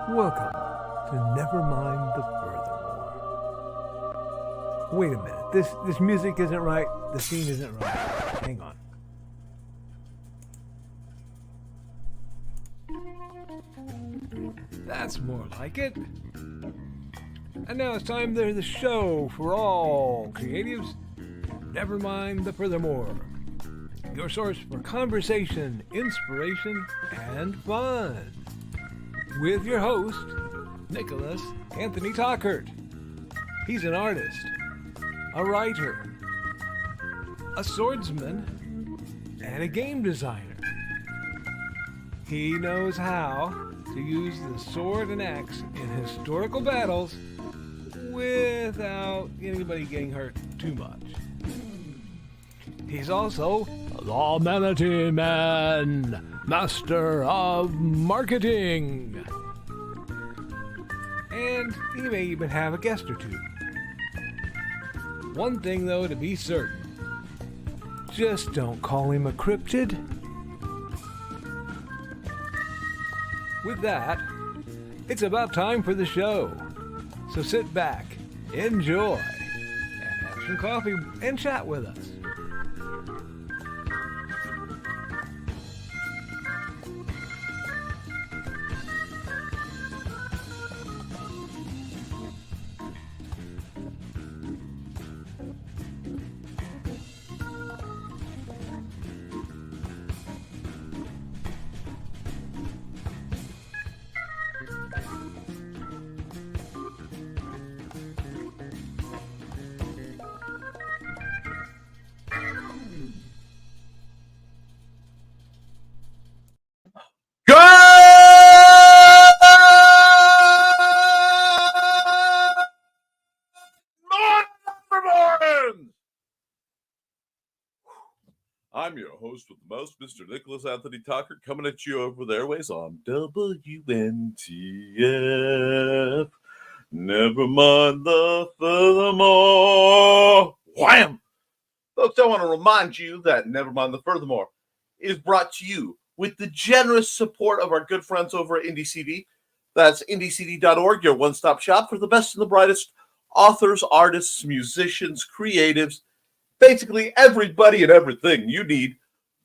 Welcome to Nevermind the Furthermore. Wait a minute. This music isn't right. The scene isn't right. Hang on. That's more like it. And now it's time for the show for all creatives. Nevermind the Furthermore. Your source for conversation, inspiration, and fun. With your host, Nicholas Anthony Tockert. He's an artist, a writer, a swordsman, and a game designer. He knows how to use the sword and axe in historical battles without anybody getting hurt too much. He's also the Manatee Man, master of marketing. And he may even have a guest or two. One thing, though, to be certain. Just don't call him a cryptid. With that, it's about time for the show. So sit back, enjoy, and have some coffee and chat with us. I'm your host with the most, Mr. Nicholas Anthony Tockert, coming at you over the airways on WNTF. Never mind the furthermore. Wham! Folks, I want to remind you that Nevermind the Furthermore is brought to you with the generous support of our good friends over at IndieCD. That's IndieCD.org, your one-stop shop for the best and the brightest authors, artists, musicians, creatives, basically everybody and everything you need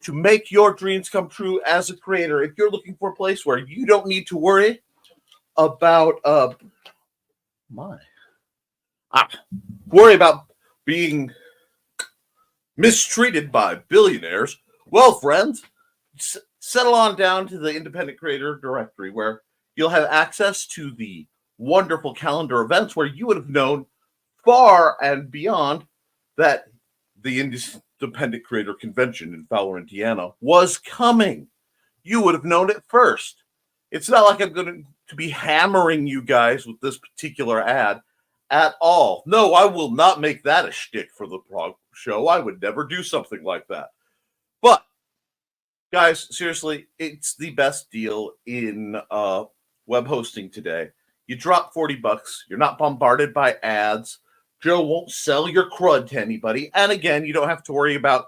to make your dreams come true as a creator. If you're looking for a place where you don't need to worry about being mistreated by billionaires, well, friends, settle on down to the Independent Creator Directory, where you'll have access to the wonderful calendar events where you would have known far and beyond that the Independent Creator Convention in Fowler, Indiana was coming. You would have known it first. It's not like I'm going to be hammering you guys with this particular ad at all. No, I will not make that a shtick for the show. I would never do something like that. But, guys, seriously, it's the best deal in web hosting today. You drop $40. You're not bombarded by ads. Joe won't sell your crud to anybody. And again, you don't have to worry about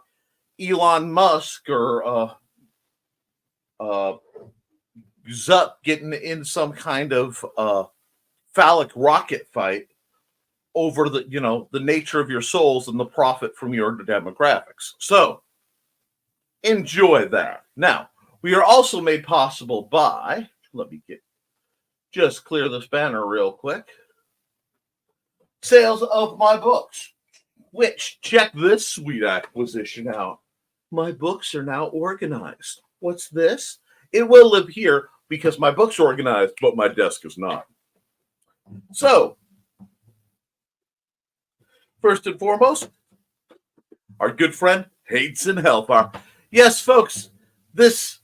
Elon Musk or Zuck getting in some kind of phallic rocket fight over the nature of your souls and the profit from your demographics. So enjoy that. Now, we are also made possible by, let me just clear this banner real quick, sales of my books, which, check this sweet acquisition out. My books are now organized. What's this? It will live here because my book's organized, but my desk is not. So, first and foremost, our good friend, Hates and Hellfire. Yes, folks, this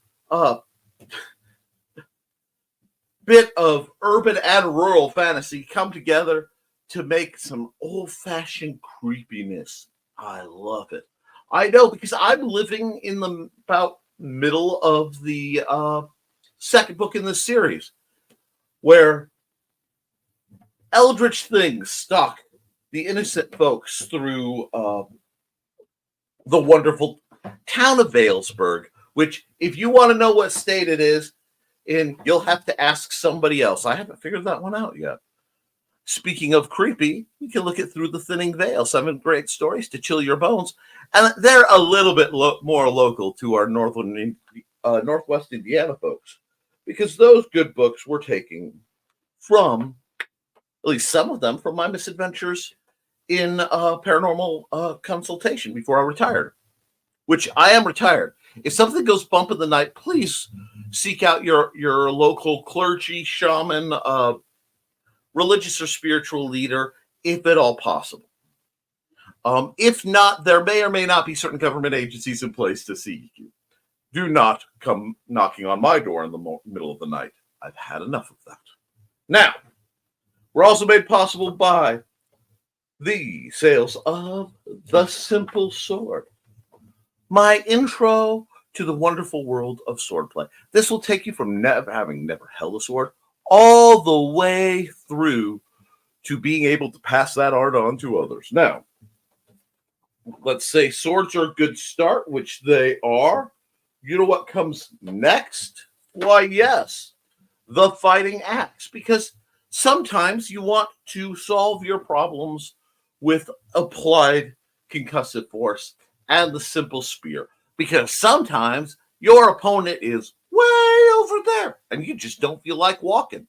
bit of urban and rural fantasy come together to make some old-fashioned creepiness. I love it. I know, because I'm living in the about middle of the second book in this series, where eldritch things stalk the innocent folks through the wonderful town of Valesburg, which, if you want to know what state it is, in You'll Have to Ask Somebody Else. I haven't figured that one out yet. Speaking of creepy, we can look at Through the Thinning Veil, 7 great stories to chill your bones. And they're a little bit more local to our Northwest Indiana folks, because those good books were taken from, at least some of them, from my misadventures in paranormal consultation before I retired, which I am retired. If something goes bump in the night, please seek out your local clergy, shaman, religious or spiritual leader, if at all possible. If not, there may or may not be certain government agencies in place to see you. Do not come knocking on my door in the middle of the night. I've had enough of that. Now, we're also made possible by the sales of The Simple Sword, my intro to the wonderful world of swordplay. This will take you from having never held a sword all the way through to being able to pass that art on to others. Now, let's say swords are a good start, which they are. You know what comes next? Why, yes, the fighting axe. Because sometimes you want to solve your problems with applied concussive force and the simple spear. Because sometimes your opponent is way over there and you just don't feel like walking.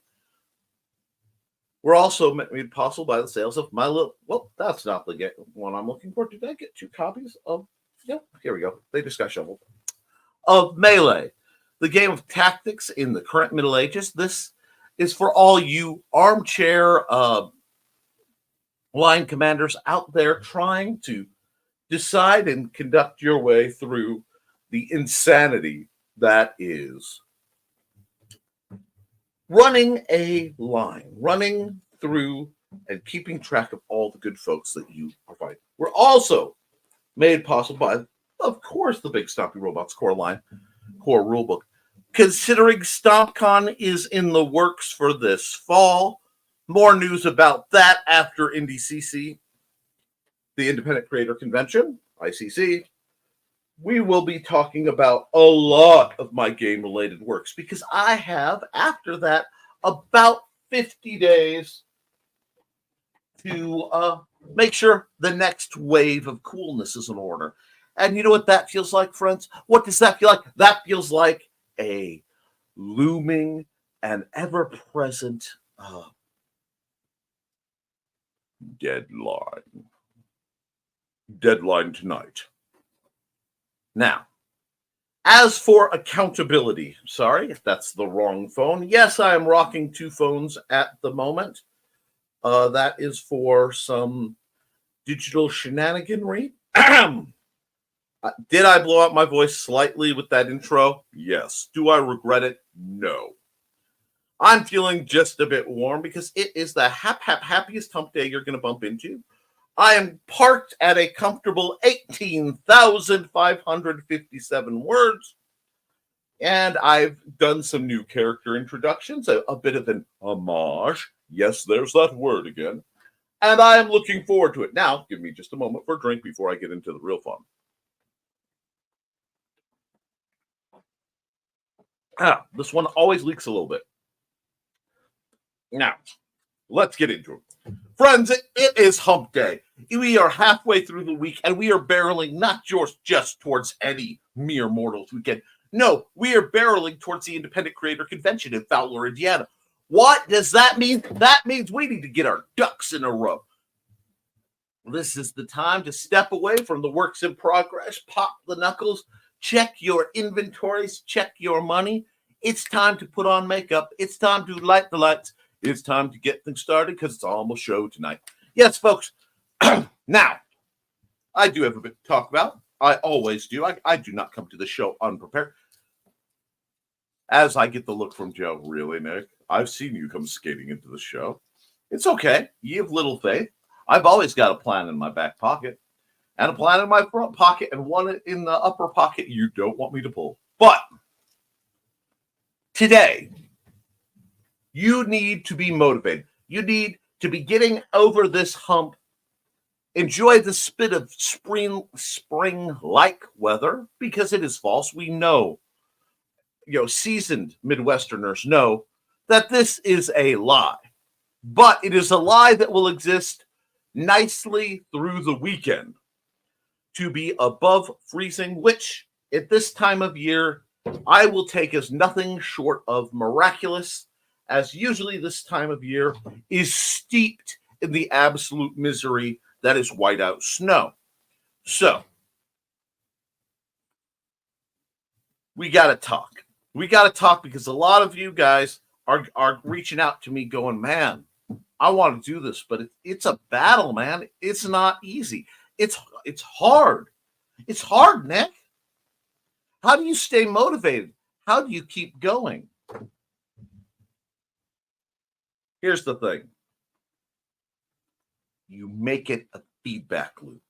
We're also made possible by the sales of my little, well, that's not the one I'm looking for. Did I get 2 copies of, yeah, here we go. They just got shoveled. Of Melee, the game of tactics in the current Middle Ages. This is for all you armchair line commanders out there trying to decide and conduct your way through the insanity that is running a line, running through and keeping track of all the good folks that you provide. We're also made possible by, of course, the Big Stompy Robots core rulebook. Considering StompCon is in the works for this fall, more news about that after IndieCC, the Independent Creator Convention, ICC. We will be talking about a lot of my game-related works because I have, after that, about 50 days to make sure the next wave of coolness is in order. And you know what that feels like, friends? What does that feel like? That feels like a looming and ever-present deadline. Deadline tonight. Now, as for accountability, sorry if that's the wrong phone. Yes, I am rocking 2 phones at the moment. That is for some digital shenaniganry. Did I blow out my voice slightly with that intro? Yes. Do I regret it? No. I'm feeling just a bit warm because it is the happiest hump day you're going to bump into. I am parked at a comfortable 18,557 words, and I've done some new character introductions, a bit of an homage. Yes, there's that word again. And I am looking forward to it. Now, give me just a moment for a drink before I get into the real fun. This one always leaks a little bit. Now, let's get into it. Friends, it is hump day. We are halfway through the week, and we are barreling not just towards any mere mortal's weekend. No, we are barreling towards the Independent Creator Convention in Fowler, Indiana. What does that mean? That means we need to get our ducks in a row. This is the time to step away from the works in progress, pop the knuckles, check your inventories, check your money. It's time to put on makeup. It's time to light the lights. It's time to get things started because it's almost show tonight. Yes, folks. Now, I do have a bit to talk about. I always do. I do not come to the show unprepared. As I get the look from Joe, really, Nick? I've seen you come skating into the show. It's okay. You have little faith. I've always got a plan in my back pocket, and a plan in my front pocket, and one in the upper pocket you don't want me to pull. But today, you need to be motivated. You need to be getting over this hump. Enjoy the spit of spring-like weather, because it is false. We know seasoned Midwesterners know that this is a lie. But it is a lie that will exist nicely through the weekend to be above freezing, which at this time of year I will take as nothing short of miraculous, as usually this time of year is steeped in the absolute misery that is whiteout snow. So, we got to talk. We got to talk because a lot of you guys are reaching out to me going, man, I want to do this, but it's a battle, man. It's not easy. It's hard. It's hard, Nick. How do you stay motivated? How do you keep going? Here's the thing. You make it a feedback loop.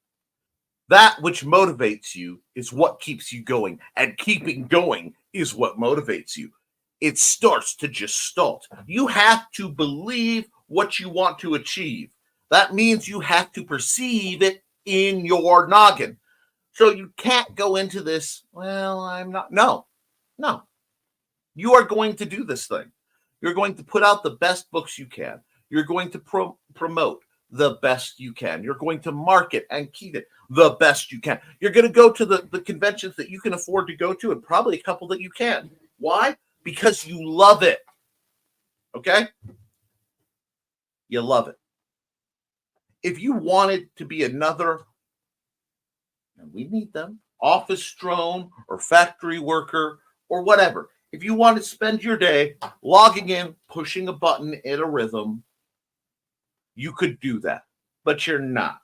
That which motivates you is what keeps you going, and keeping going is what motivates you. It starts to just start. You have to believe what you want to achieve. That means you have to perceive it in your noggin. So you can't go into this, well, I'm not. No. You are going to do this thing. You're going to put out the best books you can. You're going to promote the best you can. You're going to market and keep it the best you can. You're going to go to the conventions that you can afford to go to, and probably a couple that you can. Why? Because you love it. Okay? You love it. If you wanted to be another, and we need them, office drone or factory worker or whatever, if you want to spend your day logging in, pushing a button in a rhythm, you could do that, but you're not.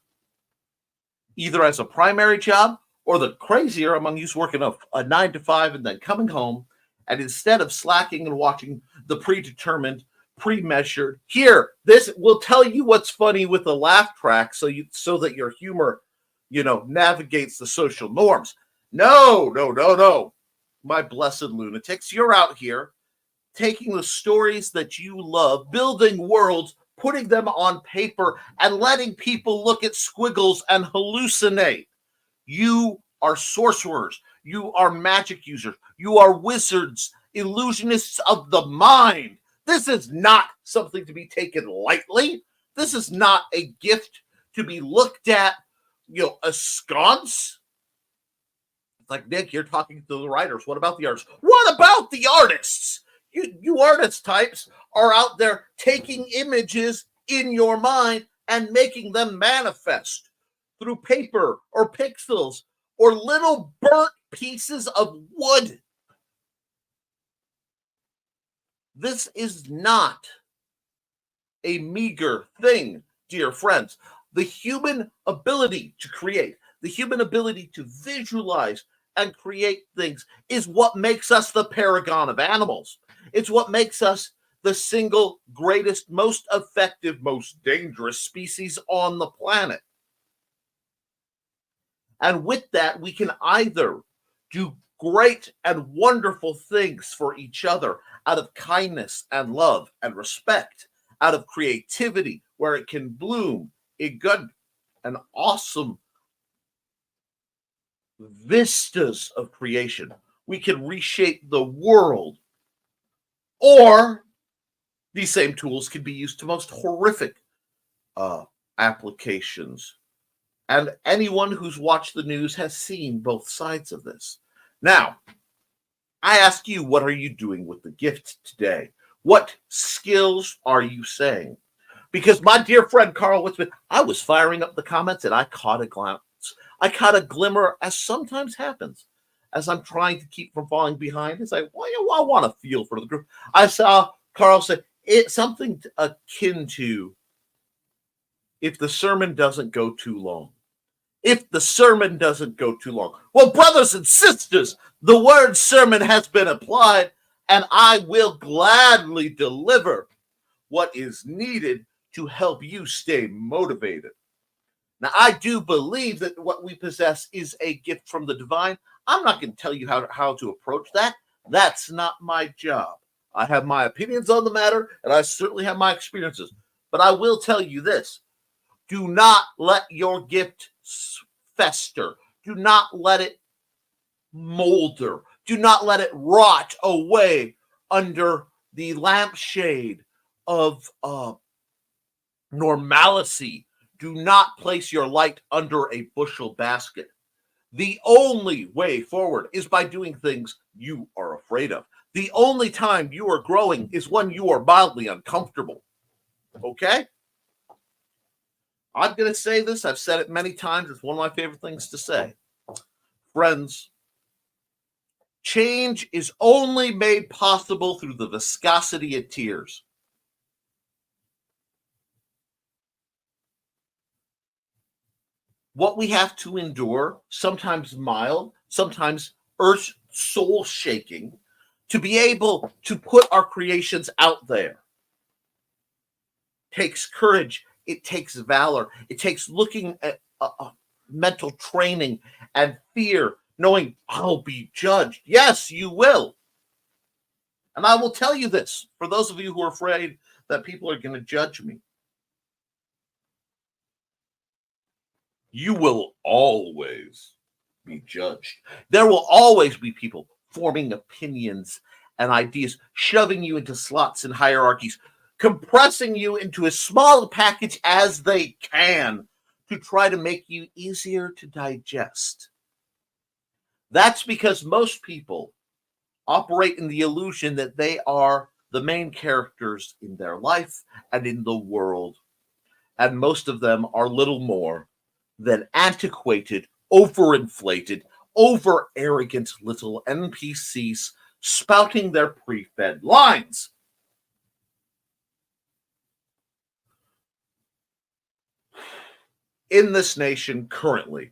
Either as a primary job, or the crazier among you is working a 9-to-5 and then coming home, and instead of slacking and watching the predetermined, pre-measured, here, this will tell you what's funny with a laugh track so that your humor, navigates the social norms. No. My blessed lunatics, you're out here taking the stories that you love, building worlds, putting them on paper, and letting people look at squiggles and hallucinate. You are sorcerers. You are magic users. You are wizards, illusionists of the mind. This is not something to be taken lightly. This is not a gift to be looked at, askance. It's like, Nick, you're talking to the writers. What about the artists? What about the artists? You artist types are out there taking images in your mind and making them manifest through paper or pixels or little burnt pieces of wood. This is not a meager thing, dear friends. The human ability to create, the human ability to visualize and create things is what makes us the paragon of animals. It's what makes us the single greatest, most effective, most dangerous species on the planet. And with that, we can either do great and wonderful things for each other out of kindness and love and respect, out of creativity where it can bloom in good and awesome vistas of creation. We can reshape the world. Or these same tools can be used to most horrific applications. And anyone who's watched the news has seen both sides of this. Now, I ask you, what are you doing with the gift today? What skills are you saying? Because my dear friend Carl Witzman, I was firing up the comments and I caught a glance. I caught a glimmer, as sometimes happens, as I'm trying to keep from falling behind. It's like, well, I want to feel for the group. I saw Carl say, it's something akin to, if the sermon doesn't go too long. If the sermon doesn't go too long. Well, brothers and sisters, the word sermon has been applied, and I will gladly deliver what is needed to help you stay motivated. Now, I do believe that what we possess is a gift from the divine. I'm not going to tell you how to approach that. That's not my job. I have my opinions on the matter, and I certainly have my experiences. But I will tell you this. Do not let your gift fester. Do not let it molder. Do not let it rot away under the lampshade of normalcy. Do not place your light under a bushel basket. The only way forward is by doing things you are afraid of. The only time you are growing is when you are mildly uncomfortable. Okay? I'm going to say this. I've said it many times. It's one of my favorite things to say. Friends, change is only made possible through the viscosity of tears. What we have to endure, sometimes mild, sometimes earth soul shaking, to be able to put our creations out there. Takes courage. It takes valor. It takes looking at mental training and fear, knowing I'll be judged. Yes, you will. And I will tell you this, for those of you who are afraid that people are going to judge me. You will always be judged. There will always be people forming opinions and ideas, shoving you into slots and hierarchies, compressing you into as small a package as they can to try to make you easier to digest. That's because most people operate in the illusion that they are the main characters in their life and in the world. And most of them are little more than antiquated, overinflated, over-arrogant little NPCs spouting their pre-fed lines. In this nation currently,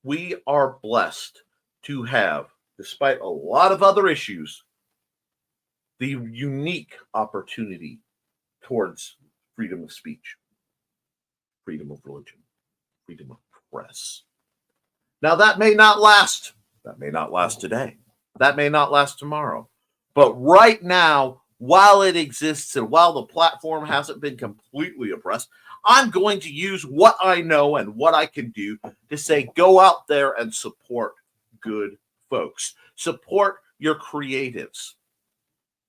we are blessed to have, despite a lot of other issues, the unique opportunity towards freedom of speech, freedom of religion, freedom of press. Now, that may not last. That may not last today. That may not last tomorrow. But right now, while it exists and while the platform hasn't been completely oppressed, I'm going to use what I know and what I can do to say, go out there and support good folks. Support your creatives.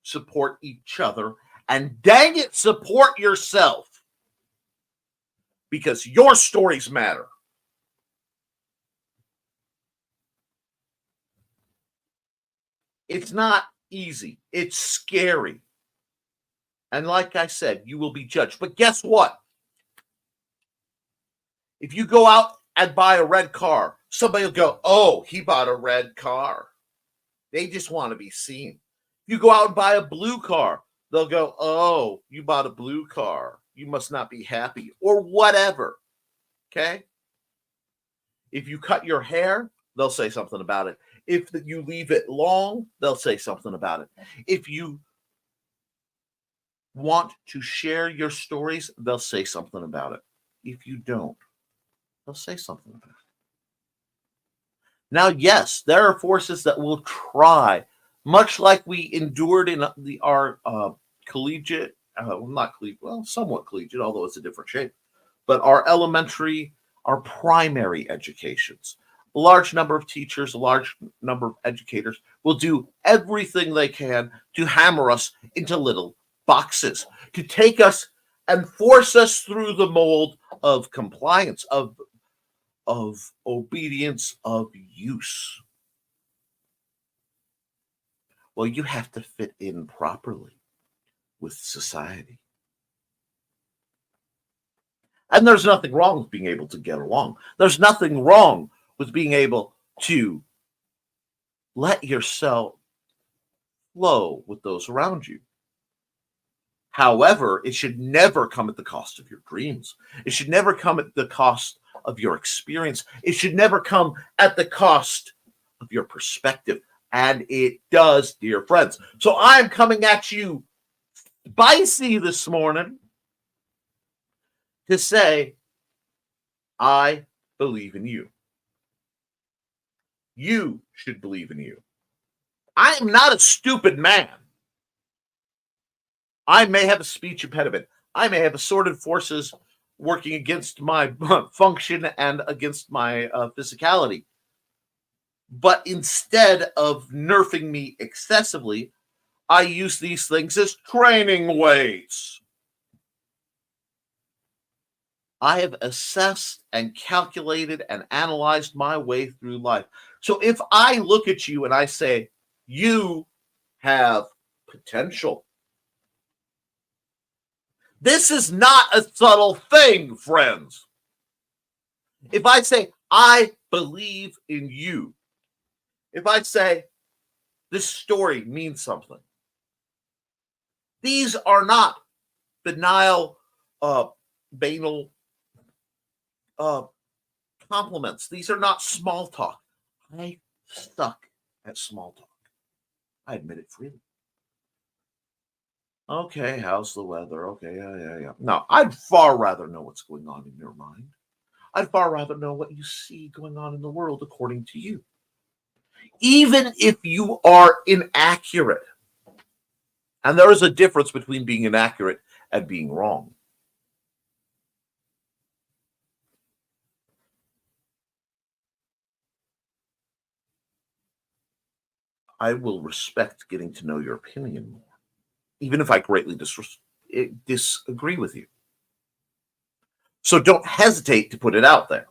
Support each other. And dang it, support yourself. Because your stories matter. It's not easy. It's scary. And like I said, you will be judged. But guess what? If you go out and buy a red car, somebody will go, oh, he bought a red car. They just want to be seen. If you go out and buy a blue car, they'll go, oh, you bought a blue car. You must not be happy, or whatever. Okay? If you cut your hair, they'll say something about it. If you leave it long, they'll say something about it. If you want to share your stories, they'll say something about it. If you don't, they'll say something about it. Now, yes, there are forces that will try, much like we endured in our collegiate, somewhat collegiate, although it's a different shape, but our elementary, our primary educations. A large number of teachers, a large number of educators will do everything they can to hammer us into little boxes, to take us and force us through the mold of compliance, of obedience, of use. Well, you have to fit in properly with society. And there's nothing wrong with being able to get along. There's nothing wrong with being able to let yourself flow with those around you. However, it should never come at the cost of your dreams. It should never come at the cost of your experience. It should never come at the cost of your perspective. And it does, dear friends. So I'm coming at you spicy this morning to say, I believe in you. You should believe in you. I am not a stupid man. I may have a speech impediment. I may have assorted forces working against my function and against my physicality. But instead of nerfing me excessively, I use these things as training weights. I have assessed and calculated and analyzed my way through life. So if I look at you and I say, you have potential, this is not a subtle thing, friends. If I say, I believe in you, if I say, this story means something, these are not banal, banal compliments. These are not small talk. I suck at small talk. I admit it freely. Okay, how's the weather? Okay, yeah. No, I'd far rather know what's going on in your mind. I'd far rather know what you see going on in the world according to you. Even if you are inaccurate. And there is a difference between being inaccurate and being wrong. I will respect getting to know your opinion more, even if I greatly disagree with you. So don't hesitate to put it out there.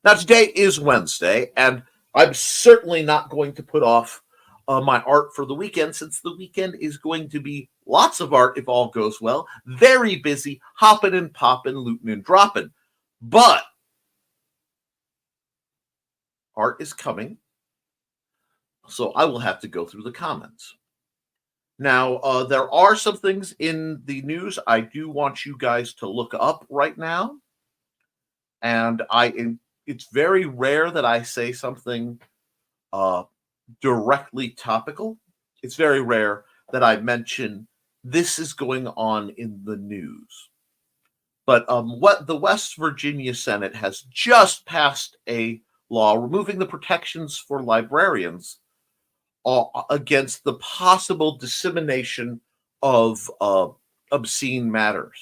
Now, today is Wednesday, and I'm certainly not going to put off my art for the weekend, since the weekend is going to be lots of art if all goes well. Very busy, hopping and popping, looting and dropping. But art is coming, so I will have to go through the comments. Now, there are some things in the news I do want you guys to look up right now. And it's very rare that I say something directly topical. It's very rare that I mention this is going on in the news. But what the West Virginia Senate has just passed a law removing the protections for librarians against the possible dissemination of obscene matters.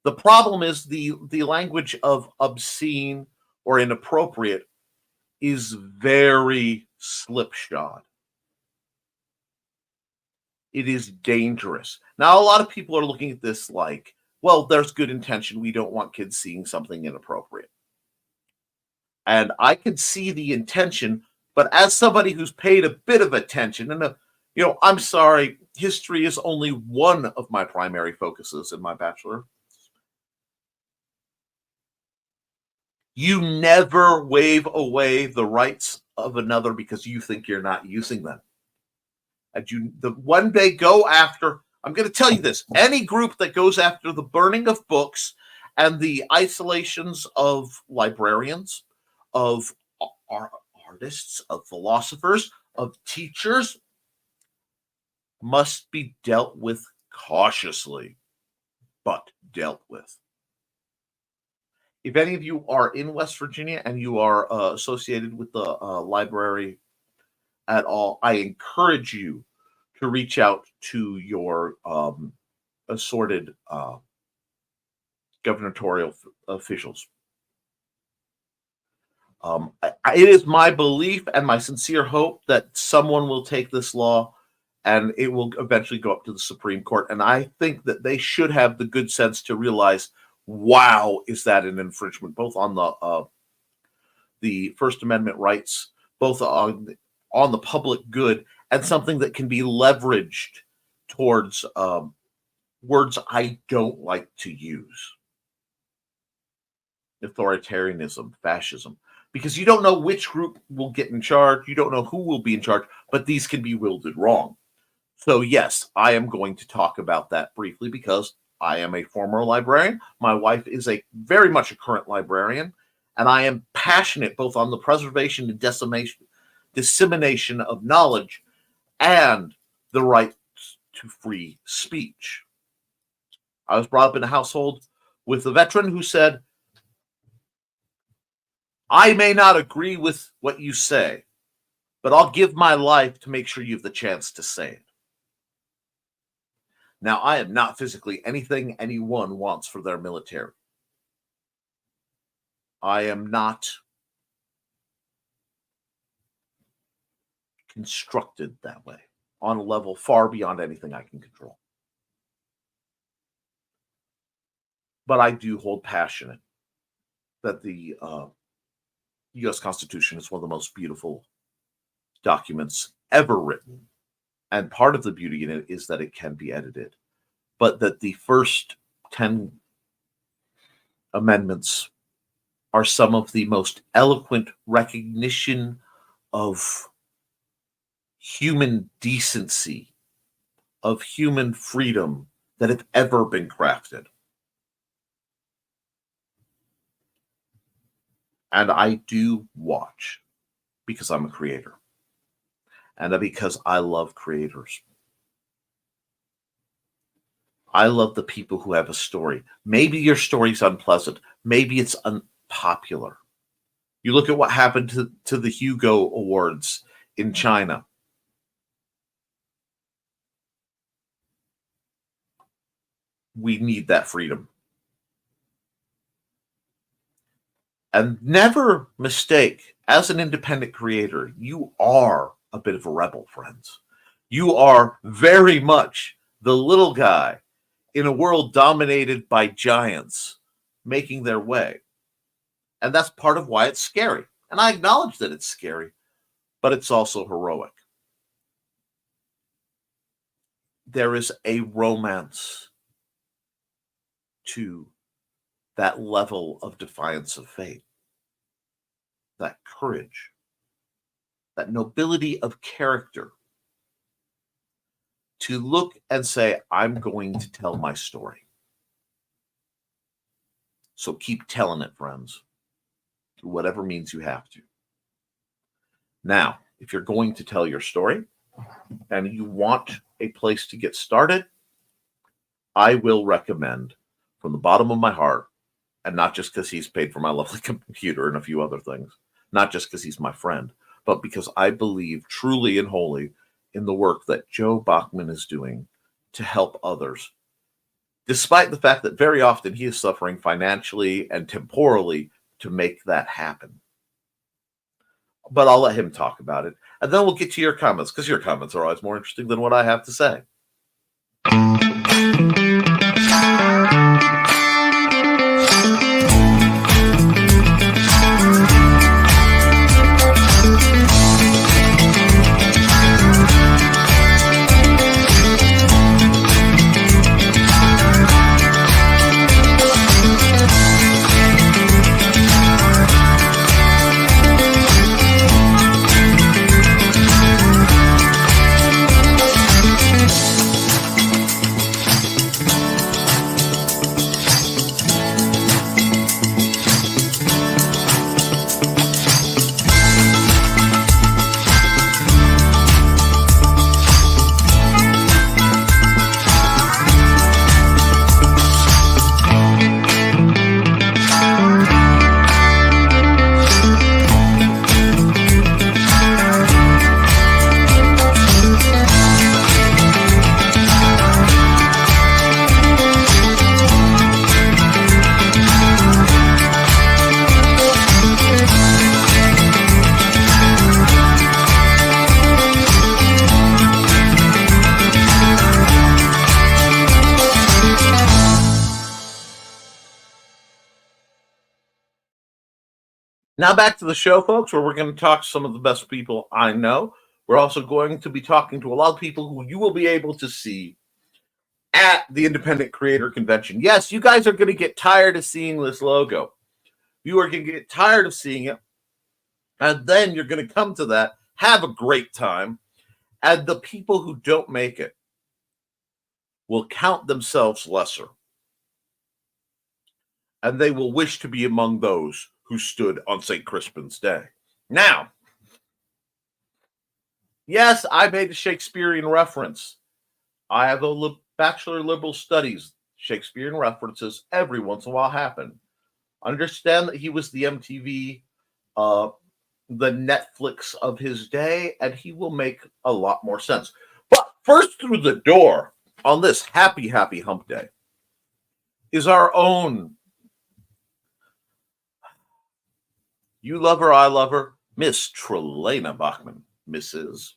The problem is the language of obscene or inappropriate is very slipshod. It is dangerous. Now, a lot of people are looking at this like, well, there's good intention. We don't want kids seeing something inappropriate. And I can see the intention, but as somebody who's paid a bit of attention, and I'm sorry, history is only one of my primary focuses in my bachelor. You never wave away the rights of another because you think you're not using them. And one day go after, I'm going to tell you this, any group that goes after the burning of books and the isolations of librarians, of artists, of philosophers, of teachers, must be dealt with cautiously, but dealt with. If any of you are in West Virginia and you are associated with the library at all, I encourage you to reach out to your assorted gubernatorial officials. It is my belief and my sincere hope that someone will take this law and it will eventually go up to the Supreme Court. And I think that they should have the good sense to realize, wow, is that an infringement, both on the First Amendment rights, both on the public good, and something that can be leveraged towards words I don't like to use. Authoritarianism, fascism. Because you don't know which group will get in charge, you don't know who will be in charge, but these can be wielded wrong. So yes, I am going to talk about that briefly because I am a former librarian. My wife is very much a current librarian, and I am passionate both on the preservation and dissemination of knowledge and the right to free speech. I was brought up in a household with a veteran who said, I may not agree with what you say, but I'll give my life to make sure you have the chance to say it. Now, I am not physically anything anyone wants for their military. I am not constructed that way on a level far beyond anything I can control. But I do hold passionate that the U.S. Constitution is one of the most beautiful documents ever written. And part of the beauty in it is that it can be edited. But that the first 10 amendments are some of the most eloquent recognition of human decency, of human freedom that have ever been crafted. And I do watch because I'm a creator. And because I love creators. I love the people who have a story. Maybe your story's unpleasant. Maybe it's unpopular. You look at what happened to the Hugo Awards in China. We need that freedom. And never mistake, as an independent creator, you are a bit of a rebel, friends. You are very much the little guy in a world dominated by giants making their way. And that's part of why it's scary. And I acknowledge that it's scary, but it's also heroic. There is a romance to that level of defiance of fate, that courage, that nobility of character to look and say, I'm going to tell my story. So keep telling it, friends, through whatever means you have to. Now, if you're going to tell your story and you want a place to get started, I will recommend from the bottom of my heart, and not just because he's paid for my lovely computer and a few other things, not just because he's my friend, but because I believe truly and wholly in the work that Joe Bachman is doing to help others, despite the fact that very often he is suffering financially and temporally to make that happen. But I'll let him talk about it, and then we'll get to your comments, because your comments are always more interesting than what I have to say. Now back to the show, folks, where we're going to talk to some of the best people I know. We're also going to be talking to a lot of people who you will be able to see at the Independent Creator Convention. Yes, you guys are going to get tired of seeing this logo. You are going to get tired of seeing it. And then you're going to come to that, have a great time. And the people who don't make it will count themselves lesser. And they will wish to be among those who stood on St. Crispin's Day. Now, yes, I made a Shakespearean reference. I have a Bachelor of Liberal Studies. Shakespearean references every once in a while happen. Understand that he was the MTV, the Netflix of his day, and he will make a lot more sense. But first through the door on this happy hump day is our own, you love her, I love her, Miss Trelena Bachman, Mrs.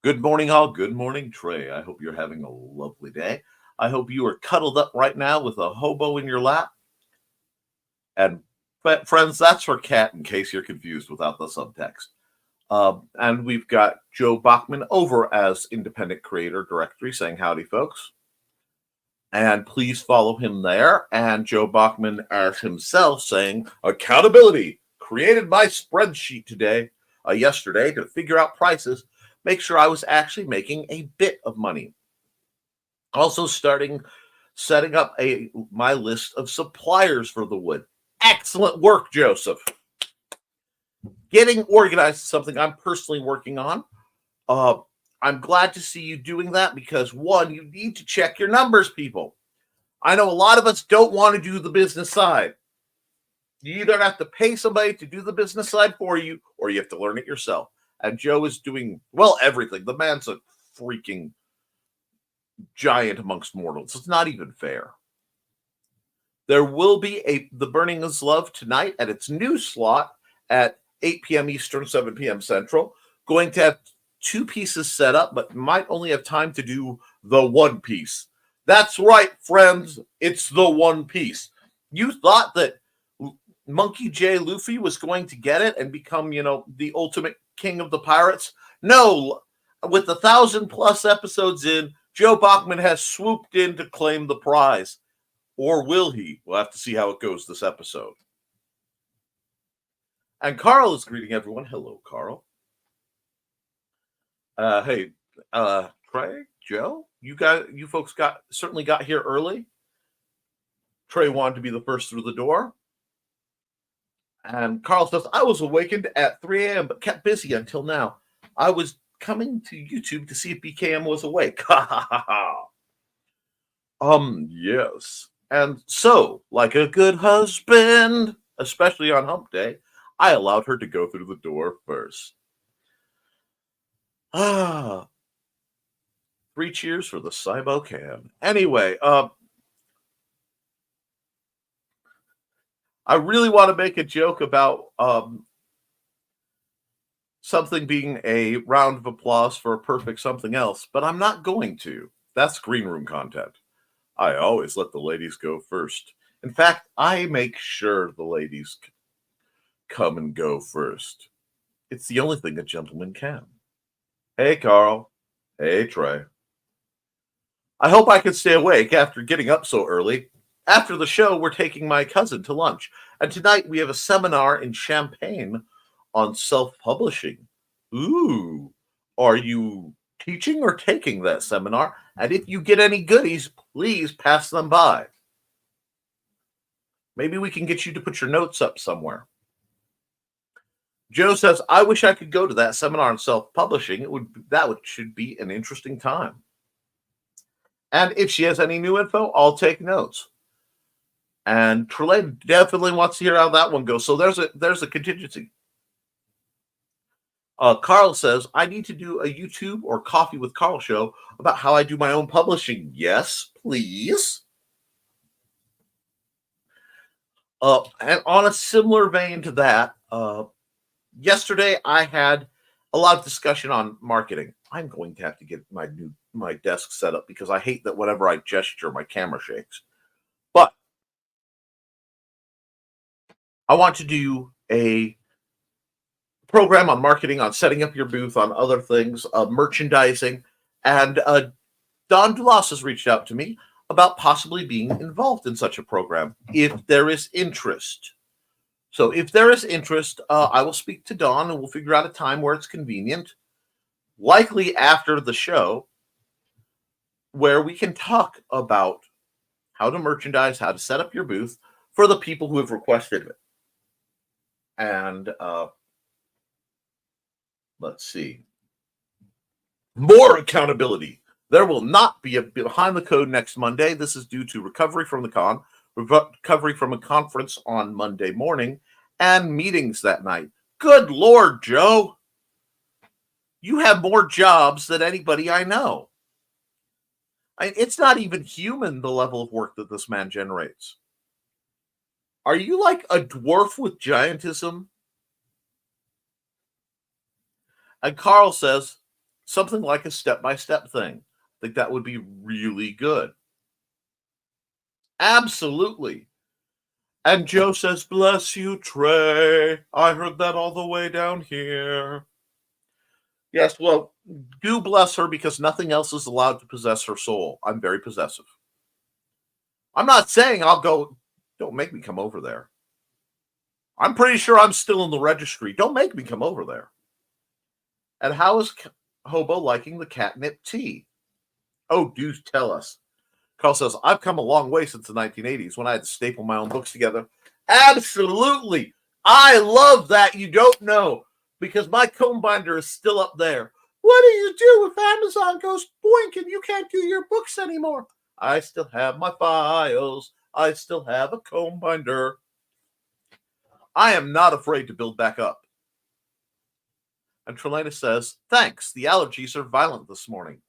Good morning, all. Good morning, Trey. I hope you're having a lovely day. I hope you are cuddled up right now with a hobo in your lap. And friends, that's for cat in case you're confused without the subtext. And we've got Joe Bachman over as independent creator directory saying howdy, folks. And please follow him there. And Joe Bachman as himself saying accountability. Created my spreadsheet yesterday to figure out prices. Make sure I was actually making a bit of money. Also setting up my list of suppliers for the wood. Excellent work, Joseph. Getting organized is something I'm personally working on. I'm glad to see you doing that because, one, you need to check your numbers, people. I know a lot of us don't want to do the business side. You either have to pay somebody to do the business side for you or you have to learn it yourself. And Joe is doing, well, everything. The man's a freaking giant amongst mortals. It's not even fair. There will be The Burning is Love tonight at its new slot at 8 p.m. Eastern, 7 p.m. Central. Going to have 2 pieces set up, but might only have time to do the one piece. That's right, friends. It's the one piece. You thought that Monkey J. Luffy was going to get it and become, the ultimate king of the pirates? No. With 1,000+ episodes in, Joe Bachman has swooped in to claim the prize. Or will he? We'll have to see how it goes this episode. And Carl is greeting everyone. Hello, Carl. Hey, Trey, Joe, you folks certainly got here early. Trey wanted to be the first through the door. And Carl says, I was awakened at 3 a.m. but kept busy until now. I was coming to YouTube to see if BKM was awake. Yes. And so, like a good husband, especially on hump day, I allowed her to go through the door first. 3 cheers for the Cybo Cam. Anyway, I really want to make a joke about something being a round of applause for a perfect something else, but I'm not going to. That's green room content. I always let the ladies go first. In fact, I make sure the ladies come and go first. It's the only thing a gentleman can. Hey, Carl. Hey, Trey. I hope I can stay awake after getting up so early. After the show, we're taking my cousin to lunch. And tonight we have a seminar in Champaign on self-publishing. Ooh. Are you teaching or taking that seminar? And if you get any goodies, please pass them by. Maybe we can get you to put your notes up somewhere. Joe says, I wish I could go to that seminar on self-publishing. Should be an interesting time. And if she has any new info, I'll take notes. And Trelay definitely wants to hear how that one goes. So there's a contingency. Carl says, I need to do a YouTube or Coffee with Carl show about how I do my own publishing. Yes, please. And on a similar vein to that, yesterday I had a lot of discussion on marketing. I'm going to have to get my desk set up because I hate that whenever I gesture, my camera shakes. But I want to do a program on marketing, on setting up your booth, on other things, merchandising. And Don Dulas has reached out to me about possibly being involved in such a program if there is interest. So if there is interest, I will speak to Don and we'll figure out a time where it's convenient, likely after the show, where we can talk about how to merchandise, how to set up your booth for the people who have requested it. And let's see. More accountability. There will not be a Behind the Code next Monday. This is due to recovery from the con, recovery from a conference on Monday morning, and meetings that night. Good Lord, Joe. You have more jobs than anybody I know. It's not even human, the level of work that this man generates. Are you like a dwarf with giantism? And Carl says, something like a step-by-step thing. I think that would be really good. Absolutely. And Joe says, bless you, Trey. I heard that all the way down here. Yes, well, do bless her because nothing else is allowed to possess her soul. I'm very possessive. I'm not saying I'll go, don't make me come over there. I'm pretty sure I'm still in the registry. Don't make me come over there. And how is Hobo liking the catnip tea? Oh, do tell us. Carl says, I've come a long way since the 1980s when I had to staple my own books together. Absolutely. I love that you don't know because my comb binder is still up there. What do you do if Amazon goes boink and you can't do your books anymore? I still have my files. I still have a comb binder. I am not afraid to build back up. And Trelena says, thanks. The allergies are violent this morning.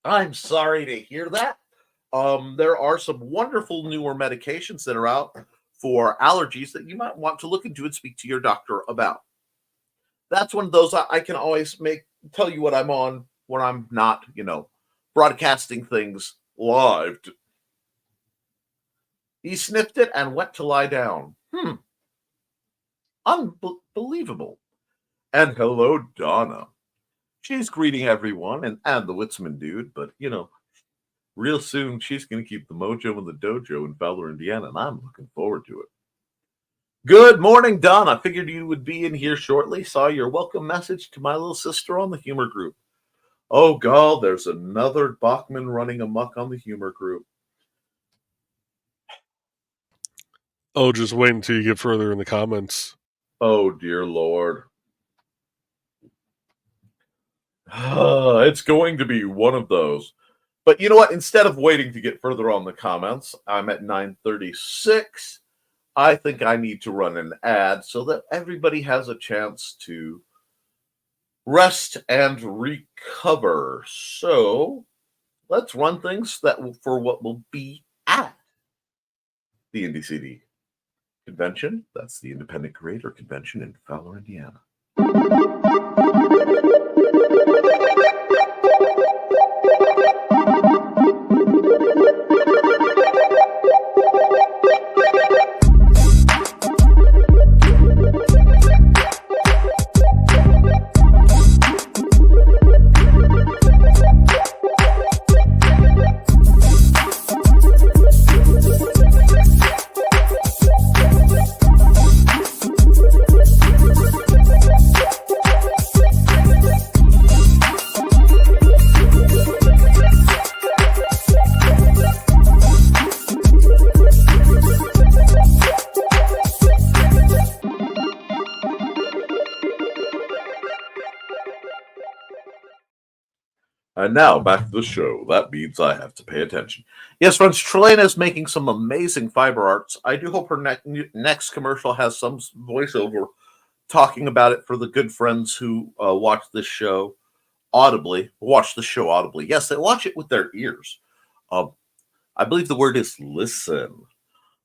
I'm sorry to hear that. There are some wonderful newer medications that are out for allergies that you might want to look into and speak to your doctor about. That's one of those I can always tell you what I'm on when I'm not, broadcasting things live. He sniffed it and went to lie down. Unbelievable. And hello, Donna. She's greeting everyone and the Witzman dude, but, real soon she's going to keep the mojo in the dojo in Fowler, Indiana, and I'm looking forward to it. Good morning, Don. I figured you would be in here shortly. Saw your welcome message to my little sister on the humor group. Oh, God, there's another Bachman running amok on the humor group. Oh, just wait until you get further in the comments. Oh, dear Lord. It's going to be one of those. But you know what? Instead of waiting to get further on the comments, I'm at 9:36. I think I need to run an ad so that everybody has a chance to rest and recover. So let's run things for what will be at the NDCD convention. That's the Independent Creator Convention in Fowler, Indiana. And now, back to the show. That means I have to pay attention. Yes, friends, Trelena is making some amazing fiber arts. I do hope her next commercial has some voiceover talking about it for the good friends who watch this show audibly. Watch the show audibly. Yes, they watch it with their ears. I believe the word is listen.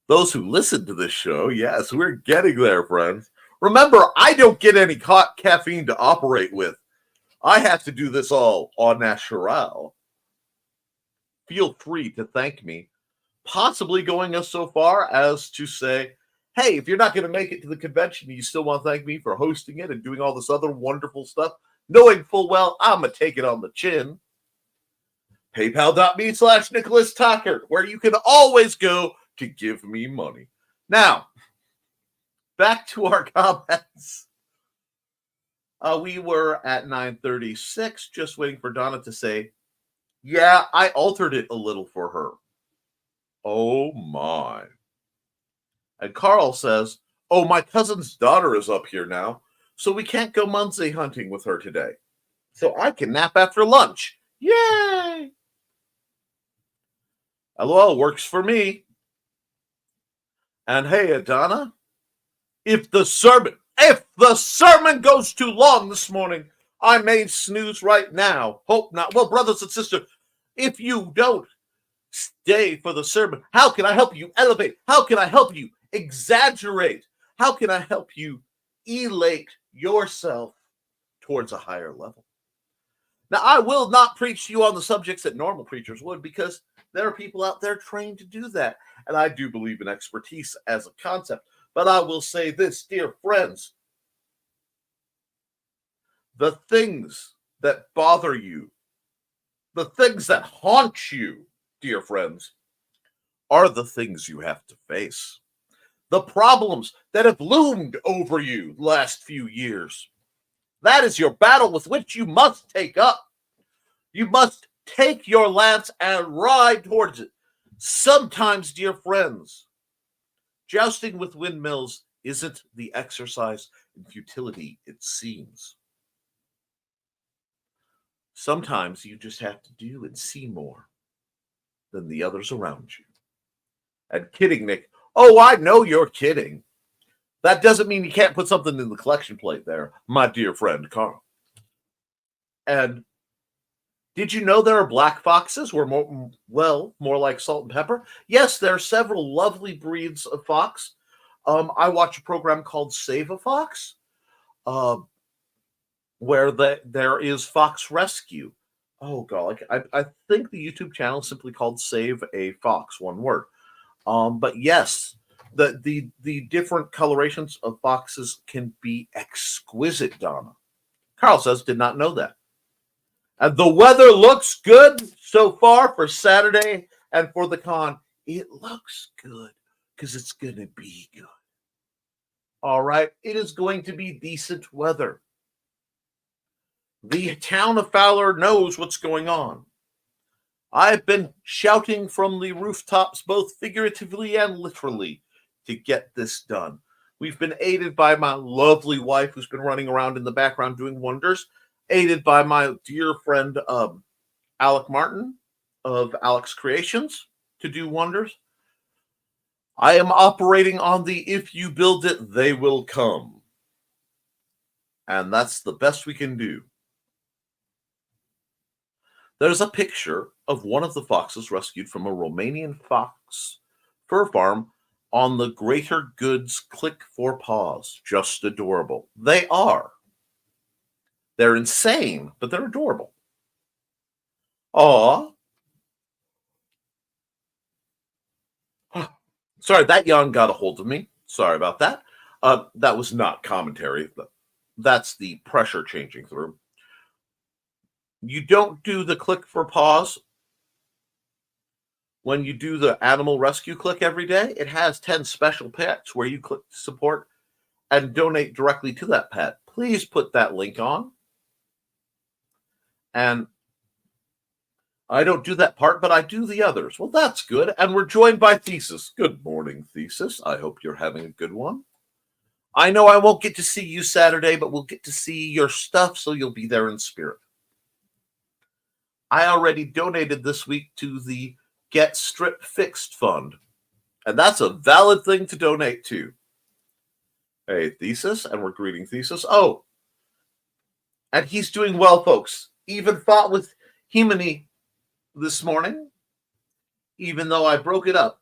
Those who listen to this show, yes, we're getting there, friends. Remember, I don't get any caffeine to operate with. I have to do this all au naturel. Feel free to thank me, possibly going us so far as to say, hey, if you're not going to make it to the convention, you still want to thank me for hosting it and doing all this other wonderful stuff, knowing full well I'm going to take it on the chin. PayPal.me/Nicholas Tockert, where you can always go to give me money. Now, back to our comments. We were at 9:36, just waiting for Donna to say, yeah, I altered it a little for her. Oh, my. And Carl says, oh, my cousin's daughter is up here now, so we can't go Muncie hunting with her today. So I can nap after lunch. Yay! LOL works for me. And hey, Donna, if the sermon goes too long this morning, I may snooze right now. Hope not. Well, brothers and sisters, if you don't stay for the sermon, how can I help you elevate? How can I help you exaggerate? How can I help you elate yourself towards a higher level? Now, I will not preach to you on the subjects that normal preachers would, because there are people out there trained to do that. And I do believe in expertise as a concept. But I will say this, dear friends, the things that bother you, the things that haunt you, dear friends, are the things you have to face. The problems that have loomed over you the last few years. That is your battle with which you must take up. You must take your lance and ride towards it. Sometimes, dear friends, jousting with windmills isn't the exercise in futility it seems. Sometimes you just have to do and see more than the others around you. And kidding, Nick. Oh, I know you're kidding. That doesn't mean you can't put something in the collection plate there, my dear friend Carl. And did you know there are black foxes who are more like salt and pepper? Yes, there are several lovely breeds of fox. I watch a program called Save a Fox, where there is fox rescue. Oh, God. I think the YouTube channel is simply called Save a Fox, one word. But yes, the different colorations of foxes can be exquisite, Donna. Carl says, did not know that. And the weather looks good so far for Saturday and for the con. It looks good because it's going to be good. All right. It is going to be decent weather. The town of Fowler knows what's going on. I've been shouting from the rooftops, both figuratively and literally, to get this done. We've been aided by my lovely wife, who's been running around in the background doing wonders, aided by my dear friend Alec Martin of Alec's Creations to do wonders. I am operating on the if you build it, they will come. And that's the best we can do. There's a picture of one of the foxes rescued from a Romanian fox fur farm on the Greater Goods Click for Paws. Just adorable. They are. They're insane, but they're adorable. Aw. Sorry, that yawn got a hold of me. Sorry about that. That was not commentary. That's the pressure changing through. You don't do the click for pause when you do the animal rescue click every day. It has 10 special pets where you click support and donate directly to that pet. Please put that link on. And I don't do that part, but I do the others. Well, that's good. And we're joined by Thesis. Good morning, Thesis. I hope you're having a good one. I know I won't get to see you Saturday, but we'll get to see your stuff, so you'll be there in spirit. I already donated this week to the Get Strip Fixed Fund, and that's a valid thing to donate to. Hey, Thesis, and we're greeting Thesis. Oh, and he's doing well, folks. Even fought with Hemini this morning, even though I broke it up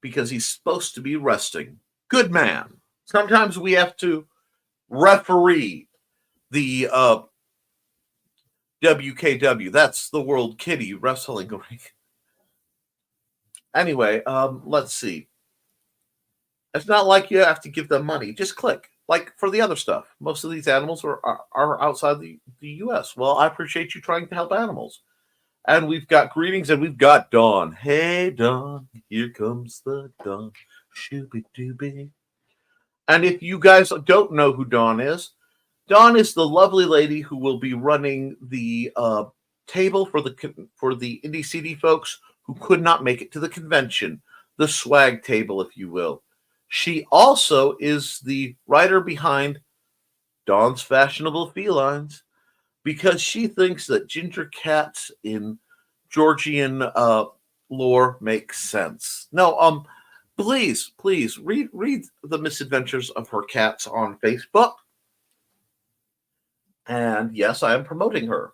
because he's supposed to be resting. Good man. Sometimes we have to referee the WKW. That's the World Kitty Wrestling Ring. Anyway, let's see. It's not like you have to give them money. Just click. Like for the other stuff. Most of these animals are outside the U.S. Well, I appreciate you trying to help animals. And we've got greetings, and we've got Dawn. Hey, Dawn. Here comes the Dawn. Shooby-dooby. And if you guys don't know who Dawn is the lovely lady who will be running the table for the Indie CD folks who could not make it to the convention, the swag table, if you will. She also is the writer behind Dawn's Fashionable Felines, because she thinks that ginger cats in Georgian lore make sense. No, please read the misadventures of her cats on Facebook. And yes, I am promoting her.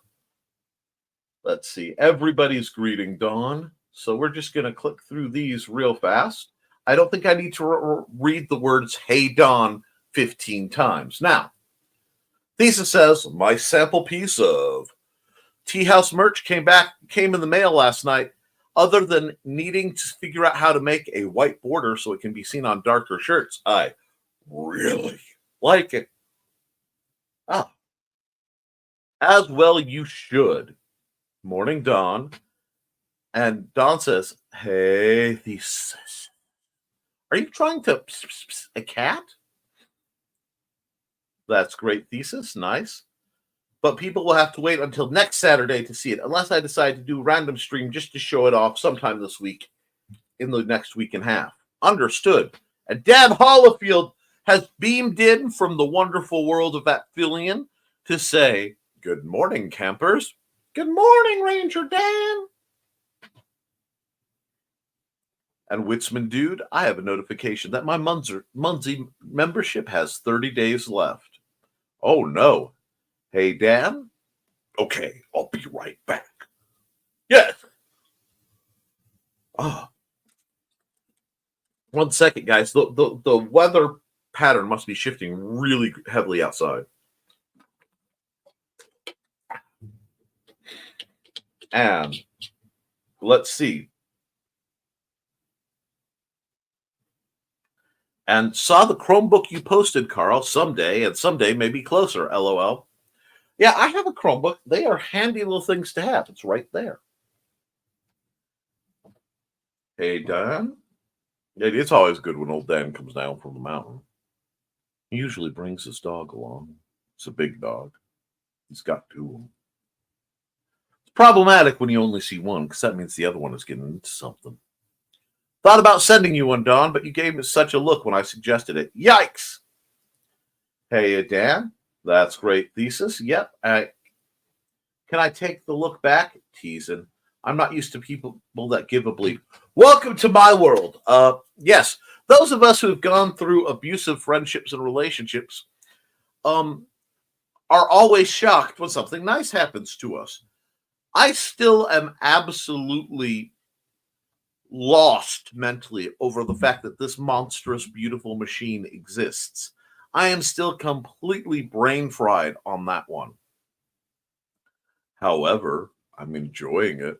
Let's see. Everybody's greeting Dawn. So we're just going to click through these real fast. I don't think I need to read the words, hey, Dawn, 15 times. Now, Thesis says, my sample piece of Tea House merch came in the mail last night. Other than needing to figure out how to make a white border so it can be seen on darker shirts, I really like it. Ah, as well you should. Morning, Dawn. And Dawn says, "Hey, Thesis. Are you trying to a cat?" That's great, Thesis. Nice. But people will have to wait until next Saturday to see it, unless I decide to do a random stream just to show it off sometime this week, in the next week and a half. Understood. And Dan Hollifield has beamed in from the wonderful world of Atfillion to say, "Good morning, campers." Good morning, Ranger Dan. And Witsman Dude, I have a notification that my Munzie membership has 30 days left. Oh, no. Hey, Dan? Okay, I'll be right back. Yes. Oh. 1 second, guys. The weather pattern must be shifting really heavily outside. And let's see. And saw the Chromebook you posted, Carl, someday, and someday maybe closer, LOL. Yeah, I have a Chromebook. They are handy little things to have. It's right there. Hey, Dan. It's always good when old Dan comes down from the mountain. He usually brings his dog along. It's a big dog. He's got two of them. It's problematic when you only see one, because that means the other one is getting into something. Thought about sending you one, Don, but you gave me such a look when I suggested it. Yikes! Hey, Dan. That's great, Thesis. Yep. Can I take the look back? Teasing. I'm not used to people that give a bleep. Welcome to my world. Yes, those of us who have gone through abusive friendships and relationships are always shocked when something nice happens to us. I still am absolutely lost mentally over the fact that this monstrous, beautiful machine exists. I am still completely brain fried on that one. However, I'm enjoying it.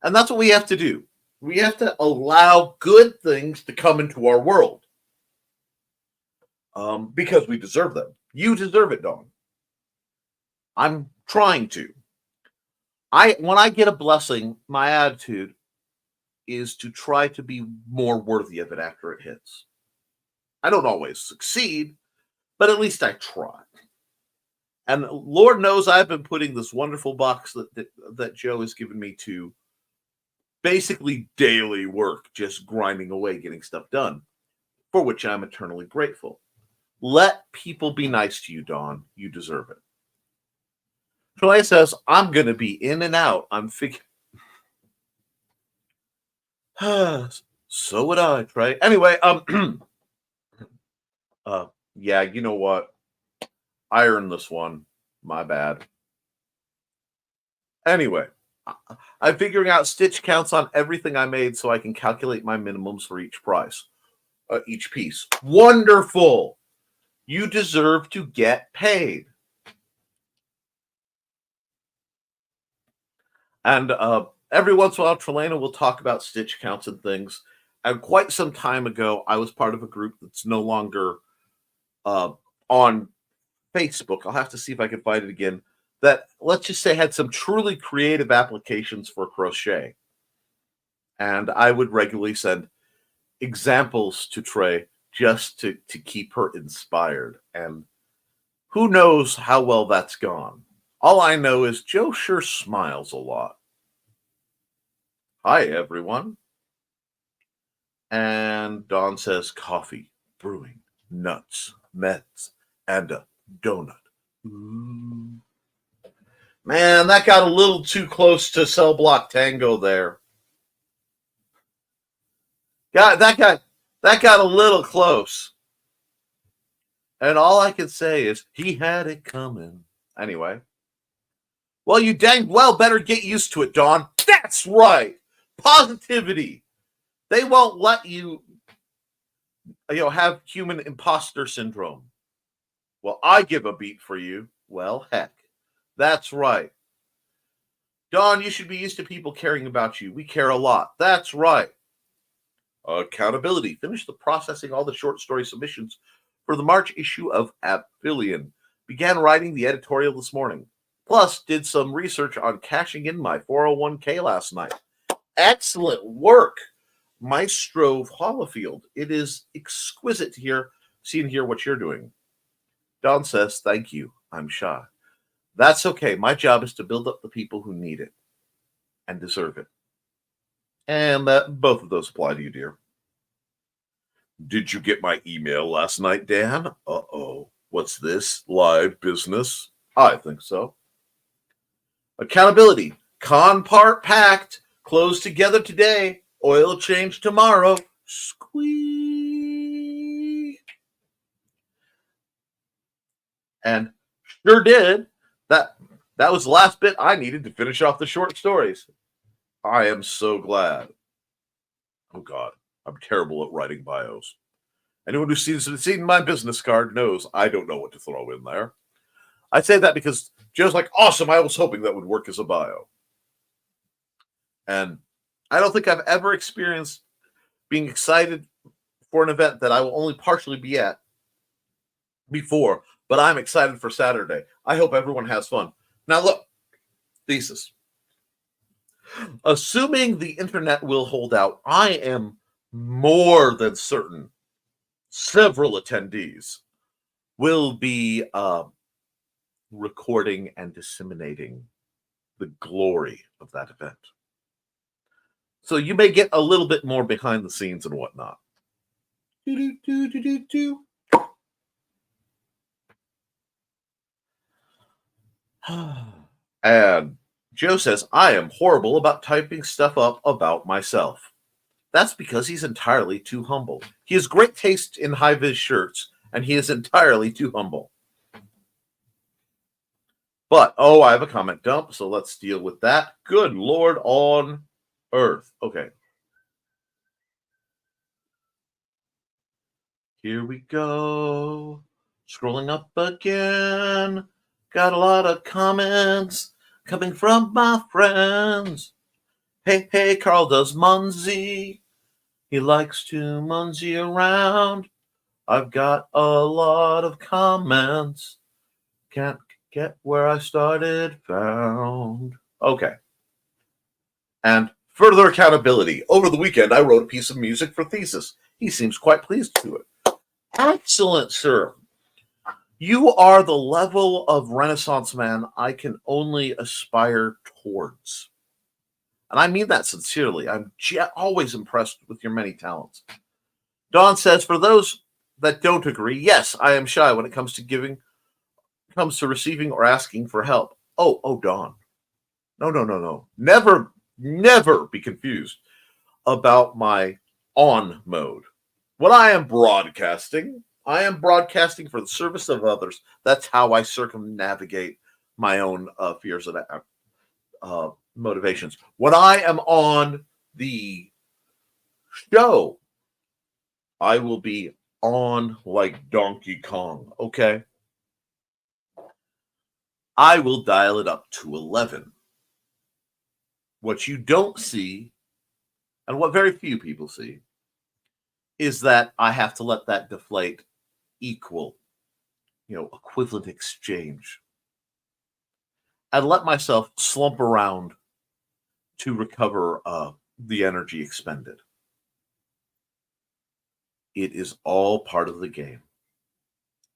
And that's what we have to do. We have to allow good things to come into our world. Because we deserve them. You deserve it, Dawn. I'm trying to. When I get a blessing, my attitude is to try to be more worthy of it after it hits. I don't always succeed, but at least I try. And Lord knows I've been putting this wonderful box that Joe has given me to basically daily work, just grinding away, getting stuff done, for which I'm eternally grateful. Let people be nice to you, Dawn. You deserve it. Trey says, I'm going to be in and out. I'm figuring. So would I, Trey. Anyway, yeah, you know what? I earned this one. My bad. Anyway, I'm figuring out stitch counts on everything I made so I can calculate my minimums for each price, each piece. Wonderful. You deserve to get paid. And every once in a while, Trelana will talk about stitch counts and things. And quite some time ago, I was part of a group that's no longer on Facebook. I'll have to see if I can find it again. That, let's just say, had some truly creative applications for crochet. And I would regularly send examples to Trey just to keep her inspired. And who knows how well that's gone. All I know is Joe sure smiles a lot. Hi, everyone. And Dawn says coffee, brewing, nuts, meds, and a donut. Ooh. Man, that got a little too close to Cell Block Tango there. That got a little close. And all I can say is he had it coming. Anyway. Well, you dang well better get used to it, Dawn. That's right. Positivity. They won't let you have human imposter syndrome. Well, I give a beat for you. Well, heck. That's right. Don, you should be used to people caring about you. We care a lot. That's right. Accountability. Finished the processing all the short story submissions for the March issue of Aphelion. Began writing the editorial this morning. Plus, did some research on cashing in my 401k last night. Excellent work, Maestro Hollifield. It is exquisite to see and hear what you're doing. Don says, thank you. I'm shy. That's okay. My job is to build up the people who need it and deserve it. And both of those apply to you, dear. Did you get my email last night, Dan? Uh-oh. What's this? Live business? I think so. Accountability. Con part packed. Close together today. Oil change tomorrow. Squeak. And sure did. That was the last bit I needed to finish off the short stories. I am so glad. Oh, God. I'm terrible at writing bios. Anyone who's seen my business card knows I don't know what to throw in there. I say that because Joe's like, awesome, I was hoping that would work as a bio. And I don't think I've ever experienced being excited for an event that I will only partially be at before, but I'm excited for Saturday. I hope everyone has fun. Now, look, thesis. Assuming the internet will hold out, I am more than certain several attendees will be recording and disseminating the glory of that event. So you may get a little bit more behind the scenes and whatnot. And Joe says, I am horrible about typing stuff up about myself. That's because he's entirely too humble. He has great taste in high-vis shirts, and he is entirely too humble. But, I have a comment dump, so let's deal with that. Good Lord on earth. Okay. Here we go. Scrolling up again. Got a lot of comments coming from my friends. Hey, Carl does Munzie. He likes to Munzie around. I've got a lot of comments. Can't get where I started found. Okay. And further accountability. Over the weekend, I wrote a piece of music for thesis. He seems quite pleased to it. Excellent, sir. You are the level of Renaissance man I can only aspire towards. And I mean that sincerely. I'm always impressed with your many talents. Don says, for those that don't agree, yes, I am shy when it comes to receiving or asking for help. Oh, Don. No. Never be confused about my on mode. When I am broadcasting for the service of others. That's how I circumnavigate my own fears and motivations. When I am on the show, I will be on like Donkey Kong, okay? I will dial it up to 11. What you don't see, and what very few people see, is that I have to let that deflate equal, equivalent exchange. And let myself slump around to recover the energy expended. It is all part of the game.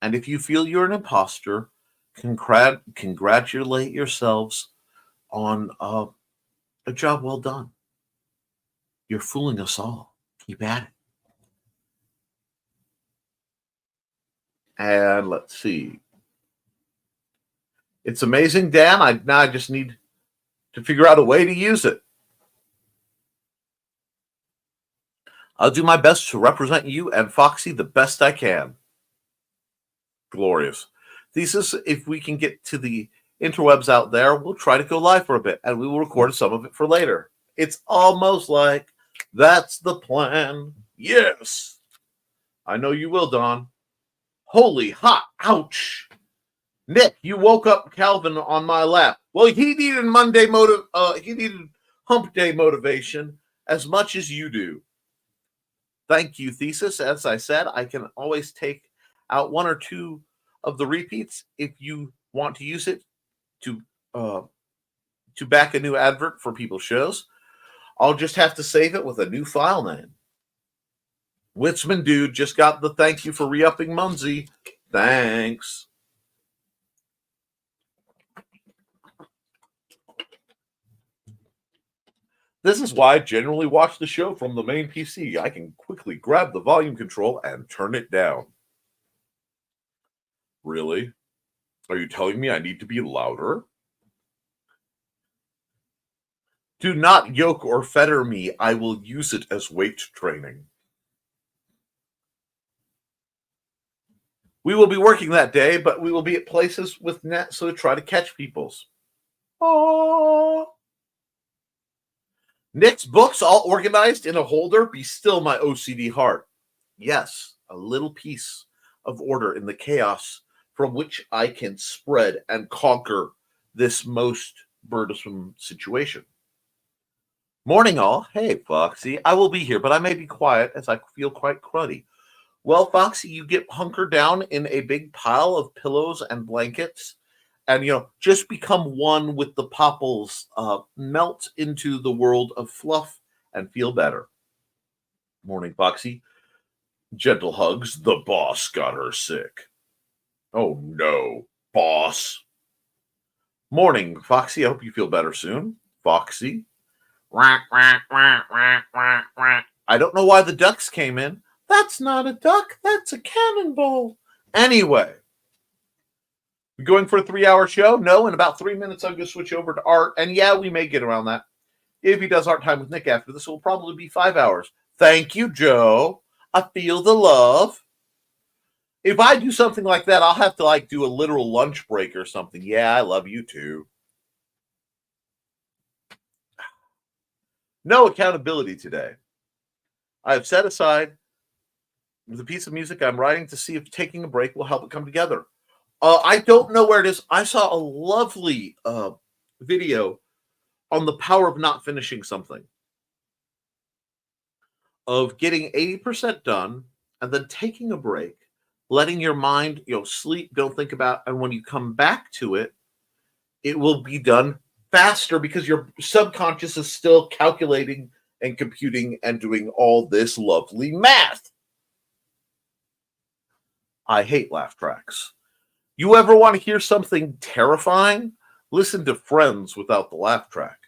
And if you feel you're an imposter, congratulate yourselves on a job well done. You're fooling us all. Keep at it. And let's see. It's amazing, Dan. Now I just need to figure out a way to use it. I'll do my best to represent you and Foxy the best I can. Glorious. Thesis, if we can get to the interwebs out there, we'll try to go live for a bit, and we will record some of it for later. It's almost like that's the plan. Yes. I know you will, Don. Holy hot. Ouch. Nick, you woke up Calvin on my lap. Well, he needed he needed hump day motivation as much as you do. Thank you, Thesis. As I said, I can always take out one or two of the repeats if you want to use it to back a new advert for people's shows. I'll just have to save it with a new file name. Witzman Dude just got the thank you for re-upping Mumsy. Thanks. This is why I generally watch the show from the main PC. I can quickly grab the volume control and turn it down. Really? Are you telling me I need to be louder? Do not yoke or fetter me. I will use it as weight training. We will be working that day, but we will be at places with nets so to try to catch people's. Aww. Nick's books all organized in a holder. Be still, my OCD heart. Yes, a little piece of order in the chaos from which I can spread and conquer this most burdensome situation. Morning, all. Hey, Foxy. I will be here, but I may be quiet as I feel quite cruddy. Well, Foxy, you get hunkered down in a big pile of pillows and blankets and, just become one with the popples, melt into the world of fluff and feel better. Morning, Foxy. Gentle hugs. The boss got her sick. Oh, no. Boss. Morning, Foxy. I hope you feel better soon. Foxy. I don't know why the ducks came in. That's not a duck. That's a cannonball. Anyway. We going for a 3-hour show? No, in about 3 minutes, I'm going to switch over to art. And yeah, we may get around that. If he does art time with Nick after this, it will probably be 5 hours. Thank you, Joe. I feel the love. If I do something like that, I'll have to do a literal lunch break or something. Yeah, I love you too. No accountability today. I have set aside the piece of music I'm writing to see if taking a break will help it come together. I don't know where it is. I saw a lovely video on the power of not finishing something. Of getting 80% done and then taking a break, letting your mind, sleep, don't think about, and when you come back to it, it will be done faster because your subconscious is still calculating and computing and doing all this lovely math. I hate laugh tracks. You ever want to hear something terrifying? Listen to Friends without the laugh track.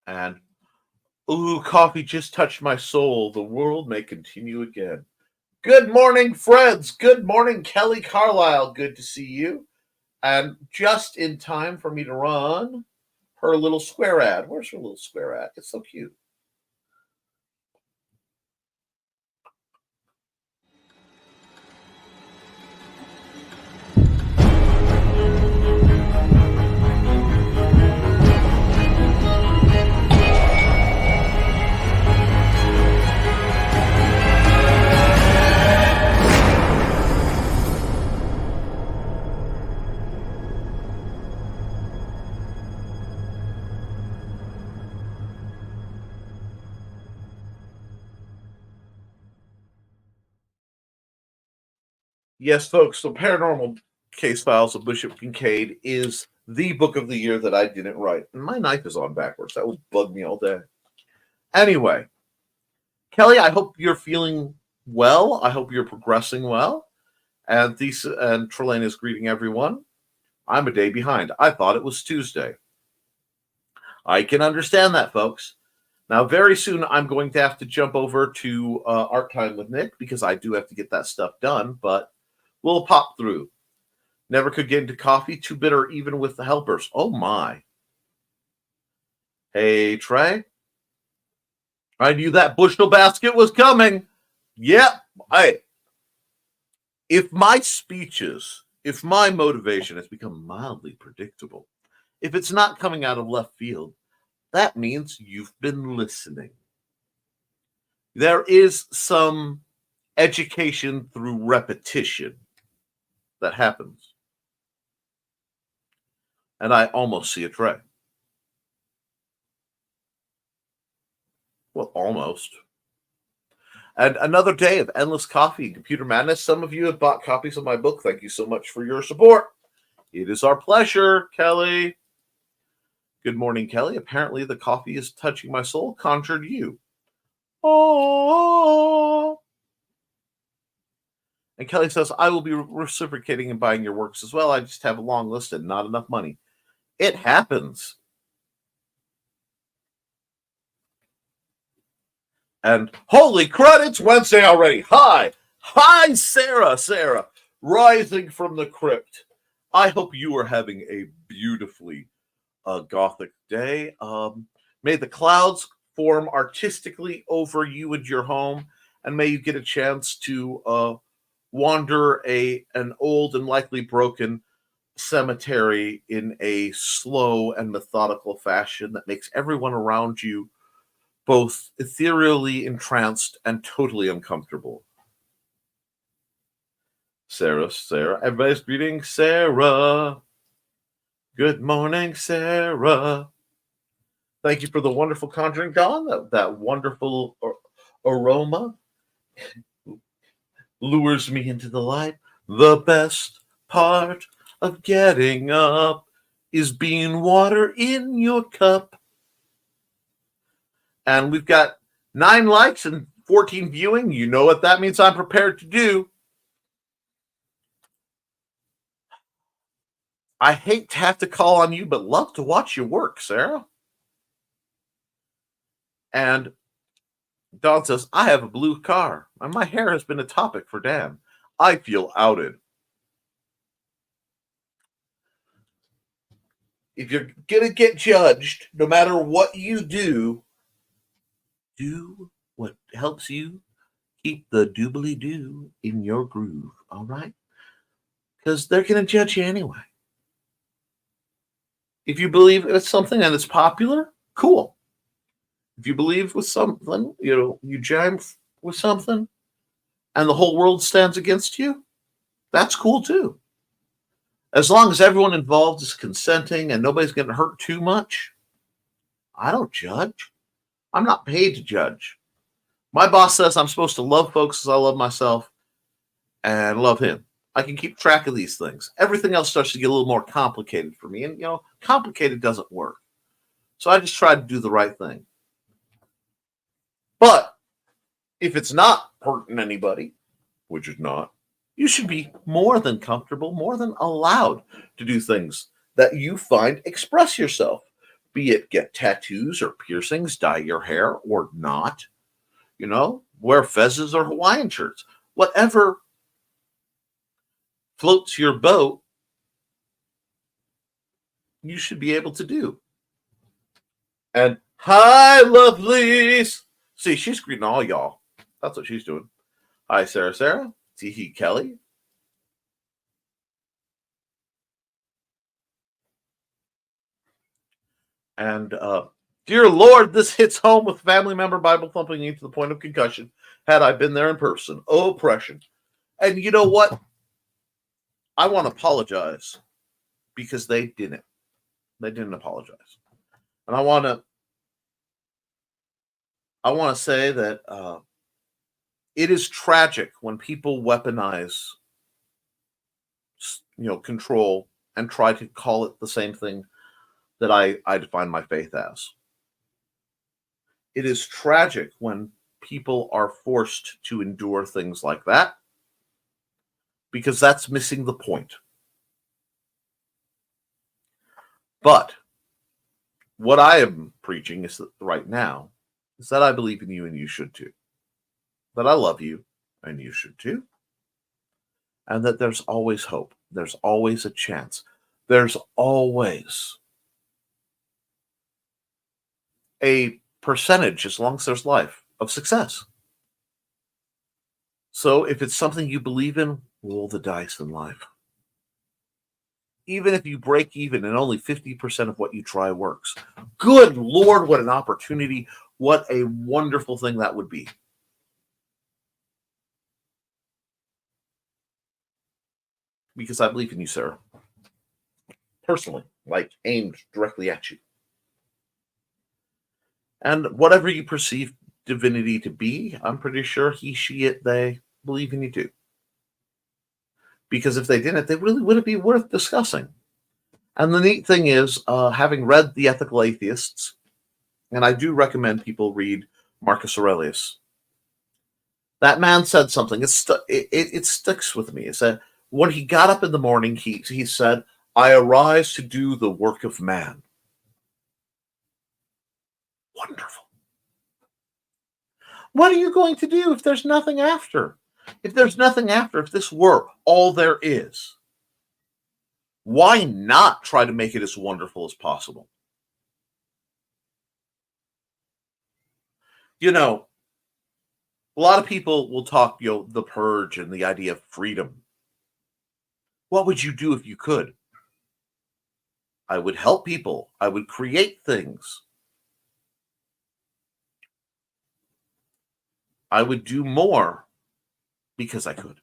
And, ooh, coffee just touched my soul. The world may continue again. Good morning, friends. Good morning, Kelly Carlisle. Good to see you. And just in time for me to run her little square ad. Where's her little square ad? It's so cute. Yes, folks, the Paranormal Case Files of Bishop Kincaid is the book of the year that I didn't write. And my knife is on backwards. That will bug me all day. Anyway, Kelly, I hope you're feeling well. I hope you're progressing well. And Trelane is greeting everyone. I'm a day behind. I thought it was Tuesday. I can understand that, folks. Now, very soon, I'm going to have to jump over to Art Time with Nick because I do have to get that stuff done, but we'll pop through. Never could get into coffee. Too bitter even with the helpers. Oh, my. Hey, Trey. I knew that bushel basket was coming. Yep. If my speeches, if my motivation has become mildly predictable, if it's not coming out of left field, that means you've been listening. There is some education through repetition that happens. And I almost see a trend. Well, almost. And another day of endless coffee and computer madness. Some of you have bought copies of my book. Thank you so much for your support. It is our pleasure, Kelly. Good morning, Kelly. Apparently the coffee is touching my soul. Conjured you. Oh. And Kelly says, I will be reciprocating and buying your works as well. I just have a long list and not enough money. It happens. And holy crud, it's Wednesday already. Hi, Sarah, rising from the crypt. I hope you are having a beautifully gothic day. May the clouds form artistically over you and your home, and may you get a chance to wander an old and likely broken cemetery in a slow and methodical fashion that makes everyone around you both ethereally entranced and totally uncomfortable. Sarah, everybody's greeting Sarah. Good morning, Sarah. Thank you for the wonderful conjuring, Dawn. That wonderful aroma lures me into the light. The best part of getting up is being water in your cup. And we've got 9 likes and 14 viewing. You know what that means I'm prepared to do. I hate to have to call on you, but love to watch your work, Sarah. And Dawn says, I have a blue car, and my hair has been a topic for Dan. I feel outed. If you're going to get judged, no matter what you do what helps you keep the doobly-doo in your groove, all right? Because they're going to judge you anyway. If you believe it's something and it's popular, cool. If you believe with something, you jam with something, and the whole world stands against you, that's cool too. As long as everyone involved is consenting and nobody's getting hurt too much, I don't judge. I'm not paid to judge. My boss says I'm supposed to love folks as I love myself and love him. I can keep track of these things. Everything else starts to get a little more complicated for me. And, complicated doesn't work. So I just try to do the right thing. But if it's not hurting anybody, which is not, you should be more than comfortable, more than allowed to do things that you find express yourself. Be it get tattoos or piercings, dye your hair or not, wear fezzes or Hawaiian shirts, whatever floats your boat, you should be able to do. And hi, lovelies. See, she's greeting all y'all. That's what she's doing. Hi, Sarah. Teehee Kelly. And dear Lord, this hits home with family member Bible thumping me to the point of concussion. Had I been there in person. Oh, oppression. And you know what? I want to apologize because they didn't. They didn't apologize. And I want to say that it is tragic when people weaponize, control and try to call it the same thing that I define my faith as. It is tragic when people are forced to endure things like that because that's missing the point. But what I am preaching is that right now is that I believe in you and you should too. That I love you and you should too. And that there's always hope. There's always a chance. There's always a percentage, as long as there's life, of success. So if it's something you believe in, roll the dice in life. Even if you break even and only 50% of what you try works. Good Lord, what an opportunity. What a wonderful thing that would be. because I believe in you, Sarah. Personally, like aimed directly at you. And whatever you perceive divinity to be, I'm pretty sure he, she, it, they believe in you too. Because if they didn't, they really wouldn't be worth discussing. And the neat thing is, having read The Ethical Atheists, and I do recommend people read Marcus Aurelius, that man said something. It sticks with me. It's that when he got up in the morning, he said, "I arise to do the work of man." Wonderful. What are you going to do if there's nothing after? If there's nothing after, if this were all there is, why not try to make it as wonderful as possible? You know, a lot of people will talk, the purge and the idea of freedom. What would you do if you could? I would help people. I would create things. I would do more because I could.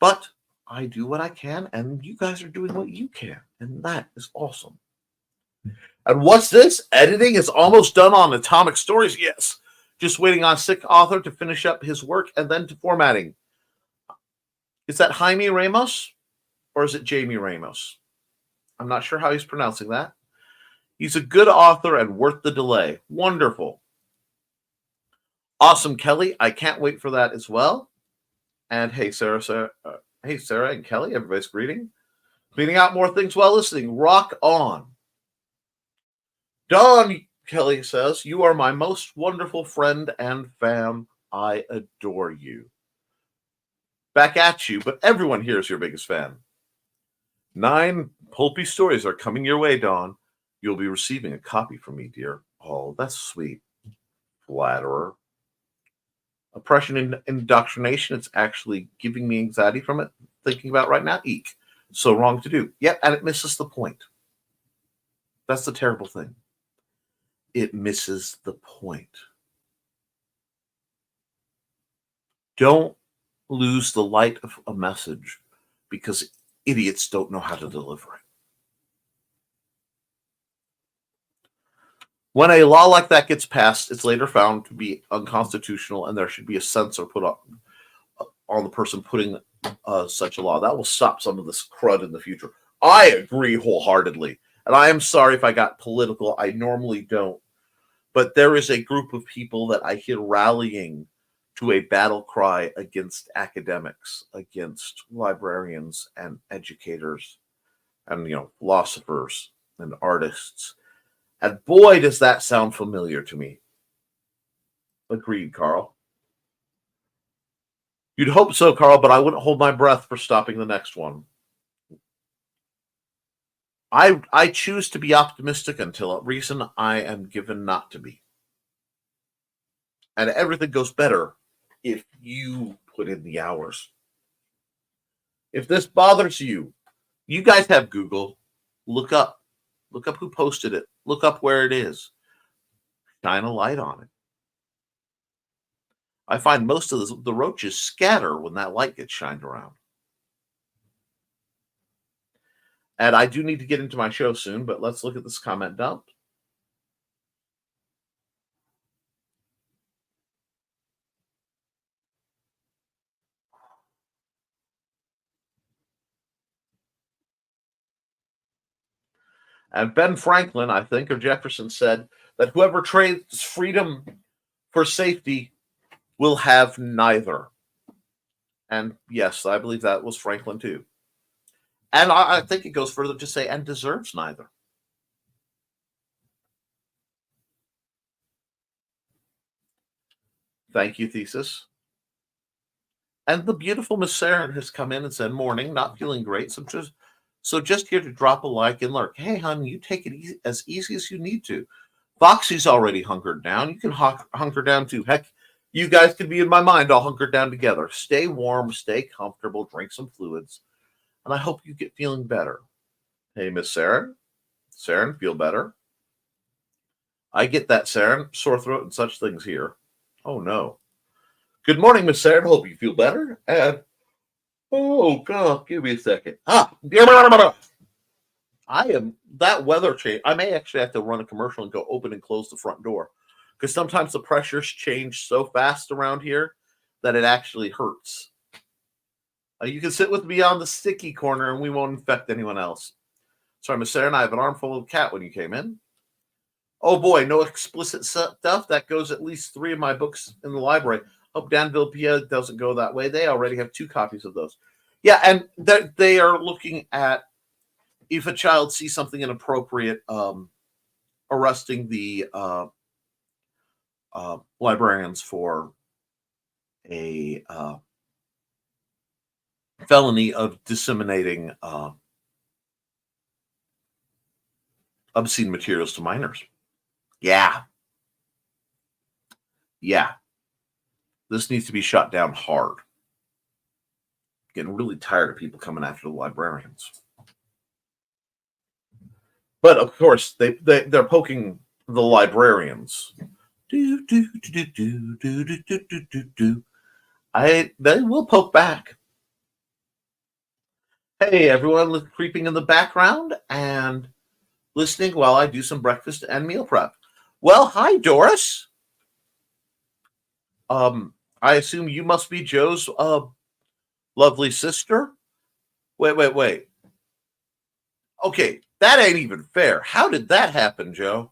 But I do what I can, and you guys are doing what you can, and that is awesome. And what's this? Editing is almost done on Atomic Stories? Yes. Just waiting on Sick Author to finish up his work and then to formatting. Is that Jaime Ramos or is it Jamie Ramos? I'm not sure how he's pronouncing that. He's a good author and worth the delay. Wonderful. Awesome, Kelly. I can't wait for that as well. And hey, Sarah and Kelly, everybody's greeting. Cleaning out more things while listening. Rock on. Dawn, Kelly says, you are my most wonderful friend and fam. I adore you. Back at you, but everyone here is your biggest fan. 9 pulpy stories are coming your way, Dawn. You'll be receiving a copy from me, dear. Oh, that's sweet. Flatterer. Oppression and indoctrination, it's actually giving me anxiety from it. Thinking about right now, eek. So wrong to do. Yep, and it misses the point. That's the terrible thing. It misses the point. Don't lose the light of a message because idiots don't know how to deliver it. When a law like that gets passed, it's later found to be unconstitutional, and there should be a censor put on the person putting such a law. That will stop some of this crud in the future. I agree wholeheartedly. And I am sorry if I got political. I normally don't. But there is a group of people that I hear rallying to a battle cry against academics, against librarians and educators and, philosophers and artists. And boy, does that sound familiar to me. Agreed, Carl. You'd hope so, Carl, but I wouldn't hold my breath for stopping the next one. I choose to be optimistic until a reason I am given not to be. And everything goes better if you put in the hours. If this bothers you, you guys have Google. Look up who posted it. Look up where it is. Shine a light on it. I find most of the roaches scatter when that light gets shined around. And I do need to get into my show soon, but let's look at this comment dump. And Ben Franklin, I think, or Jefferson said that whoever trades freedom for safety will have neither. And yes, I believe that was Franklin too. And I think it goes further to say, and deserves neither. Thank you, Thesis. And the beautiful Miss Saren has come in and said, morning, not feeling great. So just here to drop a like and lurk. Hey, hon, you take it as easy as you need to. Foxy's already hunkered down. You can hunker down too. Heck, you guys can be in my mind all hunkered down together. Stay warm, stay comfortable, drink some fluids. And I hope you get feeling better. Hey, Miss Saren. Saren, feel better? I get that, Saren. Sore throat and such things here. Oh, no. Good morning, Miss Saren. Hope you feel better. And Oh, God, give me a second. I am that weather change. I may actually have to run a commercial and go open and close the front door because sometimes the pressures change so fast around here that it actually hurts. You can sit with me on the sticky corner and we won't infect anyone else. Sorry, Miss Sarah, and I have an armful of cat when you came in. Oh boy, no explicit stuff. That goes at least 3 of my books in the library. Hope Danville PA doesn't go that way. They already have 2 copies of those. Yeah, and they are looking at if a child sees something inappropriate, arresting the librarians for a felony of disseminating obscene materials to minors. Yeah. This needs to be shut down hard. Getting really tired of people coming after the librarians. But of course, they're poking the librarians. They will poke back. Hey, everyone creeping in the background and listening while I do some breakfast and meal prep. Well, hi, Doris. I assume you must be Joe's lovely sister. Wait. Okay, that ain't even fair. How did that happen, Joe?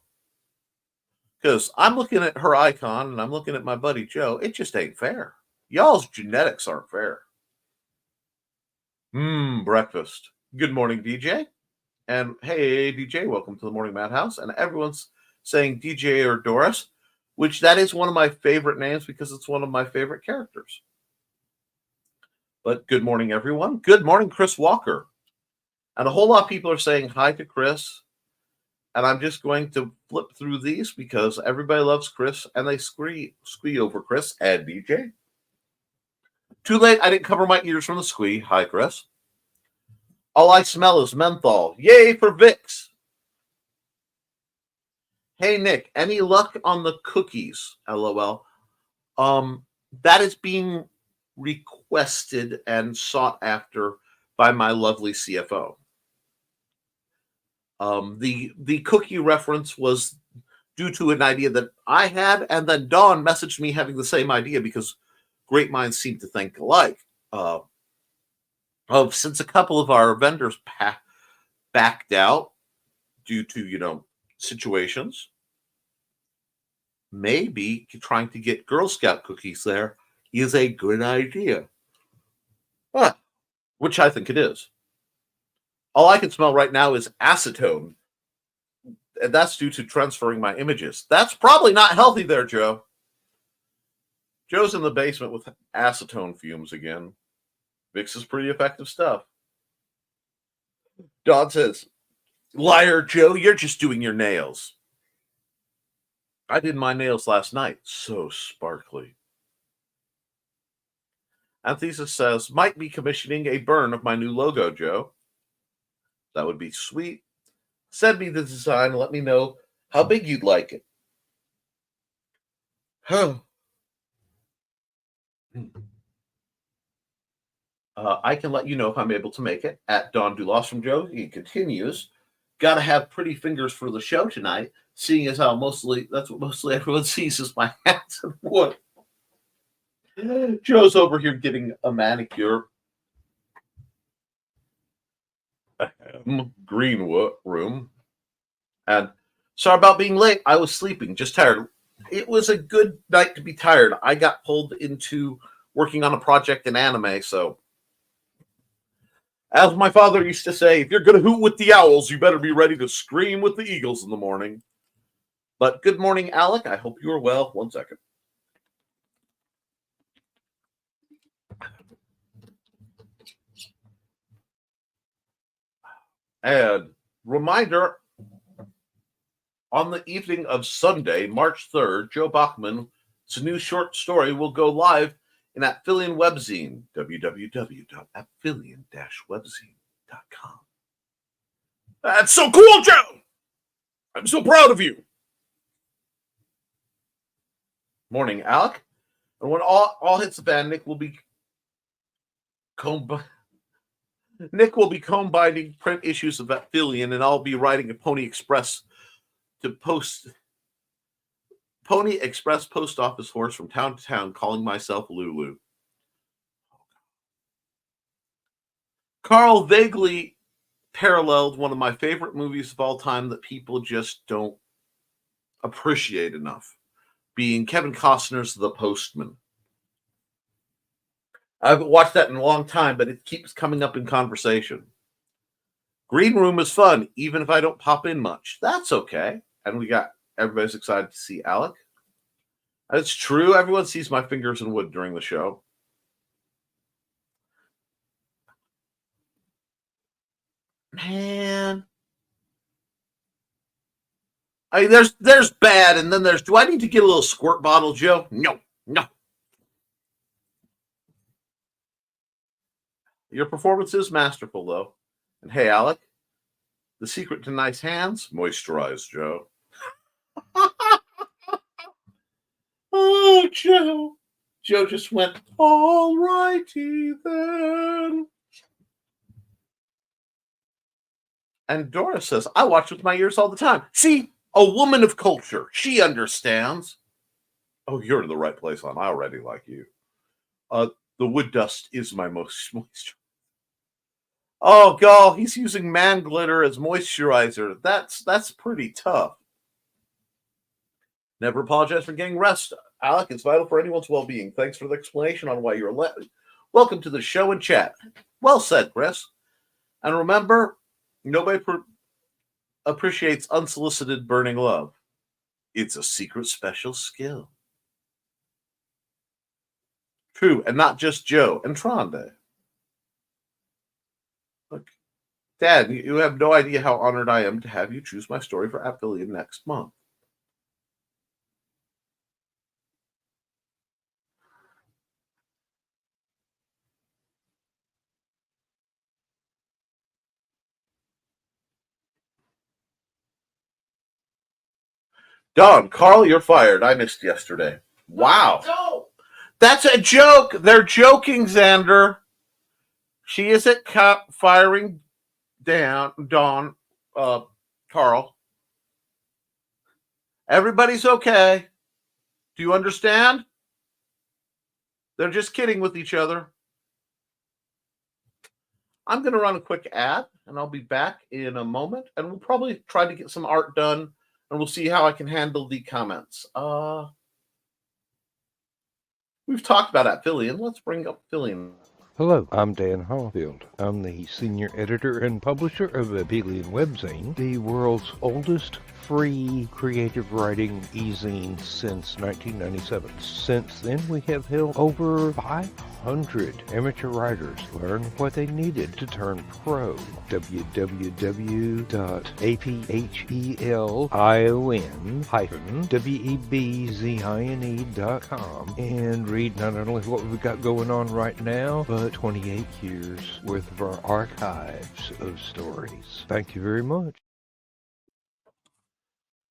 Because I'm looking at her icon and I'm looking at my buddy Joe. It just ain't fair. Y'all's genetics aren't fair. Breakfast. Good morning, DJ. And hey, DJ, welcome to the Morning Madhouse. And everyone's saying DJ or Doris, which that is one of my favorite names because it's one of my favorite characters. But good morning, everyone. Good morning, Chris Walker. And a whole lot of people are saying hi to Chris. And I'm just going to flip through these because everybody loves Chris and they squee over Chris and DJ. Too late, I didn't cover my ears from the squee. Hi, Chris. All I smell is menthol. Yay for Vicks. Hey, Nick, any luck on the cookies? LOL. That is being requested and sought after by my lovely CFO. The cookie reference was due to an idea that I had, and then Dawn messaged me having the same idea because great minds seem to think alike. Since a couple of our vendors backed out due to, situations, maybe trying to get Girl Scout cookies there is a good idea. Which I think it is. All I can smell right now is acetone. And that's due to transferring my images. That's probably not healthy there, Joe. Joe's in the basement with acetone fumes again. Vicks is pretty effective stuff. Don says, liar, Joe, you're just doing your nails. I did my nails last night. So sparkly. Anthesis says, might be commissioning a burn of my new logo, Joe. That would be sweet. Send me the design and let me know how big you'd like it. I can let you know if I'm able to make it at Don Dulos from Joe. He continues. Got to have pretty fingers for the show tonight, seeing as how that's what mostly everyone sees is my hands and wood. Joe's over here getting a manicure. Greenwood room. And sorry about being late. I was sleeping, just tired. It was a good night to be tired. I got pulled into working on a project in anime, so as my father used to say, if you're going to hoot with the owls, you better be ready to scream with the eagles in the morning. But good morning, Alec. I hope you are well. 1 second. And reminder, on the evening of Sunday, March 3rd, Joe Bachman's new short story will go live in Apphilian Webzine, www.apphilian-webzine.com. That's so cool, Joe! I'm so proud of you. Morning, Alec. And when all hits the fan, Nick will be Nick will be combining print issues of Vaughn, and I'll be riding a Pony Express post office horse from town to town, calling myself Lulu. Carl vaguely paralleled one of my favorite movies of all time that people just don't appreciate enough, being Kevin Costner's The Postman. I haven't watched that in a long time, but it keeps coming up in conversation. Green Room is fun, even if I don't pop in much. That's okay. And everybody's excited to see Alec. It's true. Everyone sees my fingers in wood during the show. Man. I mean, there's bad, and then there's, do I need to get a little squirt bottle, Joe? No. Your performance is masterful, though. And hey, Alec, the secret to nice hands? Moisturize, Joe. Oh, Joe. Joe just went, all righty then. And Dora says, I watch with my ears all the time. See, a woman of culture. She understands. Oh, you're in the right place, hon. I already like you. The wood dust is my most moisture. Oh, God, he's using man glitter as moisturizer. That's pretty tough. Never apologize for getting rest. Alec, it's vital for anyone's well-being. Thanks for the explanation on why you're welcome to the show and chat. Well said, Chris. And remember, nobody appreciates unsolicited burning love. It's a secret special skill. True, and not just Joe and Tronde. Look, Dad, you have no idea how honored I am to have you choose my story for Affiliate next month. Don, Carl, you're fired. I missed yesterday. Wow. No. That's a joke. They're joking, Xander. She isn't firing Don, Carl. Everybody's okay. Do you understand? They're just kidding with each other. I'm going to run a quick ad, and I'll be back in a moment, and we'll probably try to get some art done, and we'll see how I can handle the comments. We've talked about Affiliate. Let's bring up Affiliate. Hello, I'm Dan Hallfield. I'm the senior editor and publisher of Abelian Webzine, the world's oldest free creative writing e-zine since 1997. Since then, we have helped over 500 amateur writers learn what they needed to turn pro. www.aphelion-webzine.com and read not only what we've got going on right now, but 28 years worth of our archives of stories. Thank you very much.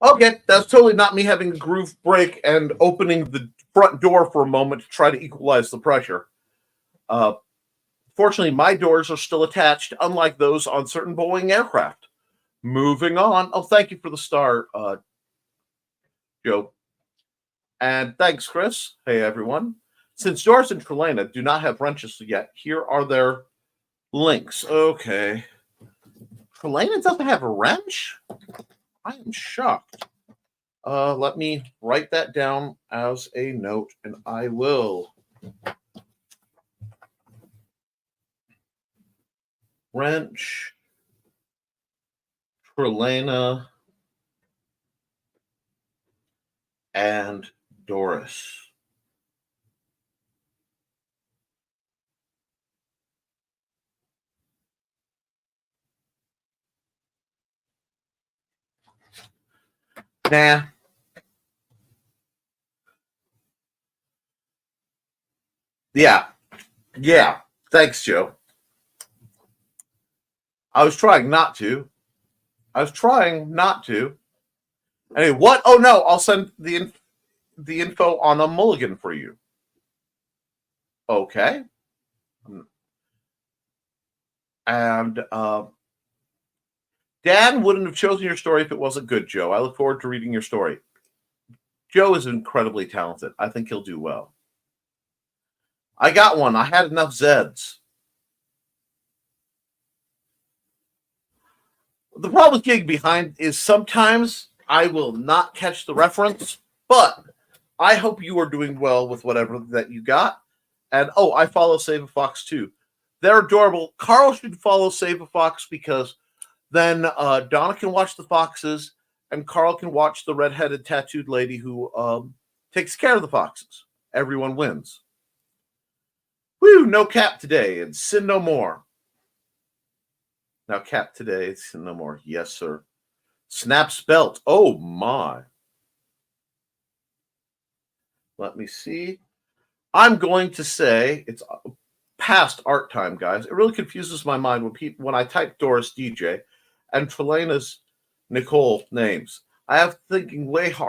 Okay, that's totally not me having a groove break and opening the front door for a moment to try to equalize the pressure. Fortunately, my doors are still attached, unlike those on certain Boeing aircraft. Moving on. Oh, thank you for the star, Joe. And thanks, Chris. Hey, everyone. Since Doris and Trelena do not have wrenches yet, here are their links. Okay. Trelena doesn't have a wrench? I am shocked. Let me write that down as a note, and I will. Wrench, Trelena, and Doris. Nah. Yeah. Thanks, Joe. I was trying not to. Anyway, what? Oh, no. I'll send the info on a mulligan for you. Okay. And Dan wouldn't have chosen your story if it wasn't good, Joe. I look forward to reading your story. Joe is incredibly talented. I think he'll do well. I got one. I had enough Zeds. The problem with getting behind is sometimes I will not catch the reference, but I hope you are doing well with whatever that you got. And I follow Save a Fox too. They're adorable. Carl should follow Save a Fox because then Donna can watch the foxes and Carl can watch the redheaded tattooed lady who takes care of the foxes. Everyone wins. Woo, no Cap today and sin no more. Now Cap today, sin no more. Yes, sir. Snaps belt. Oh, my. Let me see. I'm going to say it's past art time, guys. It really confuses my mind when I type Doris DJ and Trelena's Nicole names. I have to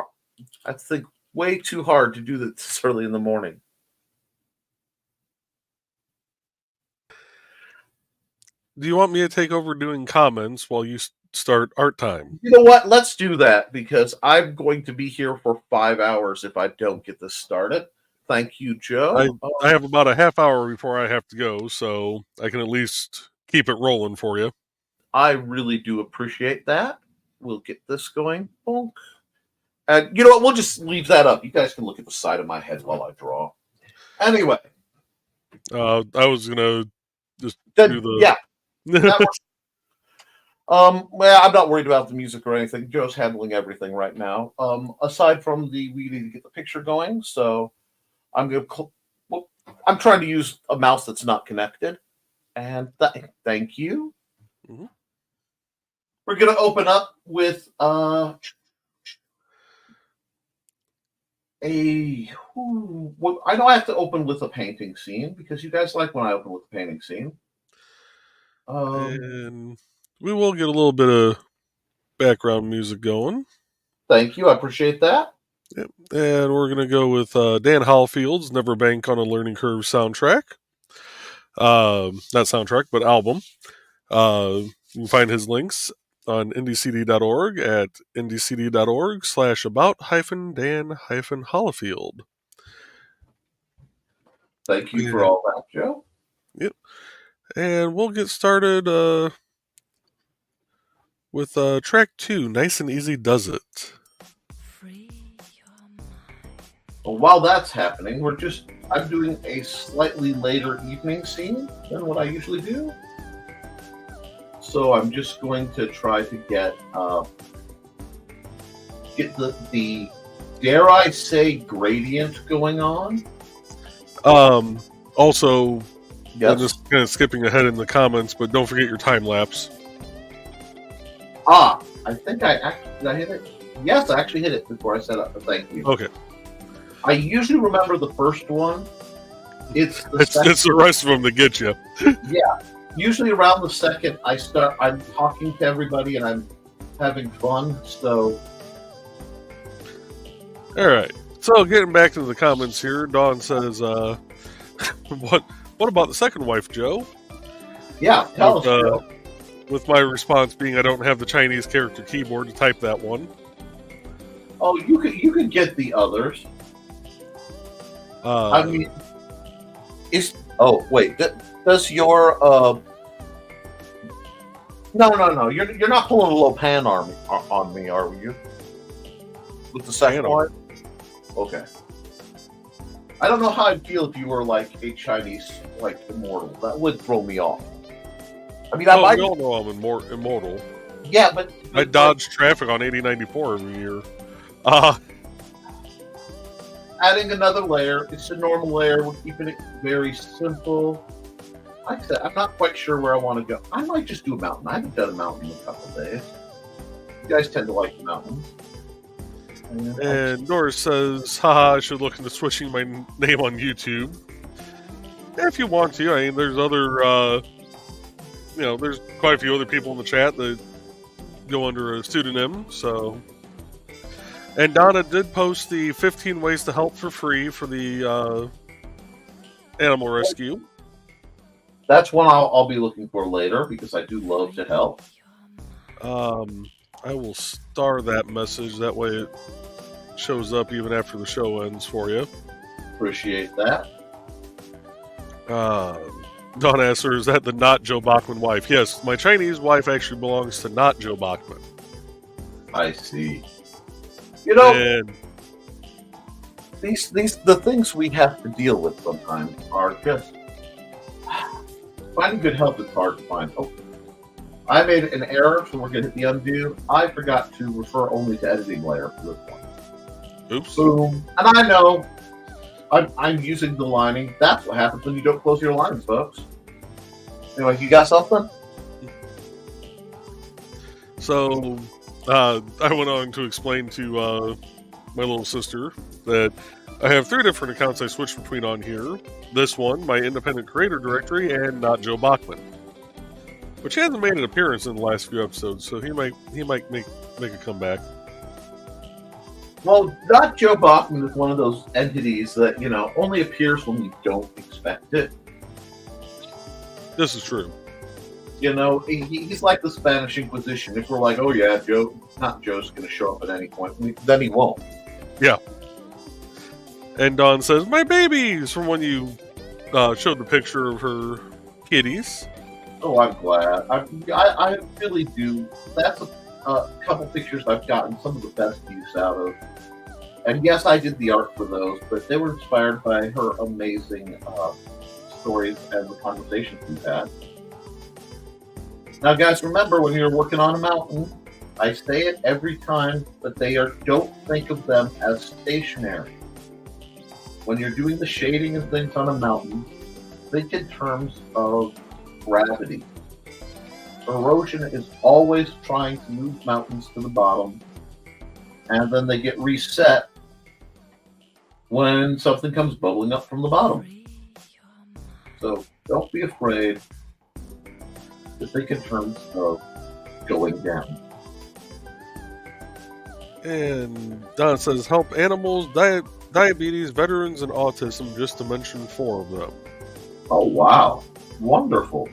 think way too hard to do this early in the morning. Do you want me to take over doing comments while you start art time? You know what? Let's do that because I'm going to be here for 5 hours if I don't get this started. Thank you, Joe. I have about a half hour before I have to go, so I can at least keep it rolling for you. I really do appreciate that. We'll get this going. Bonk. And you know what? We'll just leave that up. You guys can look at the side of my head while I draw. Anyway. I was going to just do the... Yeah. Well, I'm not worried about the music or anything. Joe's handling everything right now. Aside from we need to get the picture going, so I'm trying to use a mouse that's not connected. And thank you. Mm-hmm. We're gonna open up with I know I have to open with a painting scene because you guys like when I open with a painting scene. And we will get a little bit of background music going. Thank you. I appreciate that. Yep. And we're going to go with Dan Hollfield's Never Bank on a Learning Curve soundtrack. Not soundtrack, but album. You can find his links on indiecd.org at indiecd.org/about-Dan-Hollifield. Thank you for all that, Joe. Yep. And we'll get started with track 2, Nice and Easy Does It. Well, while that's happening, I'm doing a slightly later evening scene than what I usually do. So I'm just going to try to get the dare I say gradient going on. Also, yes. I'm just kind of skipping ahead in the comments, but don't forget your time lapse. I think did I hit it? Yes, I actually hit it before I set up. Thank you. Okay. I usually remember the first one. It's the rest of them that get you. Yeah. Usually around the second, I'm talking to everybody and I'm having fun. So. All right. So getting back to the comments here, Dawn says, "What about the second wife, Joe?" Yeah, tell us, Joe. With my response being, I don't have the Chinese character keyboard to type that one. Oh, you could get the others. I mean, does your No. You're not pulling a Lopan on me, are you? With the second one? Okay. I don't know how I'd feel if you were like a Chinese, like, immortal. That would throw me off. I mean, we all know I'm immortal. Yeah, but I dodge traffic on 8094 every year. Adding another layer. It's a normal layer. We're keeping it very simple. Like I said, I'm not quite sure where I want to go. I might just do a mountain. I haven't done a mountain in a couple of days. You guys tend to like the mountains. And Doris says, haha, I should look into switching my name on YouTube. If you want to. I mean, there's other, there's quite a few other people in the chat that go under a pseudonym, so... And Donna did post the 15 ways to help for free for the animal rescue. That's one I'll be looking for later because I do love to help. I will star that message. That way it shows up even after the show ends for you. Appreciate that. Don asks her, is that the not Joe Bachman wife? Yes, my Chinese wife actually belongs to not Joe Bachman. I see. You know, And the things we have to deal with sometimes are just finding good help is hard to find. Oh, I made an error, so we're going to hit the undo. I forgot to refer only to editing layer for this one. oops. Boom. And I know I'm using the lining. That's what happens when you don't close your lines, folks. Anyway, you got something? So I went on to explain to my little sister that I have 3 different accounts I switch between on here. This one, my independent creator directory, and not Joe Bachman, which hasn't made an appearance in the last few episodes, so he might make a comeback. Well, not Joe Bachman is one of those entities that, only appears when we don't expect it. This is true. He's like the Spanish Inquisition. If we're like, oh yeah, Joe's going to show up at any point, then he won't. Yeah. And Dawn says, my babies, from when you showed the picture of her kitties. Oh, I'm glad. I really do. That's a couple pictures I've gotten some of the best use out of. And yes, I did the art for those, but they were inspired by her amazing stories and the conversations we've had. Now, guys, remember when you're working on a mountain, I say it every time, but don't think of them as stationary. When you're doing the shading and things on a mountain, think in terms of gravity. Erosion is always trying to move mountains to the bottom, and then they get reset when something comes bubbling up from the bottom. So don't be afraid to think in terms of going down. And Don says, help animals, diabetes, veterans, and autism, just to mention 4 of them. Oh, wow. Wonderful.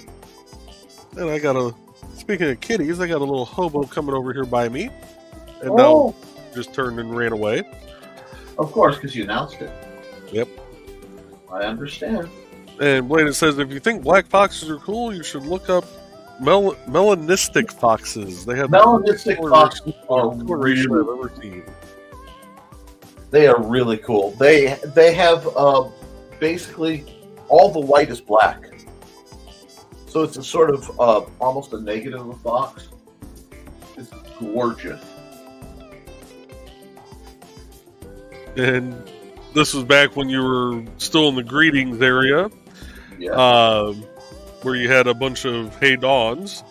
And speaking of kitties, I got a little hobo coming over here by me. And now just turned and ran away. Of course, because you announced it. Yep. I understand. And Bladen says, if you think black foxes are cool, you should look up melanistic foxes. They have melanistic foxes are coloration I've ever seen. They are really cool. They have basically all the white is black. So it's a sort of almost a negative of a fox. It's gorgeous. And this was back when you were still in the greetings area. Yeah. Where you had a bunch of hey Dawns.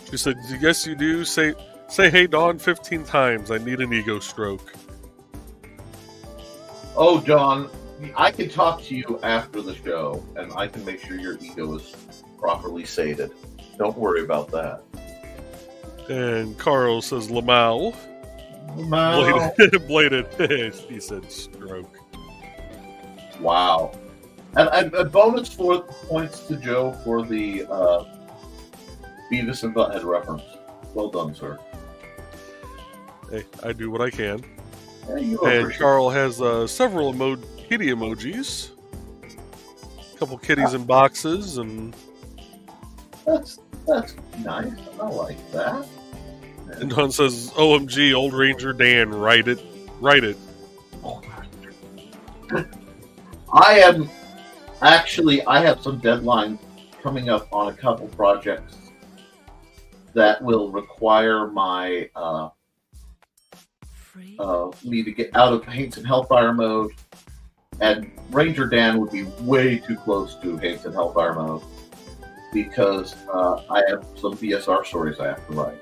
She said, yes you do. Say hey Dawn 15 times. I need an ego stroke. Oh, Dawn, I can talk to you after the show, and I can make sure your ego is properly sated. Don't worry about that. And Carl says Lamal. Bladed. He said stroke. Wow. And a bonus for points to Joe for the Beavis and Butthead reference. Well done, sir. Hey, I do what I can. Yeah, and Carl has several kitty emojis. A couple kitties in boxes, and that's nice. I like that. And Don says, "OMG, old Ranger Dan, write it." I have some deadlines coming up on a couple projects that will require my me to get out of Haints and Hellfire mode, and Ranger Dan would be way too close to Haints and Hellfire mode because I have some BSR stories I have to write.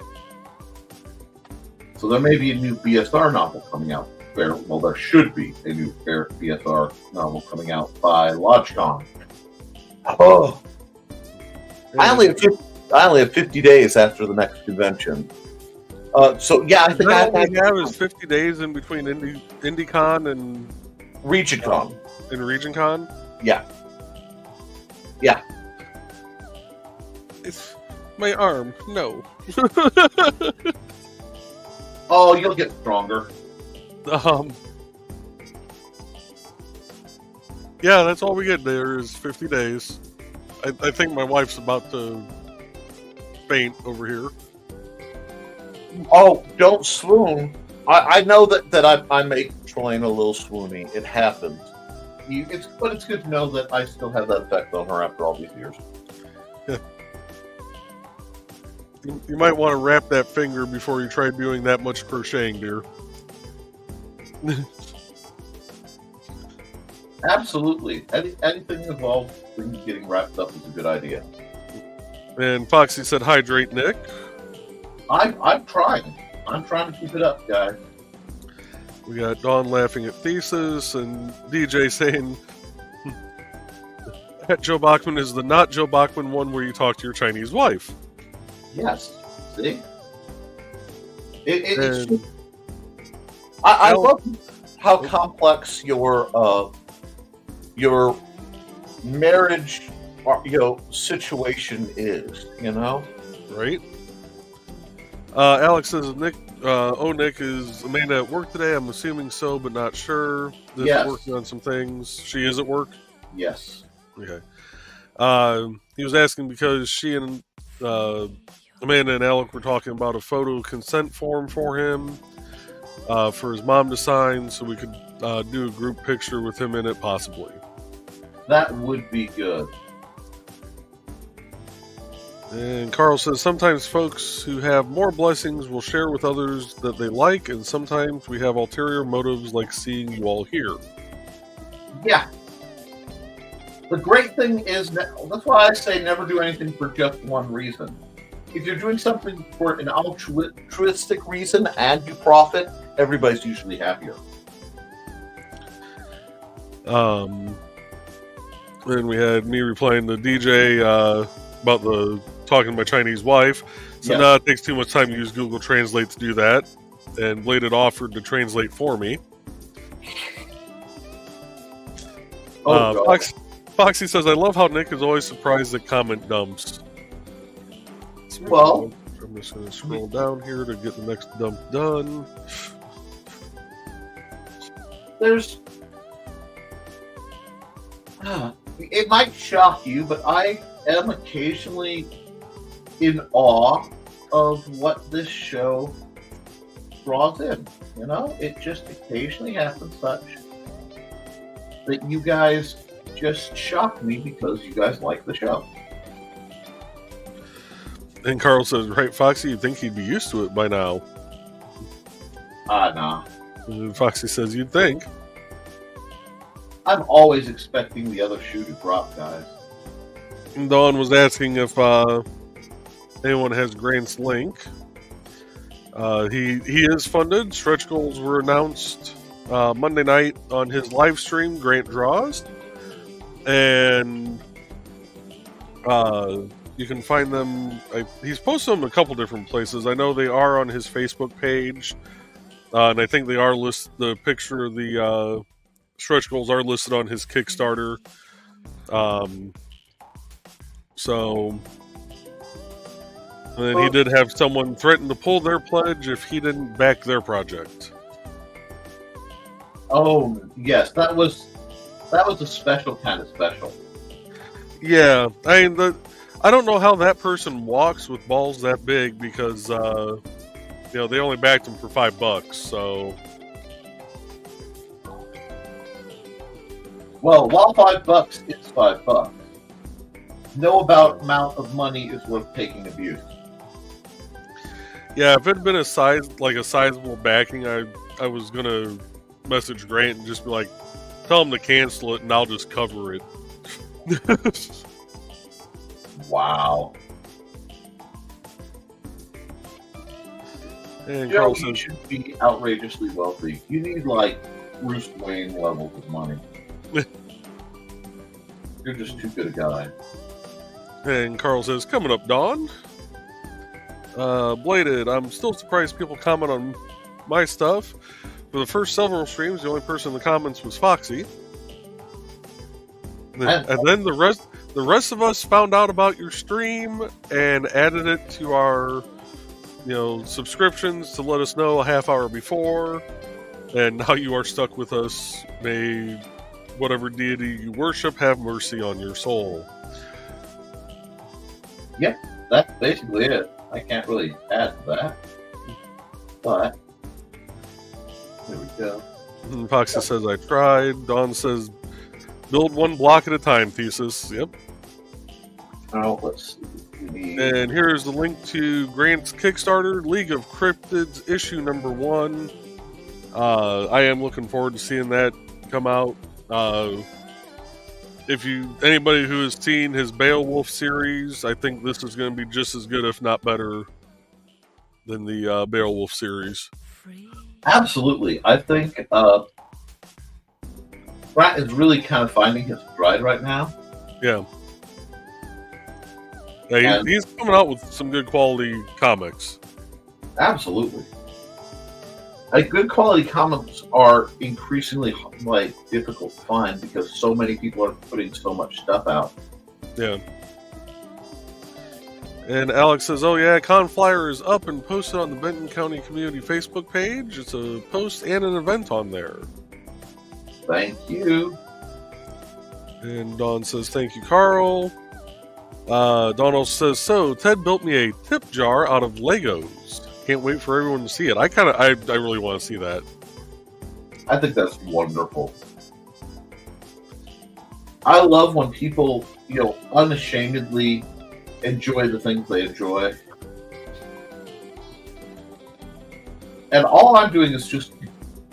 So there may be a new BSR novel coming out. Well, there should be a new BSR novel coming out by LodgeCon. Oh, I only have 50 days after the next convention. So yeah, I think I have is 50 days in between IndieCon and RegionCon. And RegionCon. Yeah. It's my arm. No. Oh, you'll get stronger. Yeah, that's all we get there is 50 days. I think my wife's about to faint over here. Oh, don't swoon. I know that I make Trelane a little swoony. It happens. But it's good to know that I still have that effect on her after all these years. Yeah. You might want to wrap that finger before you try doing that much crocheting, dear. Absolutely. Anything involved in getting wrapped up is a good idea. And Foxy said, hydrate, Nick. I'm trying. I'm trying to keep it up, guys. We got Dawn laughing at Thesis and DJ saying that Joe Bachman is the not Joe Bachman one where you talk to your Chinese wife. Yes. See? It's just, I love how complex your marriage situation is, Right? Alex says, Nick, Nick, is Amanda at work today? I'm assuming so, but not sure. Yes. Working on some things. She is at work? Yes. Okay. He was asking because she and Amanda and Alec were talking about a photo consent form for him for his mom to sign so we could do a group picture with him in it, possibly. That would be good. And Carl says, sometimes folks who have more blessings will share with others that they like, and sometimes we have ulterior motives like seeing you all here. Yeah. The great thing is, that's why I say never do anything for just one reason. If you're doing something for an altruistic reason and you profit, everybody's usually happier. Then we had me replying to DJ about the talking to my Chinese wife. So Yes. now it takes too much time to use Google Translate to do that. And Blade had offered to translate for me. Foxy says, I love how Nick is always surprised at comment dumps. Well, I'm just going to scroll down here to get the next dump done. there's... It might shock you, but I am occasionally in awe of what this show draws in. It just occasionally happens such that you guys just shock me because you guys like the show. And Carl says, right, Foxy, you'd think he'd be used to it by now. Nah. And Foxy says, you'd think. I'm always expecting the other shoe to drop, guys. And Dawn was asking if anyone has Grant's link. He is funded. Stretch goals were announced Monday night on his live stream, Grant Draws. And you can find them. He's posted them a couple different places. I know they are on his Facebook page. And I think they are the picture of the stretch goals are listed on his Kickstarter. And then he did have someone threaten to pull their pledge if he didn't back their project. Oh, yes, that was a special kind of special. Yeah, I mean, I don't know how that person walks with balls that big because they only backed him for $5, so. Well, while $5 is $5, no amount of money is worth taking abuse. Yeah, if it had been a sizable backing, I was gonna message Grant and just be like, tell him to cancel it, and I'll just cover it. Wow. And Joe, Carl you says, should be outrageously wealthy. You need Bruce Wayne levels of money. You're just too good a guy. and Carl says, coming up, Dawn. Bladed, I'm still surprised people comment on my stuff. For the first several streams, the only person in the comments was Foxy. And then the the rest of us found out about your stream and added it to our, subscriptions to let us know a half hour before. And now you are stuck with us. May whatever deity you worship have mercy on your soul. Yep, that's basically it. I can't really add to that. But, there we go. Foxy says, I tried. Dawn says, build one block at a time, Thesis. Yep. Oh, let's see. And here's the link to Grant's Kickstarter, League of Cryptids, issue number 1. I am looking forward to seeing that come out. Anybody who has seen his Beowulf series, I think this is going to be just as good, if not better, than the Beowulf series. Absolutely. I think Grant is really kind of finding his stride right now. Yeah. He's coming out with some good quality comics. Absolutely. Good quality comics are increasingly difficult to find because so many people are putting so much stuff out. Yeah. And Alex says, oh yeah, Con Flyer is up and posted on the Benton County Community Facebook page. It's a post and an event on there. Thank you. And Dawn says, thank you, Carl. Donald says, so Ted built me a tip jar out of Legos. Can't wait for everyone to see it. I really want to see that. I think that's wonderful. I love when people, unashamedly enjoy the things they enjoy. And all I'm doing is just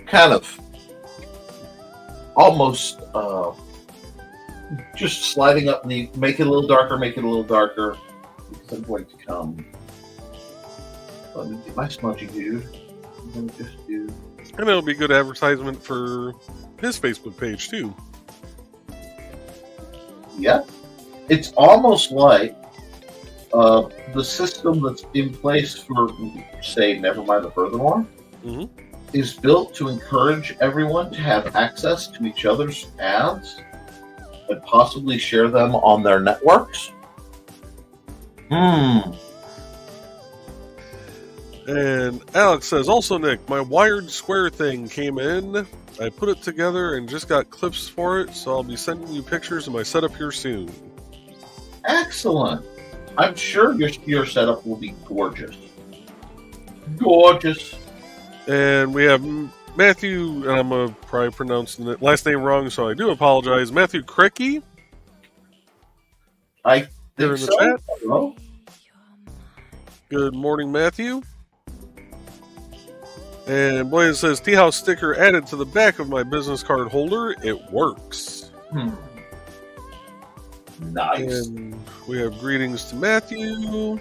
kind of almost just sliding up make it a little darker, because I'm going to come. Let me get my smudgy dude. I'm going to just do. And it'll be good advertisement for his Facebook page too. Yeah. It's almost like the system that's in place for, say, Nevermind the Furthermore, is built to encourage everyone to have access to each other's ads and possibly share them on their networks. And Alex says, also Nick, my wired square thing came in. I put it together and just got clips for it, so I'll be sending you pictures of my setup here soon. Excellent. I'm sure your setup will be gorgeous. Gorgeous. And we have Matthew, and I'm going to probably pronounce the last name wrong, so I do apologize. Matthew Cricky. I think in the so. chat. Hello? Good morning, Matthew. And Blaze says, Tea House sticker added to the back of my business card holder. It works. Nice. And we have greetings to Matthew.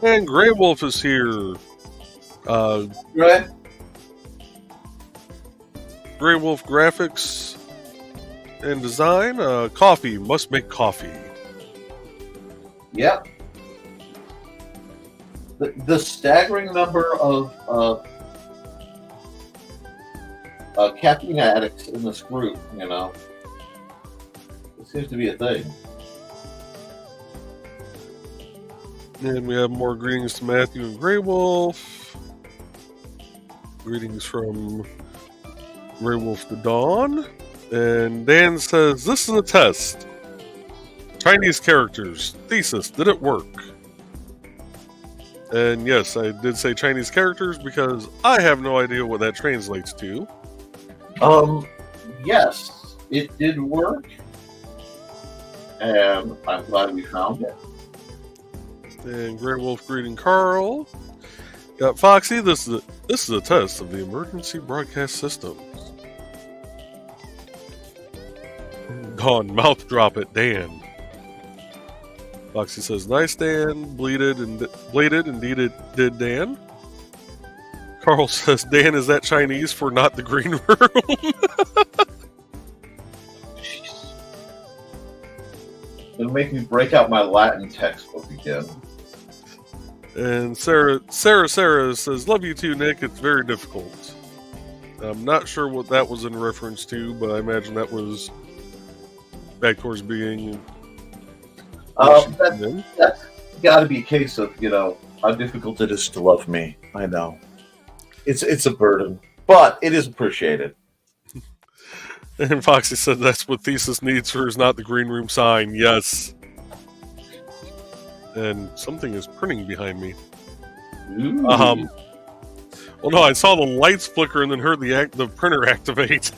And Grey Wolf is here. Right. Grey Wolf graphics and design. Coffee. Must make coffee. Yep. The staggering number of caffeine addicts in this group, it seems to be a thing. And we have more greetings to Matthew and Grey Wolf. Greetings from Grey Wolf to Dawn. And Dan says, this is a test. Chinese characters. Thesis. Did it work? And yes, I did say Chinese characters because I have no idea what that translates to. Yes, it did work. And I'm glad we found it. And Grey Wolf greeting Carl. Got Foxy. This is a test of the emergency broadcast systems. Dawn, mouth drop it, Dan. Foxy says, nice, Dan. Bladed, indeed it did, Dan. Carl says, Dan, is that Chinese for not the green room? It'll make me break out my Latin textbook again. And Sarah says, love you too, Nick. It's very difficult. I'm not sure what that was in reference to, but I imagine that was back towards being That's got to be a case of, how difficult it is to love me. I know. It's a burden, but it is appreciated. And Foxy said that's what Thesis needs for is not the green room sign. Yes. And something is printing behind me. Ooh. Well, no, I saw the lights flicker and then heard the printer activate.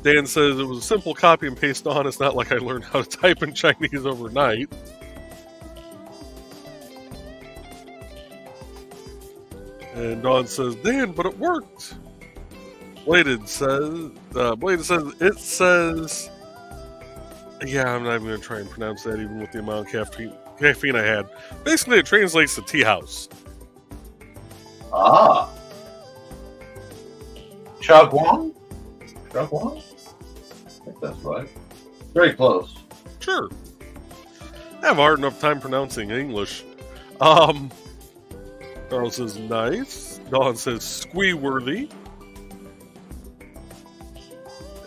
Dan says it was a simple copy and paste on. It's not like I learned how to type in Chinese overnight. And Dawn says, Dan, but it worked. Bladed says, it says, yeah, I'm not even going to try and pronounce that even with the amount of caffeine I had. Basically, it translates to tea house. Ah. Chagwon? Chagwon? I think that's right. Very close. Sure. I have a hard enough time pronouncing English. Carl says, nice. Dawn says, squee-worthy.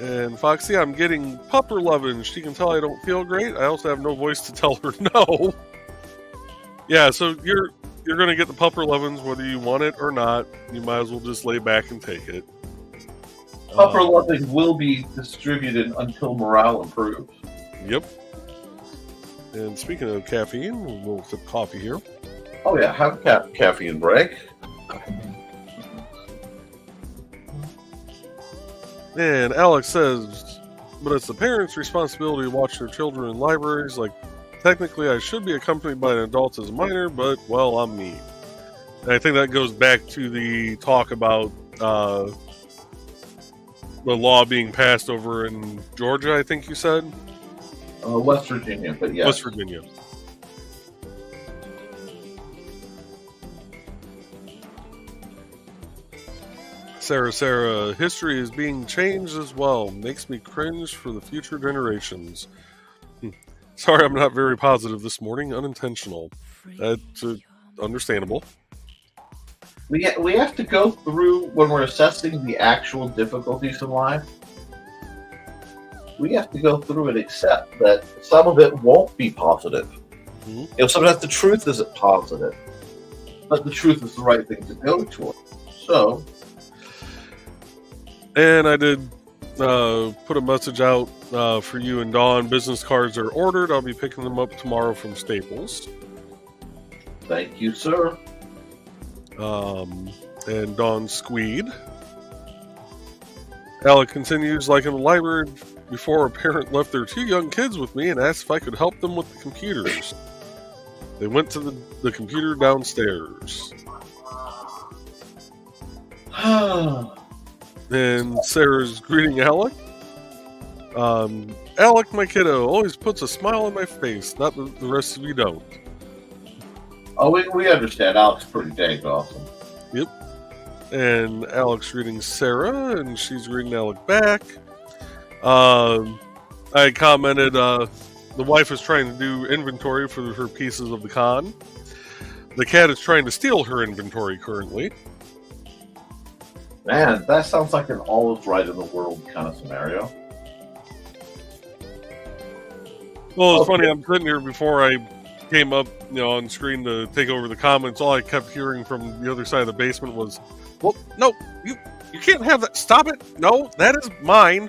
And Foxy, I'm getting pupper lovin'. She can tell I don't feel great. I also have no voice to tell her no. Yeah, so you're going to get the pupper lovins whether you want it or not. You might as well just lay back and take it. Pupper lovin' will be distributed until morale improves. Yep. And speaking of caffeine, we'll little sip coffee here. Oh yeah, have a caffeine break. And Alex says, but it's the parents' responsibility to watch their children in libraries. Like, technically I should be accompanied by an adult as a minor, but, well, I'm me. And I think that goes back to the talk about the law being passed over in Georgia, I think you said? West Virginia, but yeah. West Virginia. Sarah, history is being changed as well. Makes me cringe for the future generations. Sorry, I'm not very positive this morning. Unintentional. That's understandable. We have to go through, when we're assessing the actual difficulties in life, we have to go through and accept that some of it won't be positive. Mm-hmm. Sometimes the truth isn't positive, but the truth is the right thing to go toward. So... And I did put a message out for you and Dawn. Business cards are ordered. I'll be picking them up tomorrow from Staples. Thank you, sir. And Dawn squeed. Alec continues, like in the library before a parent left their 2 young kids with me and asked if I could help them with the computers. They went to the computer downstairs. And Sarah's greeting Alec. Alec, my kiddo, always puts a smile on my face. Not the rest of you don't. Oh, we understand. Alec's pretty dang awesome. Yep. And Alec's reading Sarah, and she's reading Alec back. I commented, the wife is trying to do inventory for her pieces of the con. The cat is trying to steal her inventory currently. Man, that sounds like an all is right in the world kind of scenario. Well, it's funny, I'm sitting here before I came up, on screen to take over the comments. All I kept hearing from the other side of the basement was, well, no, you can't have that. Stop it. No, that is mine.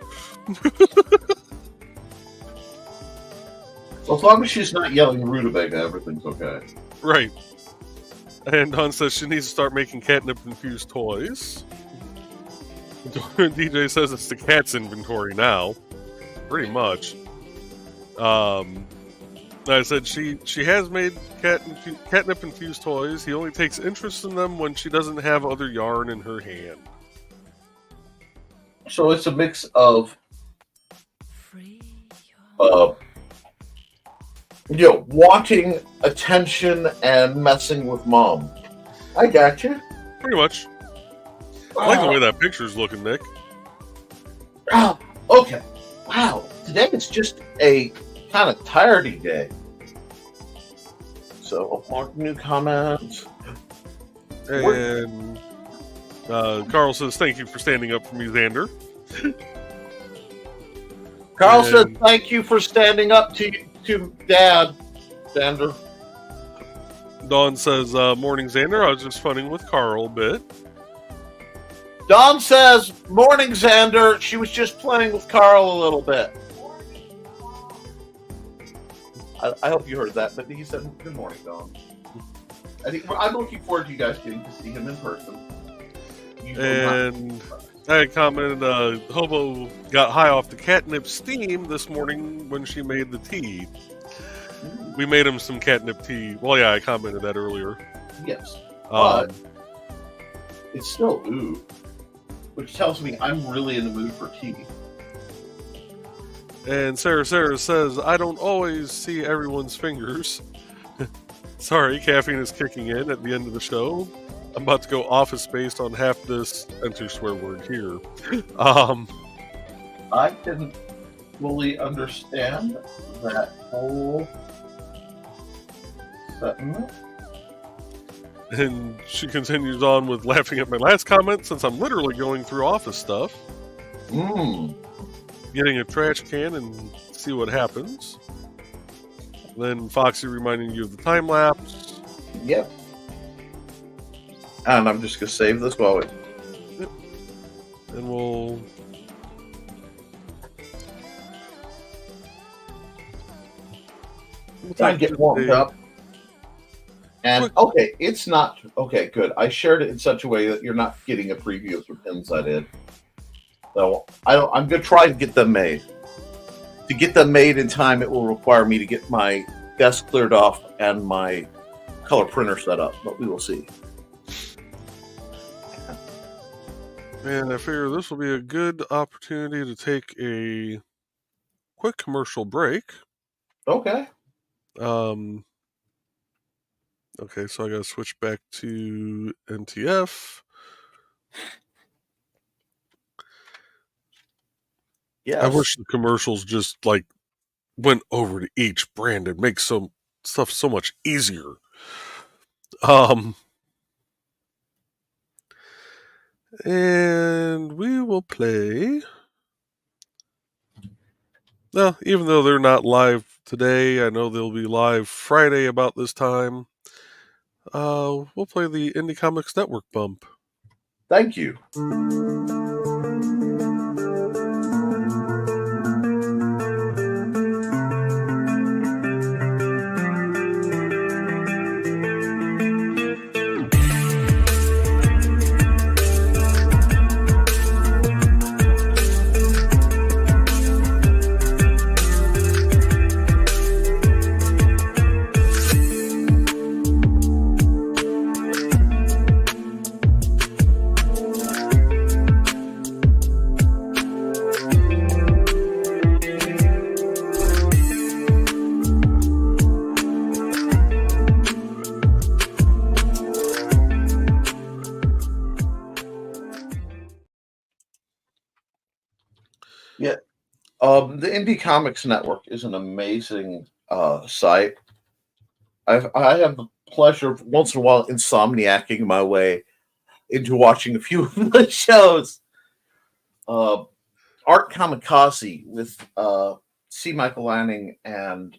Well, as long as she's not yelling rutabaga, everything's okay. Right. And Dawn says she needs to start making catnip-infused toys. DJ says it's the cat's inventory now. Pretty much. I said she has made catnip-infused toys. He only takes interest in them when she doesn't have other yarn in her hand. So it's a mix of wanting attention and messing with mom. I got you. Pretty much. I like the way that picture's looking, Nick. Oh, okay. Wow. Today is just a kind of tiring day. So, mark new comments. And Carl says, thank you for standing up for me, Xander. Carl says, And- thank you for standing up to Dad, Xander. Dawn says, morning, Xander. I was just funning with Carl a bit. Don says, morning, Xander. She was just playing with Carl a little bit. I hope you heard that, but he said, good morning, Don. I think I'm looking forward to you guys getting to see him in person. And I had commented, Hobo got high off the catnip steam this morning when she made the tea. We made him some catnip tea. Well, yeah, I commented that earlier. Yes, but it's still ooh, which tells me I'm really in the mood for tea. And Sarah says, I don't always see everyone's fingers. Sorry, caffeine is kicking in at the end of the show. I'm about to go Office Space on half this enter swear word here. I didn't fully understand that whole sentence. And she continues on with laughing at my last comment since I'm literally going through office stuff. Getting a trash can and see what happens. Then Foxy reminding you of the time lapse. Yep. And I'm just going to save this while we... And we'll... Try and get warmed up. And, okay, it's not... Okay, good. I shared it in such a way that you're not getting a preview of the pins I did. So I'm going to try and get them made. To get them made in time, it will require me to get my desk cleared off and my color printer set up, but we will see. And I figure this will be a good opportunity to take a quick commercial break. Okay. Okay, so I gotta switch back to NTF. Yeah. I wish the commercials just like went over to each brand and make some stuff so much easier. And we will play. Well, even though they're not live today, I know they'll be live Friday about this time. We'll play the Indie Comics Network bump. Thank you. Yeah. The Indie Comics Network is an amazing site. I have the pleasure of once in a while insomniacking my way into watching a few of the shows. Art Kamikaze with C. Michael Lanning and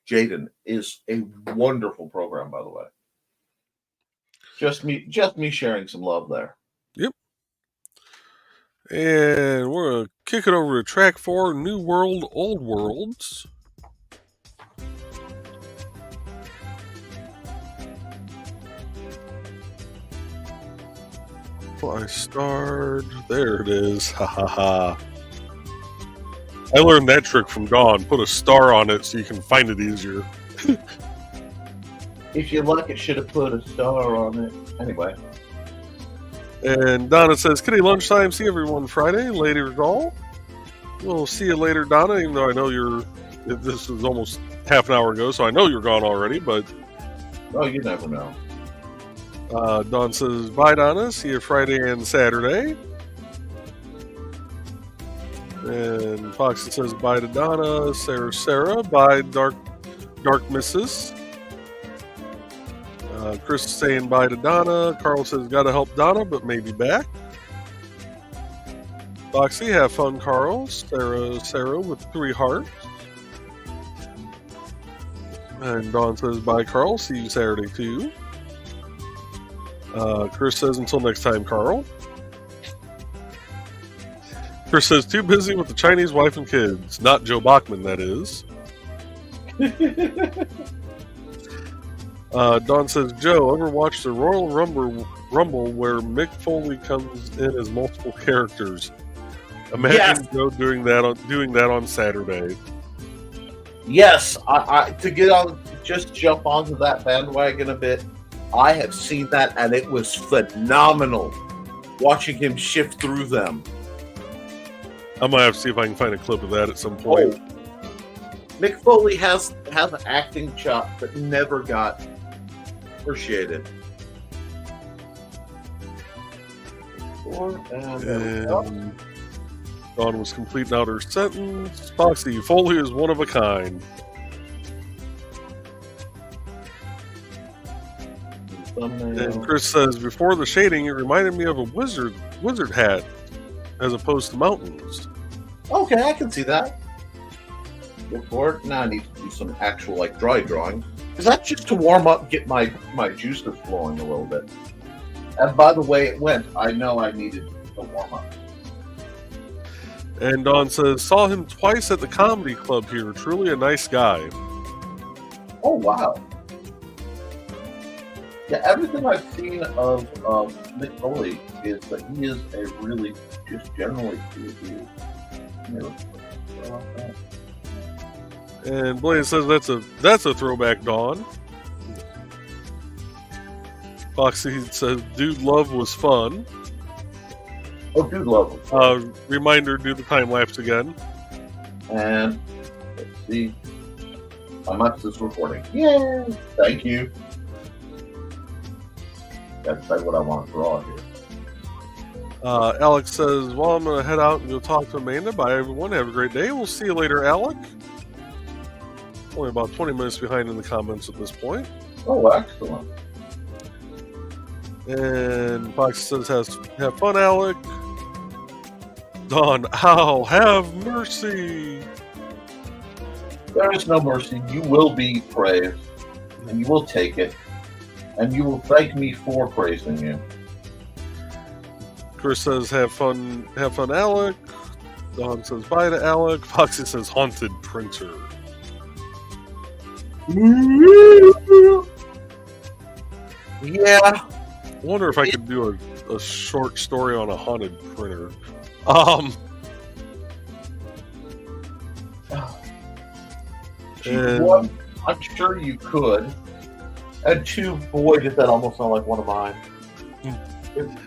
Jaden is a wonderful program, by the way. Just me sharing some love there. Yep. And we're going to kick it over to track 4, New World, Old Worlds. I starred. There it is. Ha ha ha. I learned that trick from Dawn. Put a star on it so you can find it easier. If you like it, should have put a star on it. Anyway. And Donna says, Kitty lunchtime. See everyone Friday. Later, all. We'll see you later, Donna, even though I know this is almost half an hour ago, so I know you're gone already, but... Oh, you never know. Dawn says, bye, Donna. See you Friday and Saturday. And Foxy says, bye to Donna. Sarah. Bye, Dark Missus. Chris is saying bye to Donna. Carl says, gotta help Donna, but maybe back. Foxy, have fun, Carl. Sarah with 3 hearts. And Dawn says, bye, Carl. See you Saturday, too. Chris says, until next time, Carl. Chris says, too busy with the Chinese wife and kids. Not Joe Bachman, that is. Dawn says, Joe, ever watched the Royal Rumble where Mick Foley comes in as multiple characters? Imagine Joe doing that on Saturday. Yes, I to get on, just jump onto that bandwagon a bit. I have seen that, and it was phenomenal watching him shift through them. I might have to see if I can find a clip of that at some point. Mick Foley has an acting chops that never got appreciated. And Dawn was completing out her sentence. Foxy, Foley is one of a kind. And Chris says, before the shading, it reminded me of a wizard hat as opposed to mountains. Okay, I can see that. Look for it. Now I need to do some actual dry drawing. Because that's just to warm up, get my juices flowing a little bit. And by the way it went, I know I needed to warm up. And Dawn says, saw him twice at the comedy club here. Truly a nice guy. Oh, wow. Yeah, everything I've seen of Mick Foley is that he is a really, just generally cool dude. And Blaze says that's a throwback, Dawn. Foxy says, dude, love was fun. Oh, dude, love was fun. Reminder, do the time lapse again. And let's see. How much is this recording? Yay! Thank you. That's what I want to draw here. Alex says, well, I'm going to head out and go talk to Amanda. Bye, everyone. Have a great day. We'll see you later, Alec. Only about 20 minutes behind in the comments at this point. Oh, excellent. And Fox says, have fun, Alec. Dawn, ow, have mercy. There is no mercy. You will be praised, and you will take it, and you will thank me for praising you. Chris says, have fun, Alec. Dawn says, bye to Alec. Foxy says, haunted printer. Yeah. I wonder if I could do a short story on a haunted printer. One, I'm sure you could. And two, boy, did that almost sound like one of mine.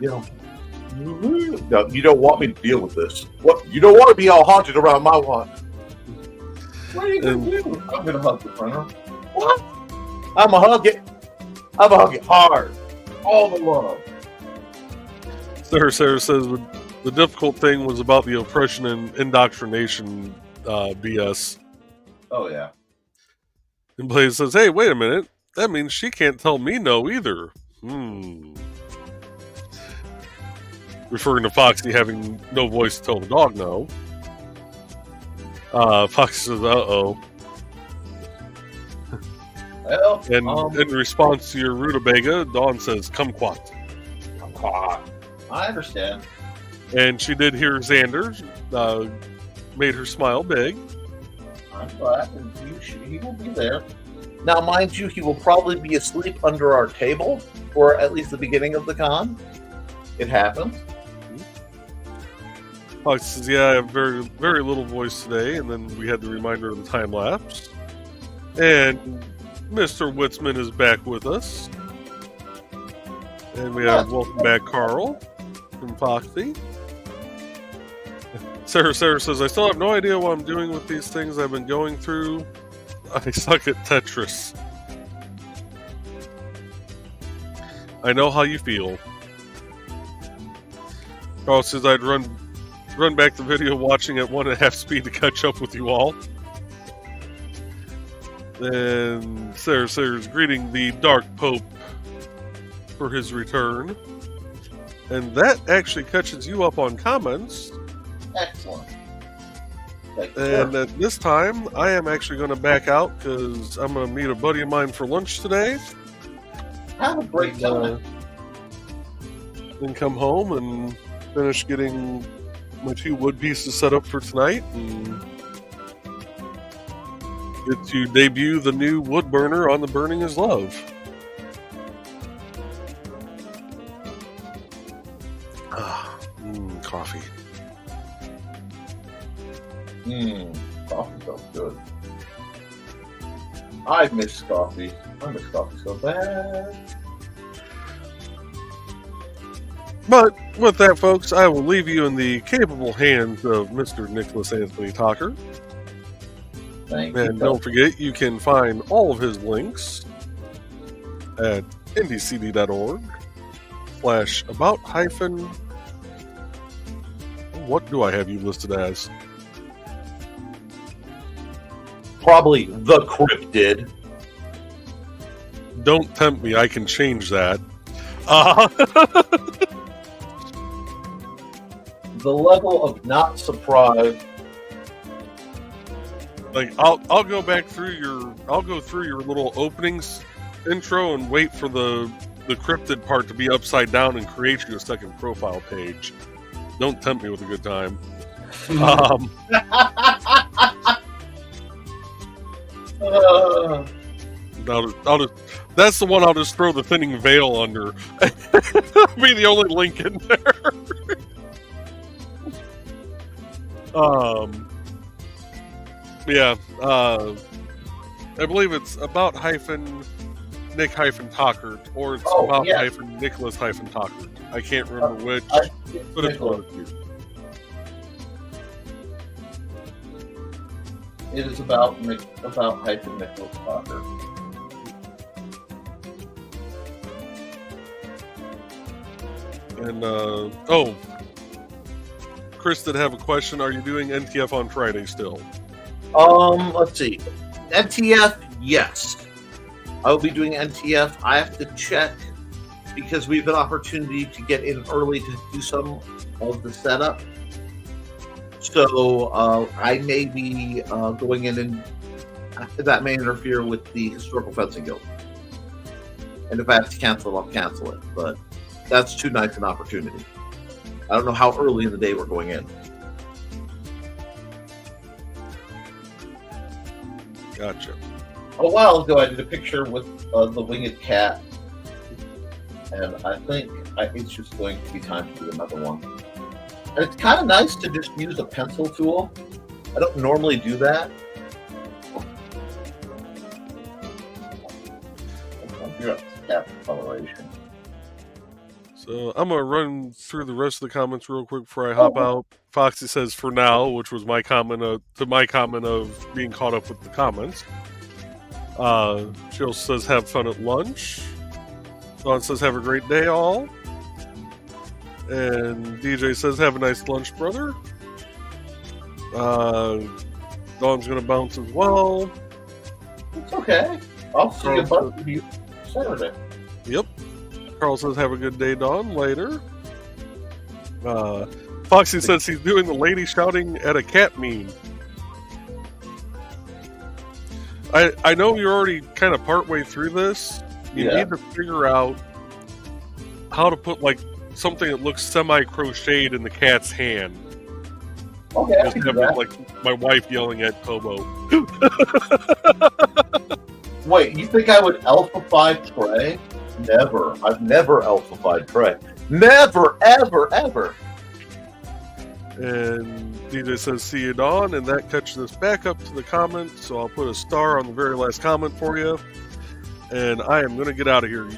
No, you don't want me to deal with this. What? You don't want to be all haunted around my one. What are you going to do? I'm going to hug the printer. What? I'm going to hug it. I'm going to hug it hard. All the love. Sarah says the difficult thing was about the oppression and indoctrination BS. Oh, yeah. And Blaze says, hey, wait a minute. That means she can't tell me no either. Referring to Foxy having no voice to tell the dog no. Foxy says, uh-oh. Well, and in response to your rutabaga, Dawn says, kumquat. Kumquat. I understand. And she did hear Xander, made her smile big. I'm glad. He will be there. Now, mind you, he will probably be asleep under our table for at least the beginning of the con. It happens. Fox says, yeah, I have very, very little voice today. And then we had the reminder of the time lapse. And Mr. Witzman is back with us. And we have welcome back Carl from Foxy. Sarah says, I still have no idea what I'm doing with these things I've been going through. I suck at Tetris. I know how you feel. Carl says, I'd run back the video watching at 1.5 speed to catch up with you all. And Sarah's greeting the Dark Pope for his return. And that actually catches you up on comments. Excellent. Thank you, And sir. at this time, I am actually going to back out because I'm going to meet a buddy of mine for lunch today. Have a great time. Then come home and finish getting my 2 wood pieces set up for tonight and get to debut the new wood burner on the Burning is Love. Coffee. Coffee feels good. I miss coffee. I miss coffee so bad. But with that, folks, I will leave you in the capable hands of Mr. Nicholas Anthony Tockert. Thank you. And don't forget, you can find all of his links at ndcd.org/about- what do I have you listed as? Probably the cryptid. Don't tempt me, I can change that. The level of not surprised. Like I'll go back through your little openings intro and wait for the cryptid part to be upside down and create you a second profile page. Don't tempt me with a good time. I'll just that's the one I'll just throw the thinning veil under. Be the only link in there. I believe it's about Nick Tockert, or it's about Nicholas Tockert. I can't remember which, but it's one of the two. It is about Nicholas Tockert. And Chris did have a question. Are you doing NTF on Friday still? Let's see. NTF, yes. I will be doing NTF. I have to check because we have an opportunity to get in early to do some of the setup. So I may be going in, and that may interfere with the Historical Fencing Guild. And if I have to cancel it, I'll cancel it. But that's too nice an opportunity. I don't know how early in the day we're going in. Gotcha. A while ago, I did a picture with the winged cat, and I think it's just going to be time to do another one. And it's kind of nice to just use a pencil tool. I don't normally do that. You're up to cat coloration. So I'm gonna run through the rest of the comments real quick before I hop out. Foxy says "for now," which was my comment of being caught up with the comments. Jill says "have fun at lunch." Dawn says "have a great day, all." And DJ says "have a nice lunch, brother." Dawn's gonna bounce as well. It's okay. I'll see a bunch of you Saturday. Yep. Carl says "have a good day, Dawn." Later. Foxy says he's doing the lady shouting at a cat meme. I know you're already kind of partway through this. You need to figure out how to put like something that looks semi-crocheted in the cat's hand. Okay, I can do that. Like my wife yelling at Kobo. Wait, you think I would elfify Trey? Never. I've never elfified Trey. Never, ever, ever. And DJ says "see you, Dawn," and that catches us back up to the comments. So I'll put a star on the very last comment for you. And I am going to get out of here.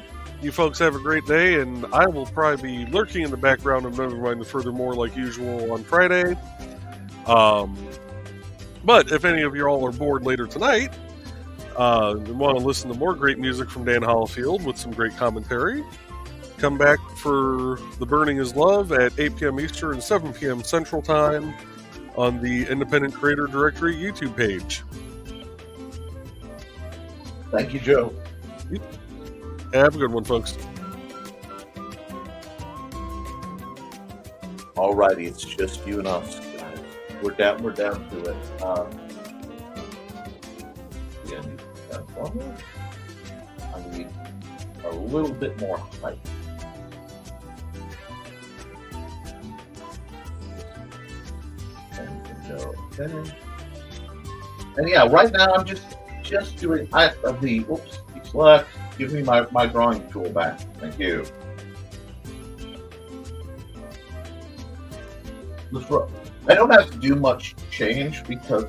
You folks have a great day, and I will probably be lurking in the background of Nevermind the Furthermore like usual on Friday. But if any of you all are bored later tonight and want to listen to more great music from Dan Hollifield with some great commentary, come back for The Burning is Love at 8 p.m. Eastern and 7 p.m. Central Time on the Independent Creator Directory YouTube page. Thank you, Joe. Have a good one, folks. Alrighty, it's just you and us, guys. We're down to it. Yeah, I need a little bit more height. And we can go finish. And yeah, right now I'm just doing select. Give me my drawing tool back. Thank you. I don't have to do much change because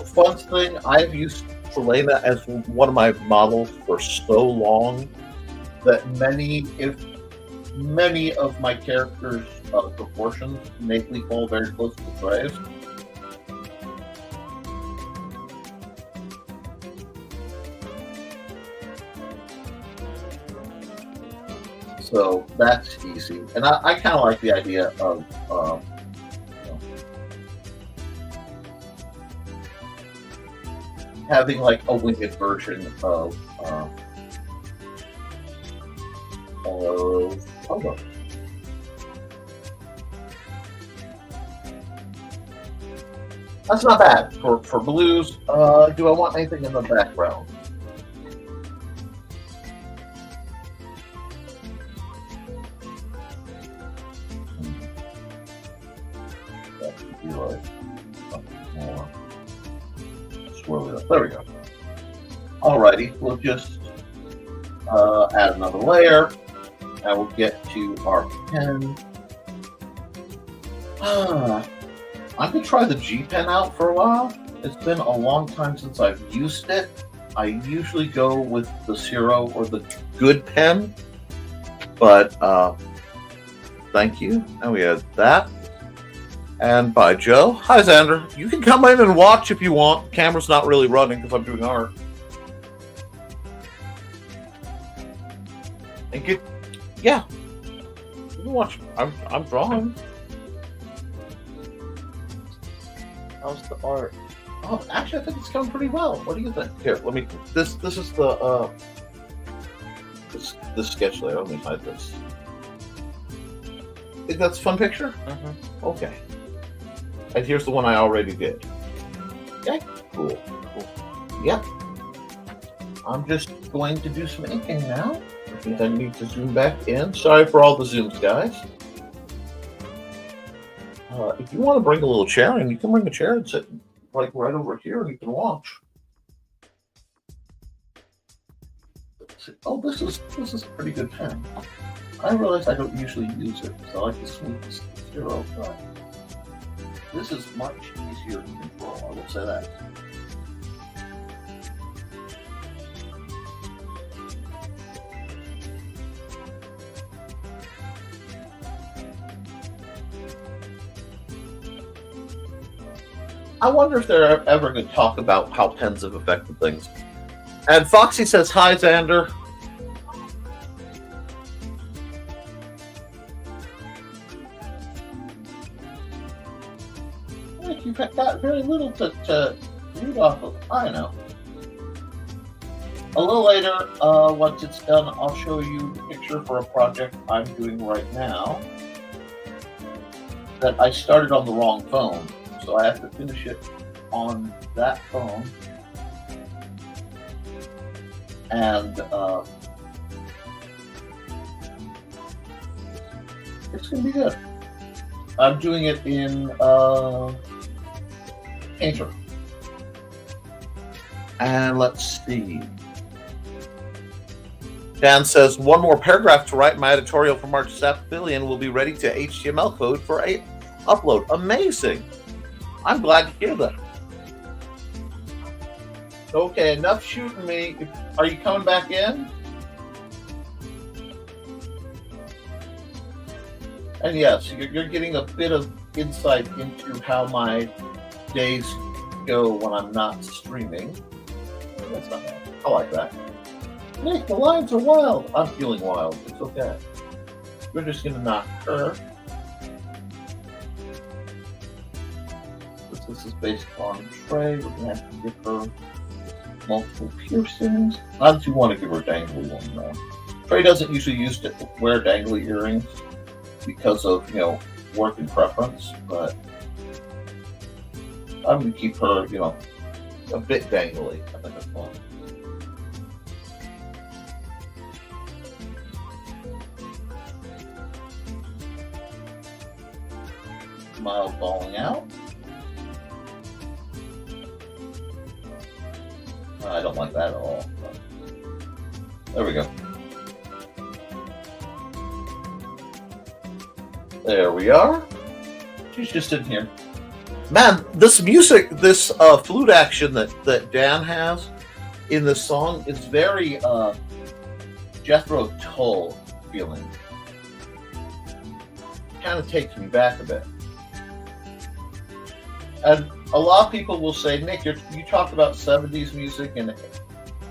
fun thing, I've used Selena as one of my models for so long that many of my characters' proportions make me fall very close to Trey's. So that's easy, and I kind of like the idea of having like a winged version of Koepp. That's not bad for blues. Do I want anything in the background? There we go. Alrighty, we'll just add another layer, and we'll get to our pen. I'm gonna try the G pen out for a while. It's been a long time since I've used it. I usually go with the Zero or the Good pen, but thank you. And we had that. And by Joe. Hi, Xander. You can come in and watch if you want. The camera's not really running because I'm doing art. And you can watch. I'm drawing. How's the art? Oh, actually, I think it's coming pretty well. What do you think? Here, let me. This is the this sketch layer. Let me hide this. Think that's a fun picture? Mm-hmm. Okay. And here's the one I already did. Okay, cool. Yep. I'm just going to do some inking now. I think I need to zoom back in. Sorry for all the zooms, guys. If you want to bring a little chair in, you can bring a chair and sit like right over here and you can watch. Oh, this is a pretty good pen. I realize I don't usually use it because I like to smooth the Zero, but this is much easier to control, I will say that. I wonder if they're ever going to talk about how pens have affected things. And Foxy says, hi, Xander. You've got very little to read off of. I know. A little later, once it's done, I'll show you the picture for a project I'm doing right now that I started on the wrong phone. So I have to finish it on that phone. And it's going to be good. I'm doing it in Painter. And let's see. Dan says, one more paragraph to write. My editorial for March Sapphillion will be ready to HTML code for a upload. Amazing. I'm glad to hear that. Okay, enough shooting me. Are you coming back in? And yes, you're getting a bit of insight into how my days go when I'm not streaming. That's not bad. I like that. Nick, the lines are wild. I'm feeling wild. It's okay. We're just going to knock her. This is based on Trey. We're going to have to give her multiple piercings. Not that you want to give her a dangly one, though. Trey doesn't usually wear dangly earrings because of, working preference, but I'm going to keep her, a bit dangly. I think it's fun. Smile falling out. I don't like that at all. But there we go. There we are. She's just in here. Man, this music, this flute action that Dan has in this song is very Jethro Tull feeling. Kind of takes me back a bit. And a lot of people will say, Nick, you talk about 70s music and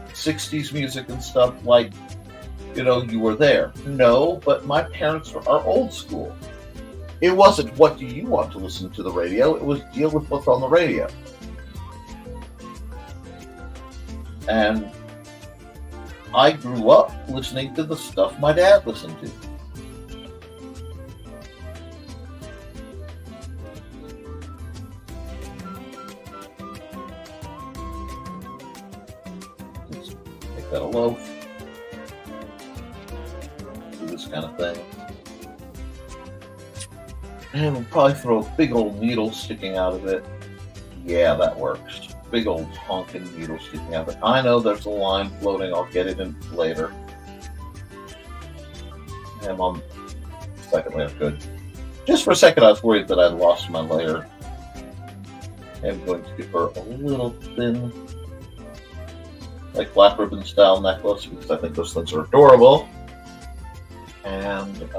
60s music and stuff like, you were there. No, but my parents are old school. It wasn't what do you want to listen to the radio, it was deal with what's on the radio. And I grew up listening to the stuff my dad listened to. Let's make that a loaf. Do this kind of thing. And we'll probably throw a big old needle sticking out of it. Yeah, that works. Big old honking needle sticking out of it. I know there's a line floating. I'll get it in later. And on the second layer, good. Just for a second, I was worried that I'd lost my layer. I'm going to give her a little thin, like black ribbon style necklace, because I think those things are adorable. And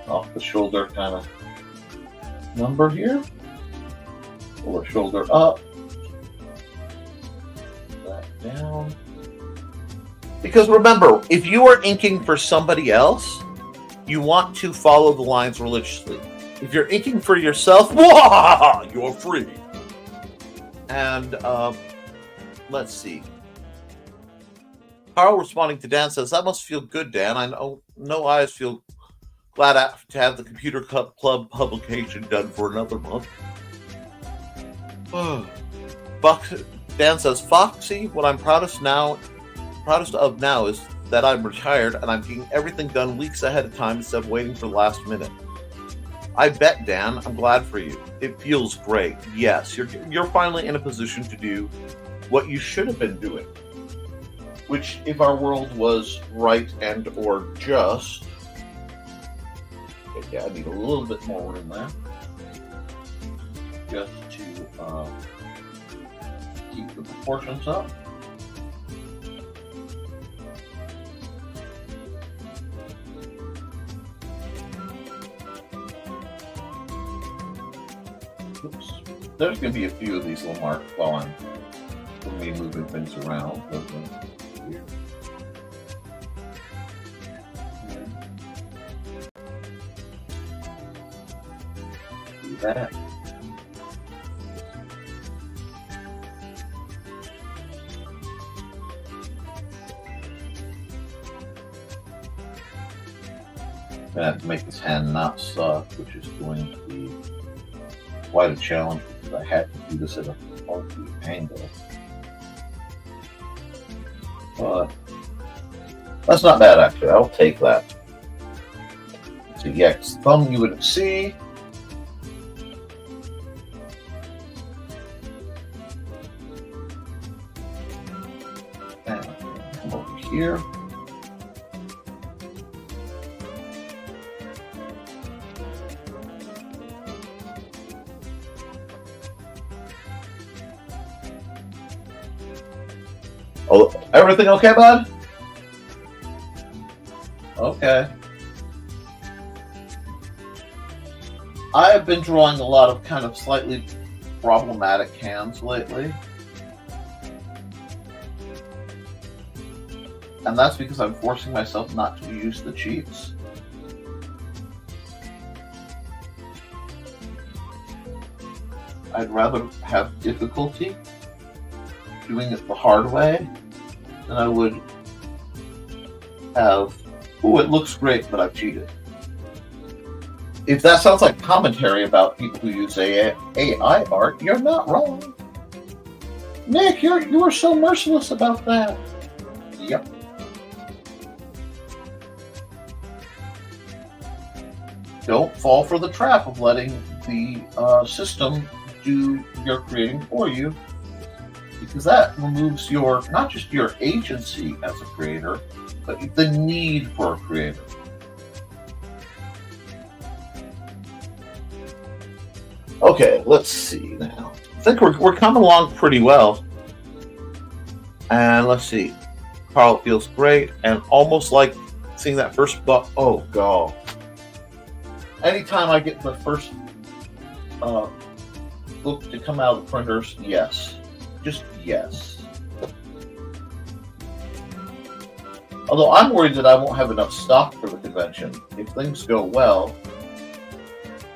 off the shoulder kind of number here. Pull her shoulder up. That down. Because remember, if you are inking for somebody else, you want to follow the lines religiously. If you're inking for yourself, you're free. And let's see. Carl responding to Dan says, that must feel good, Dan. I know no eyes feel glad to have the Computer Club publication done for another month. Dan says, Foxy, what I'm proudest of now is that I'm retired and I'm getting everything done weeks ahead of time instead of waiting for the last minute. I bet, Dan, I'm glad for you. It feels great. Yes, you're finally in a position to do what you should have been doing. Which, if our world was right and or just, yeah, I need a little bit more room there. Just to keep the proportions up. Oops. There's going to be a few of these little marks while I'm moving things around. Here. Do that. I have to make this hand not suck, which is going to be quite a challenge because I had to do this at a funky angle. But that's not bad, actually. I'll take that. So, yeah, thumb you wouldn't see. And come over here. Oh, everything okay, bud? Okay. I have been drawing a lot of kind of slightly problematic hands lately. And that's because I'm forcing myself not to use the cheats. I'd rather have difficulty doing it the hard way than I would have, oh, it looks great, but I've cheated. if that sounds like commentary about people who use AI art, you're not wrong. Nick, you are so merciless about that. Yep. Don't fall for the trap of letting the system do your creating for you, because that removes not just your agency as a creator, but the need for a creator. Okay, let's see now. I think we're coming along pretty well. And let's see. Carl feels great, and almost like seeing that first book. Oh, God. Anytime I get the first book to come out of the printers, yes. Just yes. Although I'm worried that I won't have enough stock for the convention if things go well.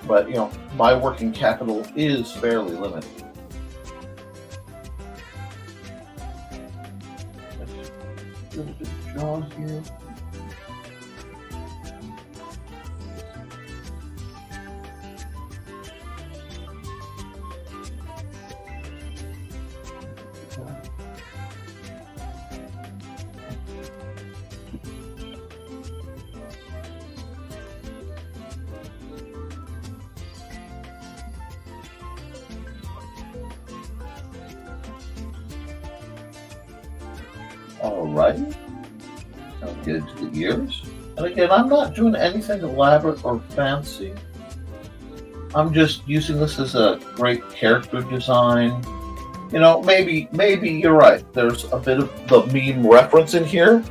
But, my working capital is fairly limited. Let's do the jaws here. Alrighty. I'll get into the ears. And again, I'm not doing anything elaborate or fancy. I'm just using this as a great character design. Maybe you're right. There's a bit of the meme reference in here,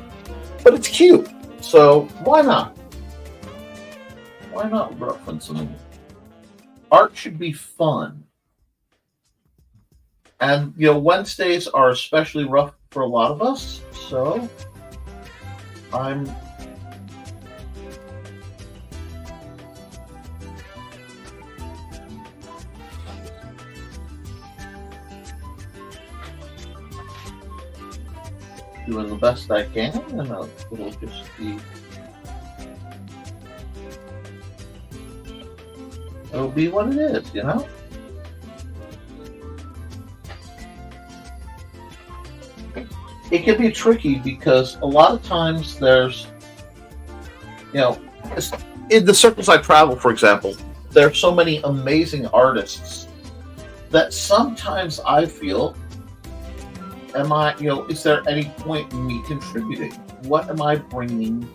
but it's cute. So why not? Why not reference them? Art should be fun. And, Wednesdays are especially rough for a lot of us, so I'm doing the best I can, and it'll just be what it is, It can be tricky because a lot of times there's, in the circles I travel, for example, there are so many amazing artists that sometimes I feel, is there any point in me contributing? What am I bringing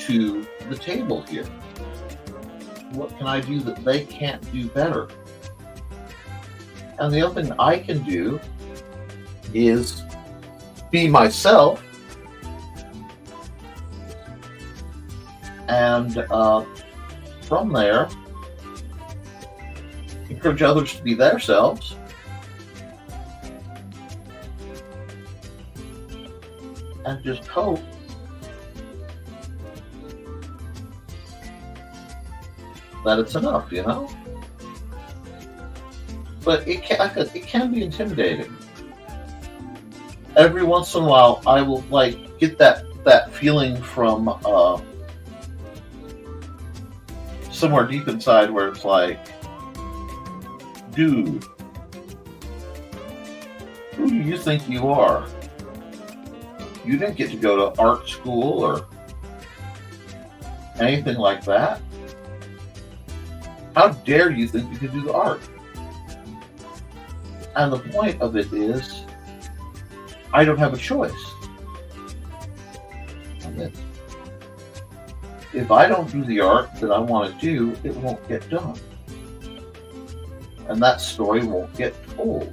to the table here? What can I do that they can't do better? And the other thing I can do is be myself, and from there encourage others to be themselves, and just hope that it's enough, But it can be intimidating. Every once in a while, I will get that feeling from somewhere deep inside where it's like, dude, who do you think you are? You didn't get to go to art school or anything like that. How dare you think you can do the art? And the point of it is, I don't have a choice. If I don't do the art that I want to do, it won't get done. And that story won't get told.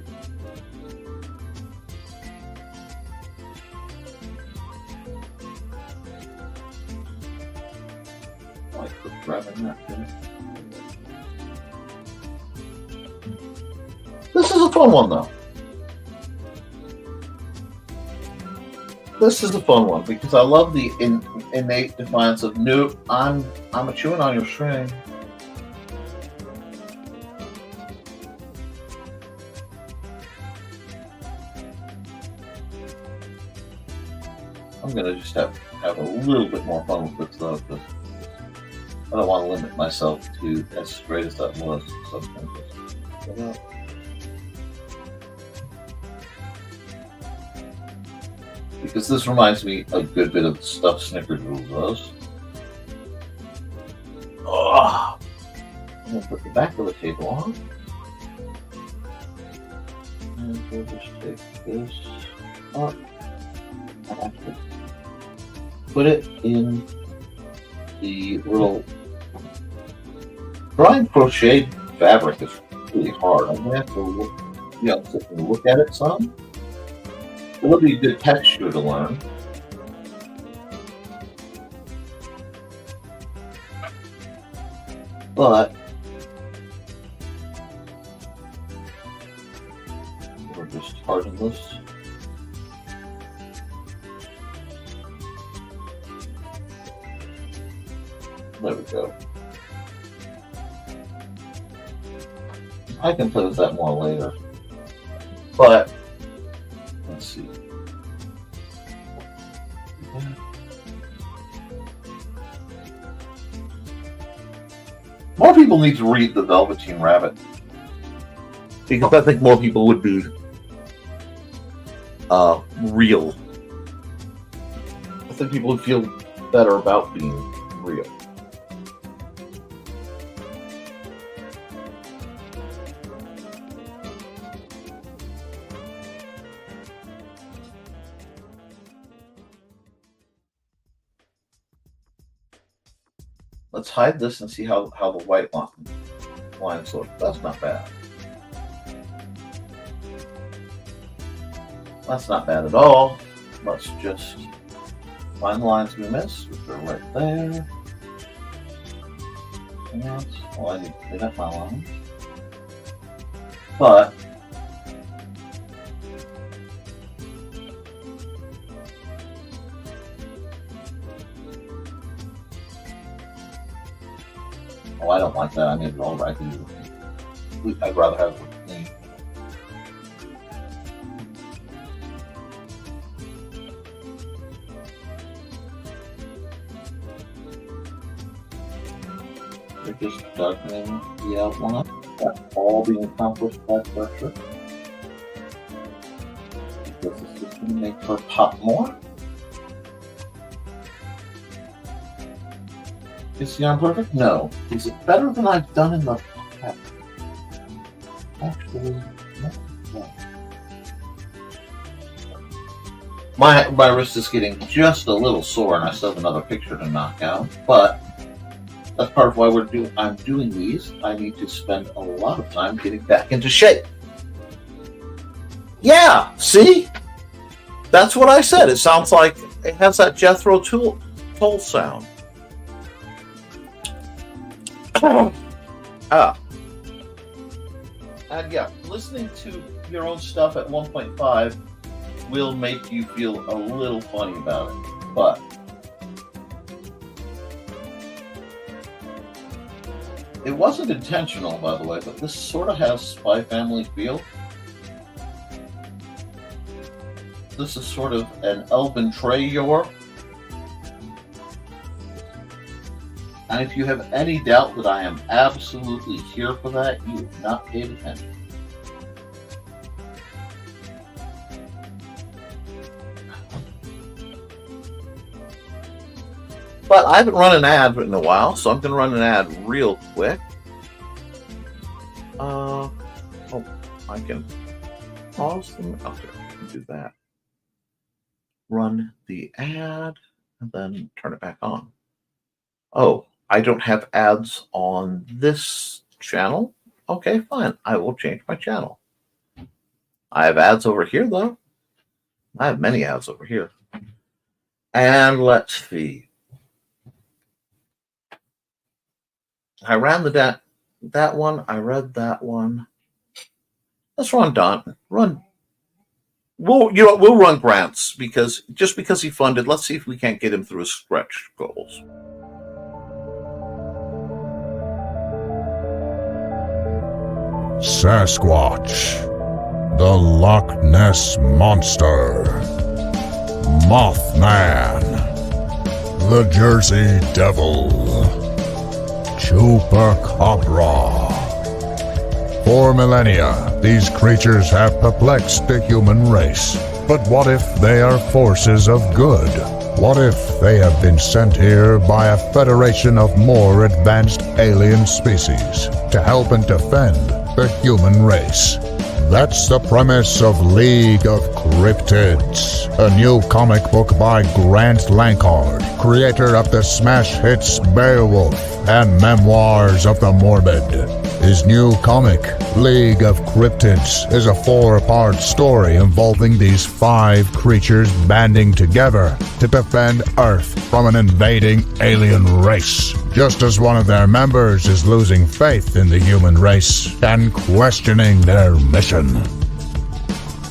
Grabbing that thing. This is a fun one, though. This is a fun one because I love the innate defiance of nope. I'm a chewing on your string. I'm gonna just have a little bit more fun with this though. I don't want to limit myself to as great as that was. Sometimes. Because this reminds me a good bit of the stuff Snickerdoodle does. Oh, I'm going to put the back of the table on. And we'll just take this up. I have to put it in the little drawing crocheted fabric is really hard. I'm gonna have to look, sit and look at it some. It would be a good texture to learn. But we'll just harden this. There we go. I can play with that more later. But let's see. More people need to read The Velveteen Rabbit. Because I think more people would be real. I think people would feel better about being real. Let's hide this and see how the white lines look. That's not bad. That's not bad at all. Let's just find the lines we missed, which are right there. And, well, I need to clean up my lines. But oh, I don't like that. I need it all right. I'd rather have it clean. We're just darkening the outline. That's all being accomplished by pressure. Because it's just going to make her pop more. Is the yarn perfect? No. Is it better than I've done in the past? Actually, no. My wrist is getting just a little sore, and I still have another picture to knock out. But that's part of why I'm doing these. I need to spend a lot of time getting back into shape. Yeah, see? That's what I said. It sounds like it has that Jethro Tull sound. And yeah, listening to your own stuff at 1.5 will make you feel a little funny about it, but it wasn't intentional, by the way, but this sort of has Spy Family feel. This is sort of an Elven Treyyor. And if you have any doubt that I am absolutely here for that, you have not paid attention. But I haven't run an ad in a while, so I'm going to run an ad real quick. Oh, I can pause them. Okay, I can do that. Run the ad, and then turn it back on. Oh, I don't have ads on this channel. Okay, fine. I will change my channel. I have ads over here, though. I have many ads over here. And let's see. I ran that one. I read that one. Let's run Don. We'll run Grant's because he funded. Let's see if we can't get him through his stretch goals. Sasquatch, the Loch Ness Monster, Mothman, the Jersey Devil, Chupacabra. For millennia, these creatures have perplexed the human race. But what if they are forces of good? What if they have been sent here by a federation of more advanced alien species to help and defend the human race? That's the premise of League of Cryptids, a new comic book by Grant Lankard, creator of the smash hits Beowulf and Memoirs of the Morbid. His new comic, League of Cryptids, is a 4-part story involving these 5 creatures banding together to defend Earth from an invading alien race, just as one of their members is losing faith in the human race and questioning their mission.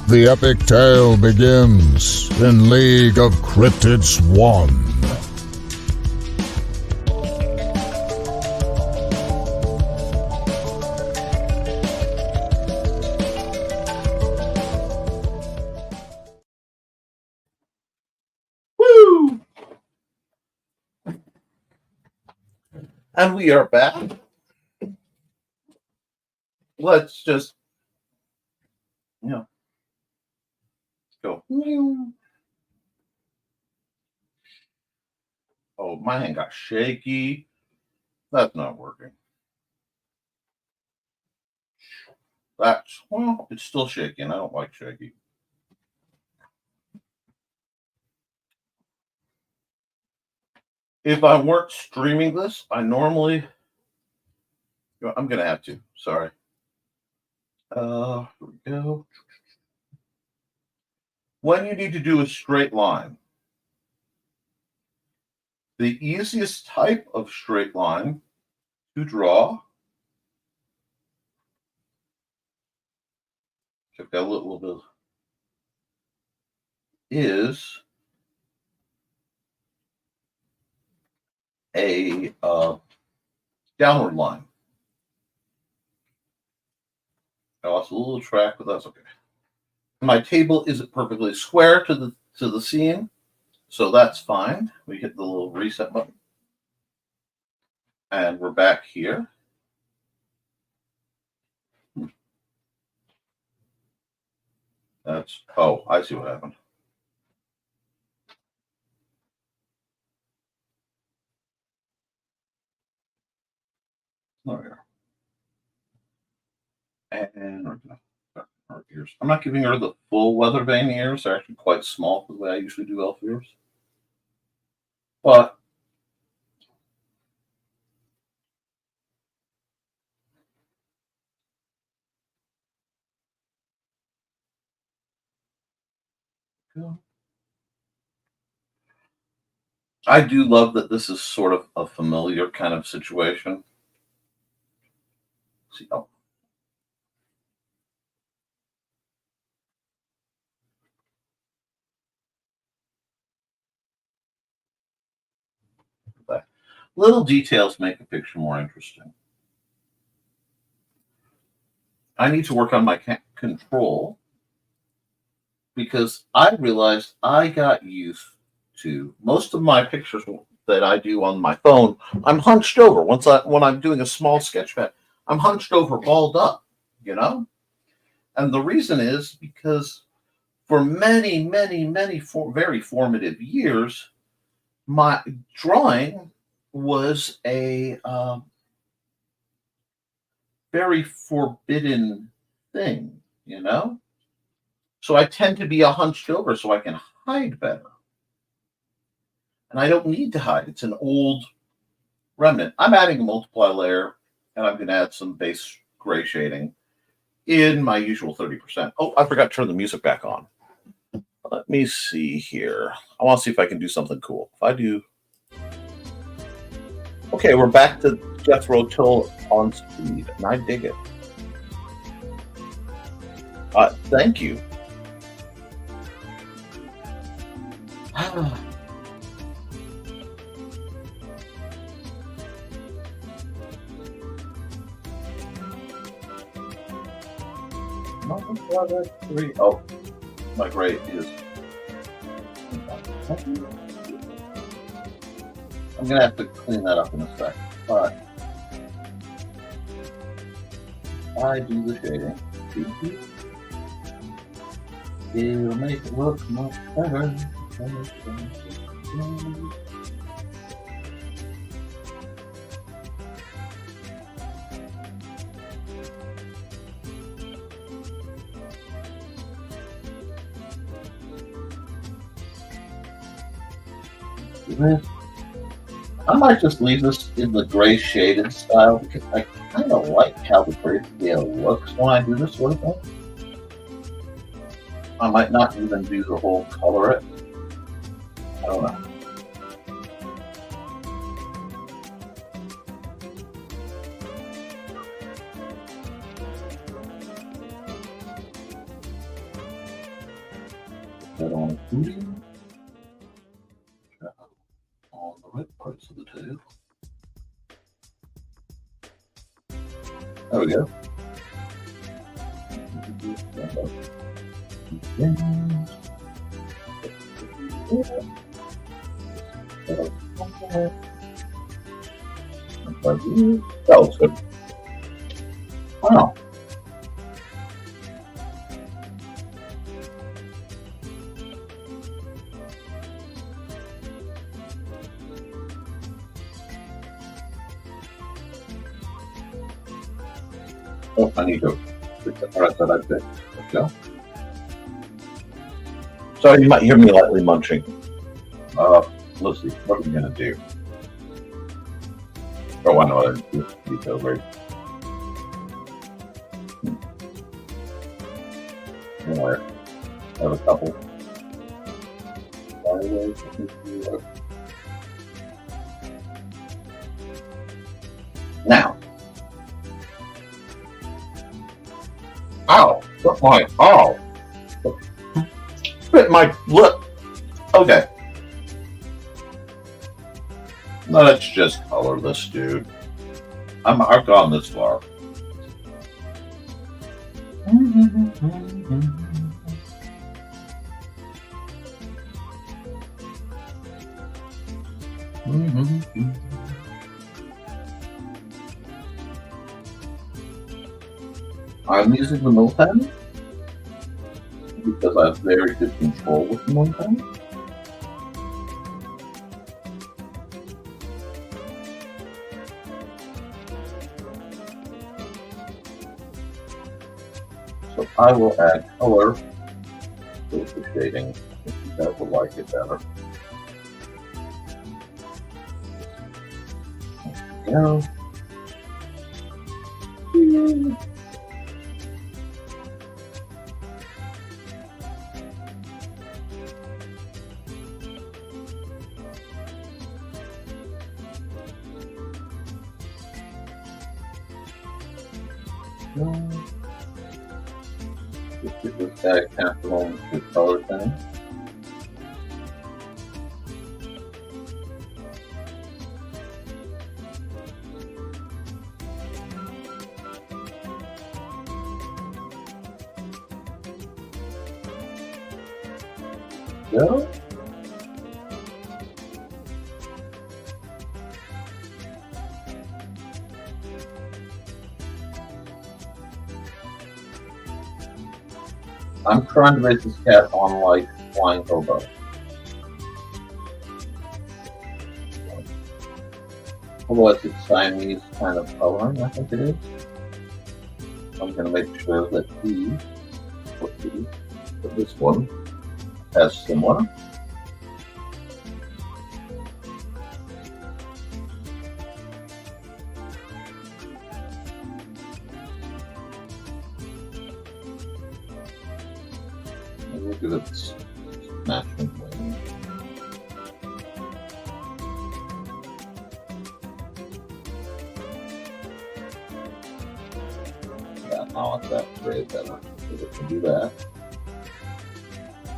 The epic tale begins in League of Cryptids 1. And we are back. Let's just, go. Oh, my hand got shaky. That's not working. It's still shaking. I don't like shaky. If I weren't streaming this, I'm going to have to. Sorry. Here we go. When you need to do a straight line, the easiest type of straight line to draw, check that a little bit, is a downward line. I lost a little track, but that's okay. My table isn't perfectly square to the scene, so that's fine. We hit the little reset button, and we're back here. I see what happened. There we are. And we're gonna cut her ears. I'm not giving her the full weather vane ears. They're actually quite small for the way I usually do elf ears. But I do love that this is sort of a familiar kind of situation. See, little details make a picture more interesting. I need to work on my control because I realized I got used to most of my pictures that I do on my phone. I'm hunched over when I'm doing a small sketch pad. I'm hunched over, balled up, and the reason is because for many, many, many very formative years, my drawing was a very forbidden thing, So I tend to be a hunched over so I can hide better. And I don't need to hide. It's an old remnant. I'm adding a multiply layer, and I'm going to add some base gray shading in my usual 30%. Oh, I forgot to turn the music back on. Let me see here. I want to see if I can do something cool. If I do... Okay, we're back to Jethro Tull on speed, and I dig it. Thank you. Oh, my gray is... I'm going to have to clean that up in a sec. But I do the shading. It'll make it look much better. I might just leave this in the gray shaded style because I kind of like how the gray scale looks when I do this sort of thing. I might not even do the whole color it. I don't know. Put on the right parts of the tail. There we go. That looks good. Wow. Oh, I need to fix the part that I did. Let's go. So you might hear me lightly munching. Let's see, what are we gonna do? Oh, I know what I do. Detail right. Anywhere. I have a couple. Now. Ow! What's my ow? Bit my lip. Okay. Let's just color this dude. I've gone this far. I'm using the mill pen because I have very good control with the mill pen. So I will add color with the shading. I think you guys will like it better. There we go. Just get this guy comfortable with the color thing. Go. I'm trying to make this cat on like flying hobo. Although it's Siamese kind of coloring, I think it is. I'm going to make sure that this one has similar. Look at its matching wing. Yeah, I like that way better. So we can do that.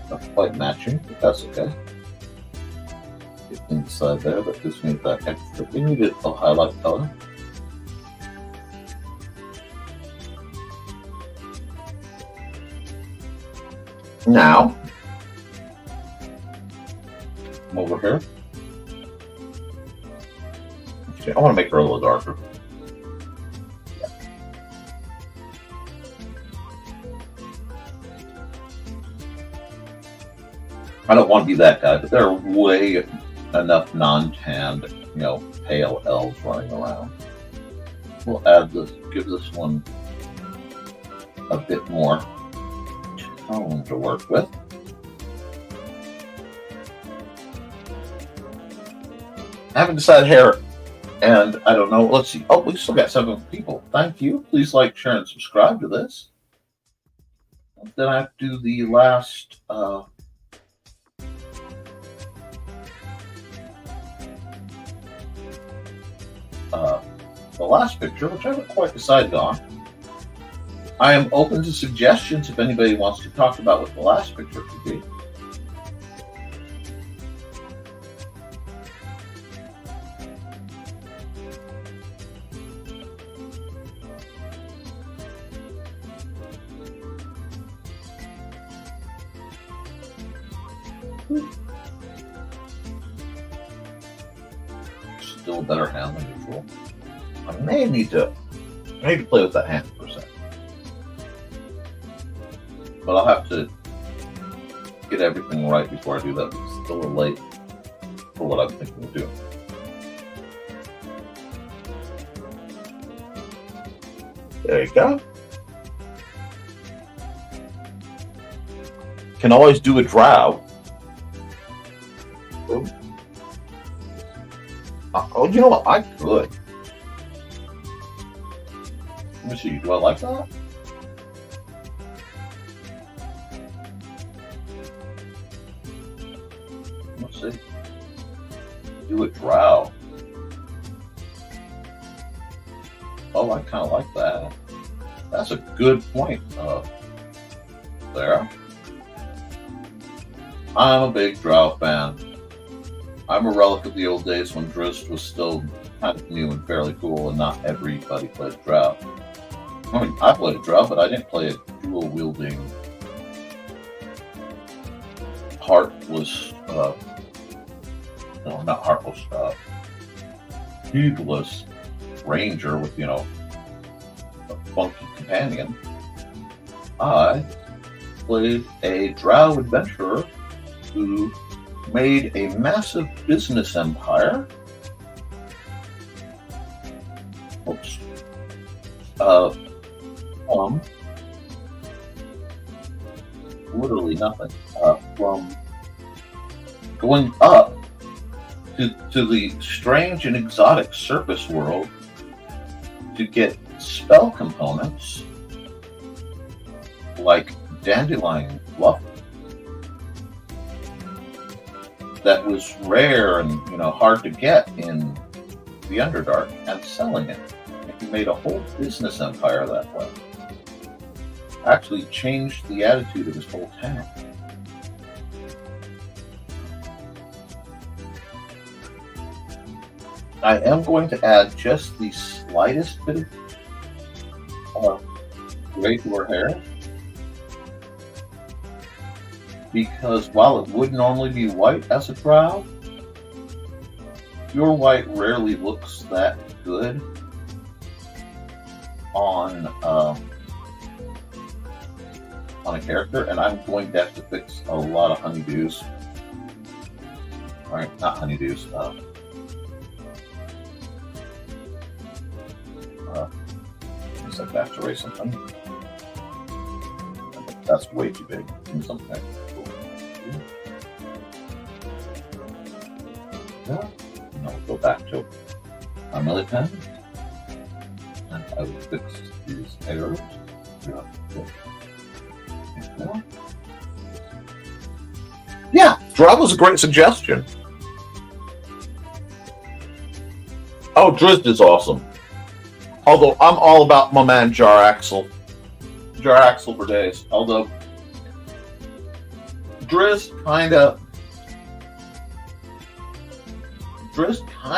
Not quite matching, but that's okay. Get inside there, but this means that extra. We need a highlight color. Now, come over here. Actually, I want to make her a little darker. Yeah. I don't want to be that guy, but there are way enough non-tanned, pale elves running around. We'll add this, give this one a bit more tone to work with. I haven't decided hair, and I don't know. Let's see. Oh, we still got 7 people. Thank you. Please like, share, and subscribe to this. Then I have to do the last. The last picture, which I haven't quite decided on. I am open to suggestions if anybody wants to talk about what the last picture could be. Still a better hand than usual. I may need to play with that hand for a second. But I'll have to get everything right before I do that. It's still a little late for what I'm thinking of doing. There you go. Can always do a drow. Oh, you know what? I could. Let me see. Do I like that? Let's see. Do a drow. Oh, I kind of like that. That's a good point there. I'm a big drow fan. I'm a relic of the old days when Drizzt was still kind of new and fairly cool, and not everybody played drow. I mean, I played a drow, but I didn't play a dual-wielding, heartless, not heartless, heedless ranger with, a funky companion. I played a drow adventurer who made a massive business empire. Oops. Literally nothing. From going up to the strange and exotic surface world to get spell components like dandelion fluff that was rare and hard to get in the Underdark, and selling it. And he made a whole business empire that way. Actually changed the attitude of his whole town. I am going to add just the slightest bit of gray to her hair, because while it would normally be white as a drow, pure white rarely looks that good on a character, and I'm going to have to fix a lot of honeydews. Alright, not honeydews. Looks like I have to erase something. That's way too big. Give me something extra cool. Yeah. No, we'll go back to my melee pen. And I will fix these errors. Yeah, drow was a great suggestion. Oh, Drizzt is awesome. Although I'm all about my man Jaraxel. Jaraxel for days. Although Drizzt kind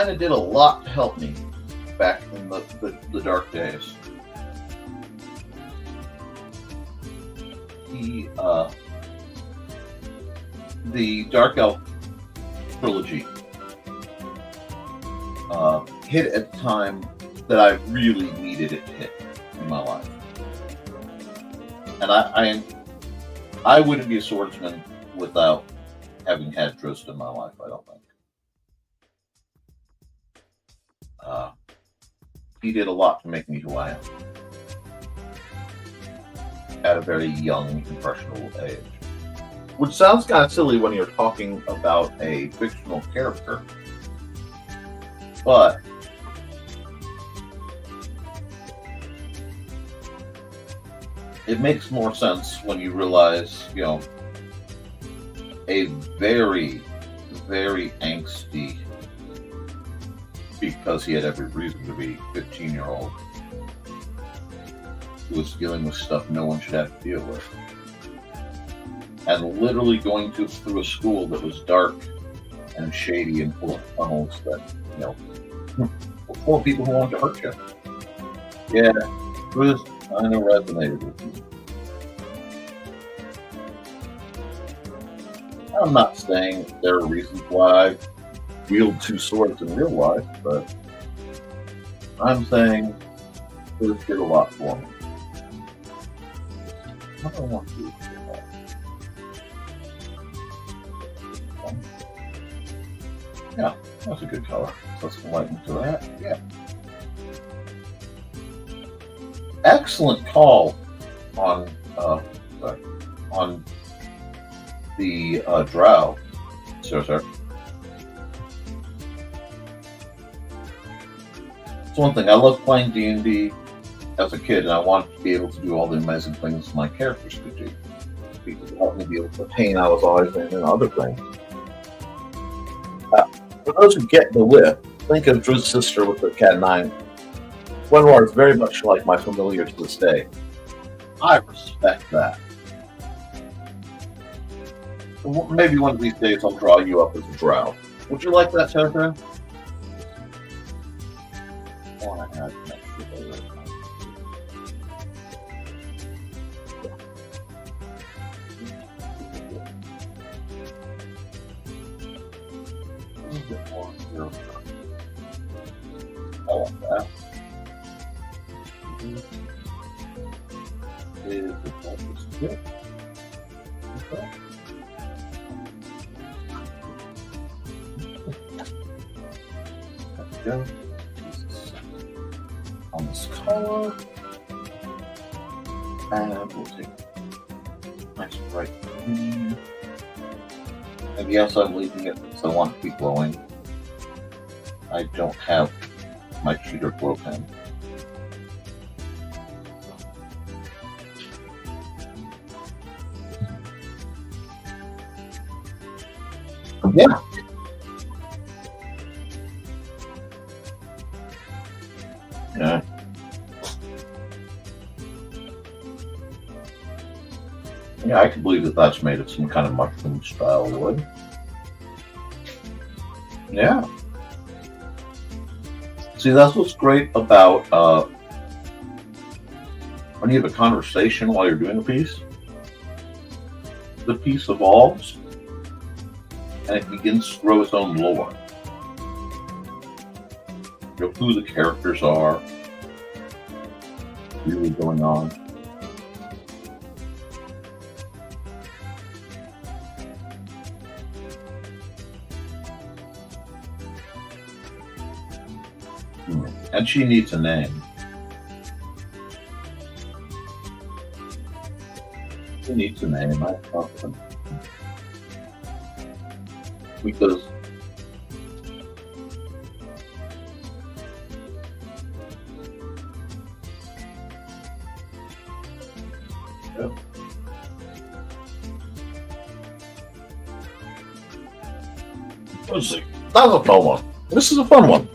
of did a lot to help me back in the dark days. He the Dark Elf trilogy hit at a time that I really needed it to hit in my life. And I wouldn't be a swordsman without having had Drizzt in my life, I don't think. He did a lot to make me who I am. At a very young, impressionable age. Which sounds kind of silly when you're talking about a fictional character. But it makes more sense when you realize, you know, a very, very angsty, because he had every reason to be, 15-year-old who was dealing with stuff no one should have to deal with. And literally going through a school that was dark and shady and full of tunnels that, you know, full of people who wanted to hurt you. Yeah, it was kind of resonated with me. I'm not saying there are reasons why I wield two swords in real life, but I'm saying this did a lot for me. What do I want to do with that? Yeah, that's a good color. So let's go right into that. Yeah. Excellent call on the drow, sir. It's one thing. I loved playing D&D as a kid, and I wanted to be able to do all the amazing things my characters could do, because it helped me deal with the pain I was always in and other things. For those who get the whiff, think of Drizzt's sister with the cat and nine. Gwenwar is very much like my familiar to this day. I respect that. Maybe one of these days I'll draw you up as a drow. Would you like that, Tockert? I want to add an extra layer. A little bit more here. I want that. Is the focus good? Okay. There we go. On this color, and we'll take nice bright green. And yes, I'm leaving it because I want to keep glowing. I don't have my cheater glow pen. Yeah. Yeah. Yeah, I can believe that that's made of some kind of mushroom style wood. Yeah. See, that's what's great about when you have a conversation while you're doing a piece. The piece evolves and it begins to grow its own lore. You know, who the characters are, really going on. And she needs a name. She needs a name, I'm confident. Because let's see. That was a fun one. This is a fun one.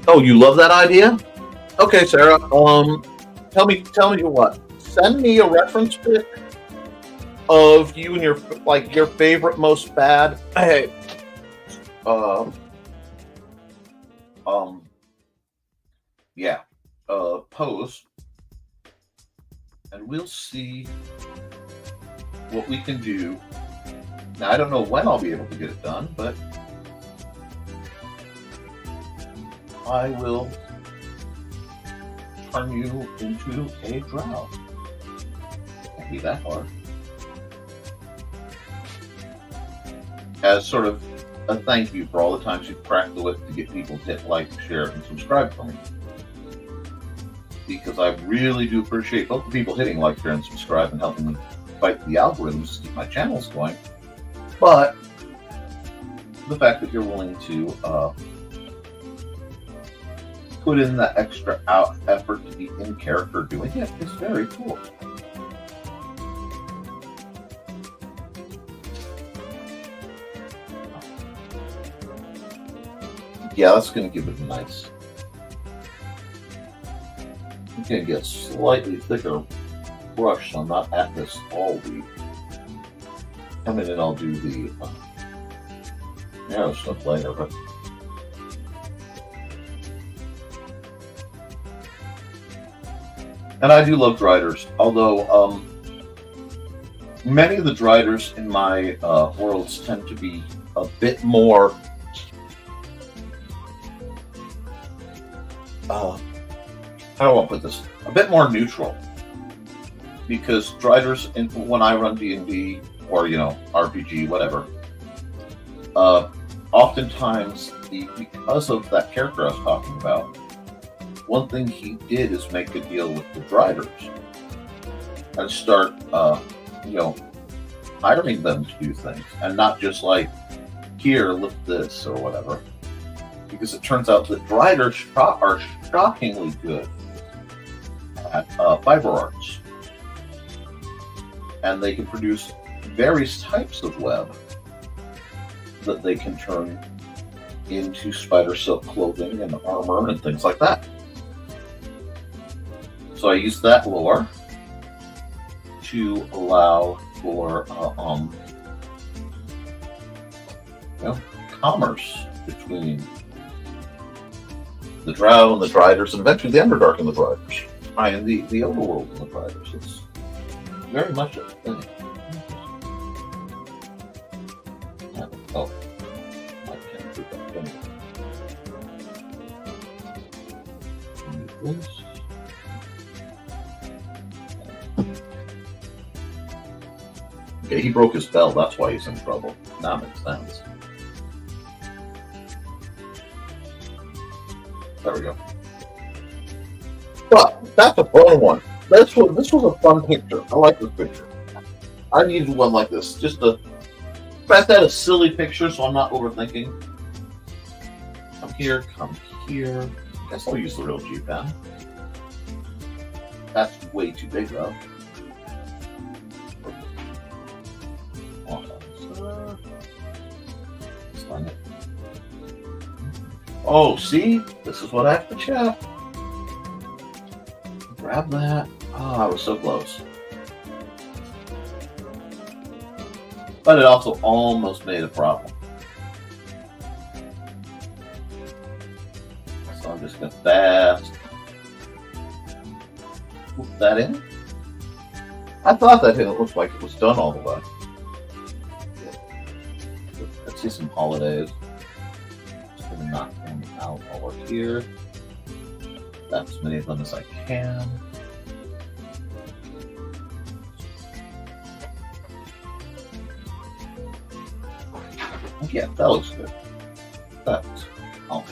Oh, you love that idea? Okay, Sarah. Tell me what. Send me a reference pic of you and your favorite most bad. Hey. Yeah. Pose. And we'll see what we can do. Now, I don't know when I'll be able to get it done, but I will turn you into a drow. Can't be that hard. As sort of a thank you for all the times you've cracked the whip to get people to hit like, share, and subscribe for me. Because I really do appreciate both the people hitting like, share, and subscribe and helping me fight the algorithms to keep my channels going, but the fact that you're willing to put in that extra effort to be in character doing it is very cool. Yeah, that's going to give it a nice. I'm going to get a slightly thicker brush, so I'm not at this all week. Come in and I'll do the narrow stuff later, but and I do love driders, although many of the driders in my worlds tend to be a bit more how do I put this? A bit more neutral, because driders, when I run D&D or RPG, whatever, oftentimes because of that character I was talking about, one thing he did is make a deal with the driders and start, hiring them to do things, and not just like, here, lift this or whatever. Because it turns out that driders are shockingly good at fiber arts, and they can produce various types of web that they can turn into spider silk clothing and armor and things like that. So I use that lore to allow for commerce between the Drow and the Driders, and eventually the Underdark and the Driders, and the Overworld and the Driders. It's very much a thing. Oh, I can't do that anyway. Okay, he broke his bell, that's why he's in trouble. That makes sense. There we go. But that's a fun one. This was a fun picture. I like this picture. I needed one like this. Just to pass that a silly picture so I'm not overthinking. Come here, come here. I guess I'll use the real G-pen. That's way too big though. Oh, see? This is what I have to check. Grab that. Oh, I was so close. But it also almost made a problem. So I'm just going to fast put that in. I thought that didn't look like it was done all the way. Let's see some holidays. Just going to knock them out over here. Grab as many of them as I can. Yeah, that looks good. That's all.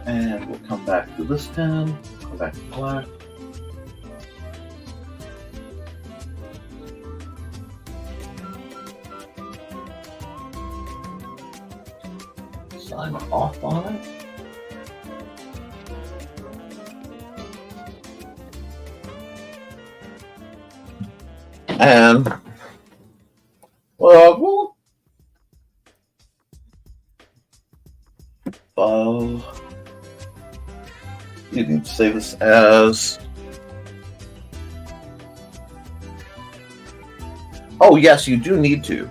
And we'll come back to this pen. Come back to black. Sign off on it. And we'll you can save this as. Oh yes, you do need to.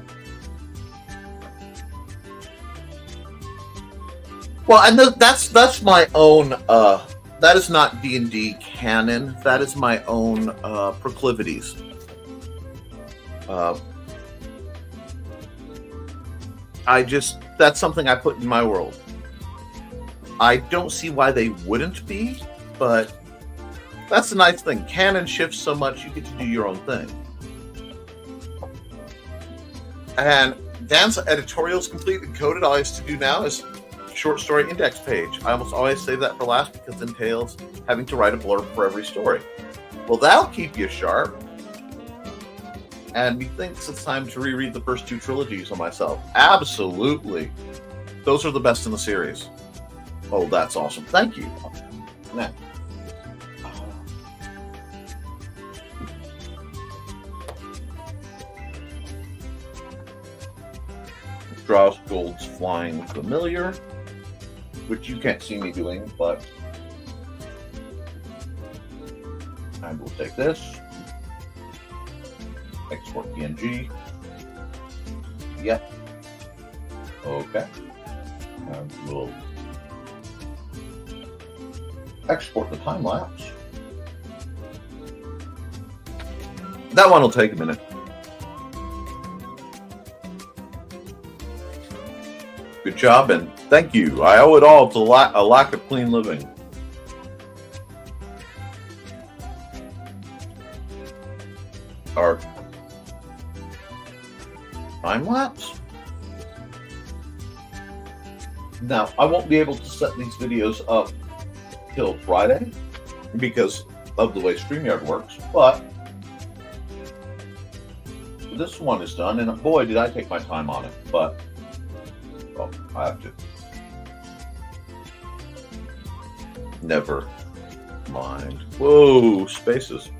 Well, and that's my own. That is not D&D canon. That is my own proclivities. That's something I put in my world. I don't see why they wouldn't be, but that's the nice thing. Canon shifts so much, you get to do your own thing. And Dan's editorial is complete and coded. All he has to do now is short story index page. I almost always save that for last because it entails having to write a blurb for every story. Well, that'll keep you sharp. And methinks it's time to reread the first 2 trilogies of myself. Absolutely. Those are the best in the series. Oh, that's awesome. Thank you. Now, Gold's Flying Familiar, which you can't see me doing, but I will take this. Export PNG. Yep. Okay. And we'll export the time lapse. That one will take a minute. Good job, and thank you. I owe it all to a lack of clean living. Our time lapse. Now, I won't be able to set these videos up till Friday because of the way StreamYard works, but this one is done, and boy, did I take my time on it, but well, I have to. Never mind. Whoa, spaces.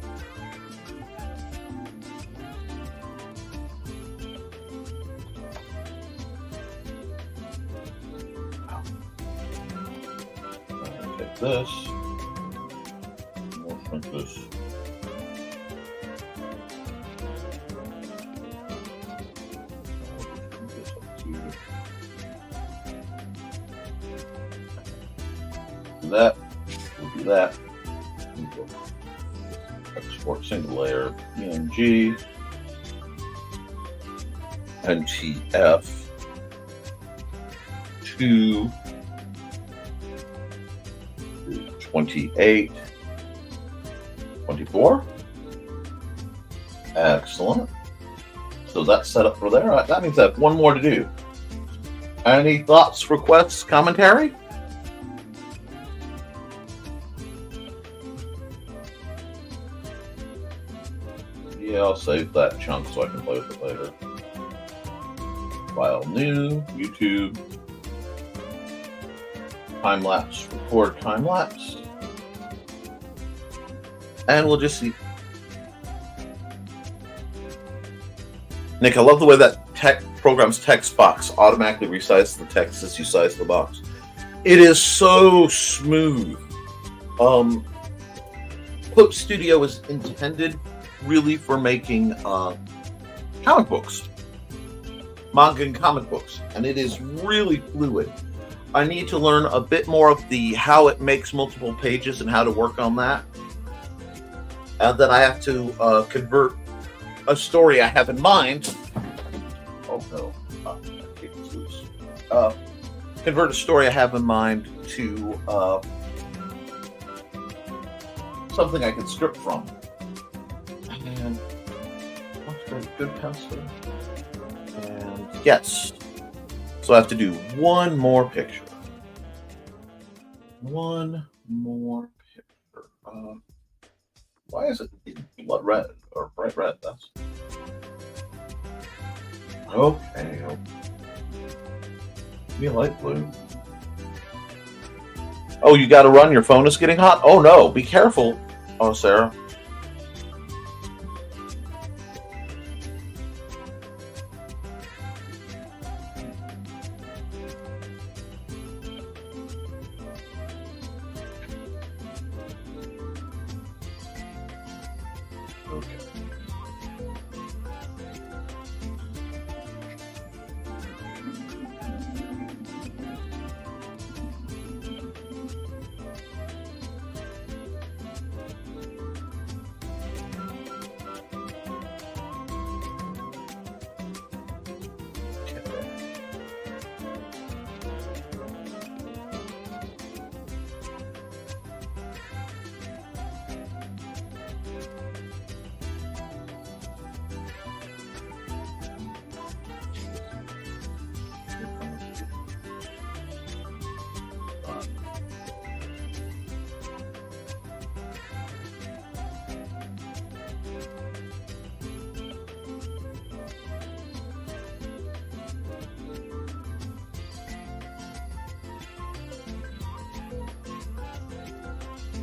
This. We'll shrink this. Do that. We'll do that. We'll export single layer PNG. NTF to 28, 24. Excellent. So that's set up for there. That means I have one more to do. Any thoughts, requests, commentary? Yeah, I'll save that chunk so I can play with it later. File new, YouTube. Time lapse, record time lapse. And we'll just see. Nick, I love the way that program's text box automatically resizes the text as you size the box. It is so smooth. Koepp Studio is intended really for making comic books, manga and comic books, and it is really fluid. I need to learn a bit more of the how it makes multiple pages and how to work on that. And then I have to convert a story I have in mind. Oh no, it's loose. Convert a story I have in mind to something I can script from. And what's a good pencil? And yes. So I have to do one more picture. One more picture. Why is it blood red or bright red? That's okay. Be light blue. Oh, you got to run. Your phone is getting hot. Oh no! Be careful. Oh, Sarah.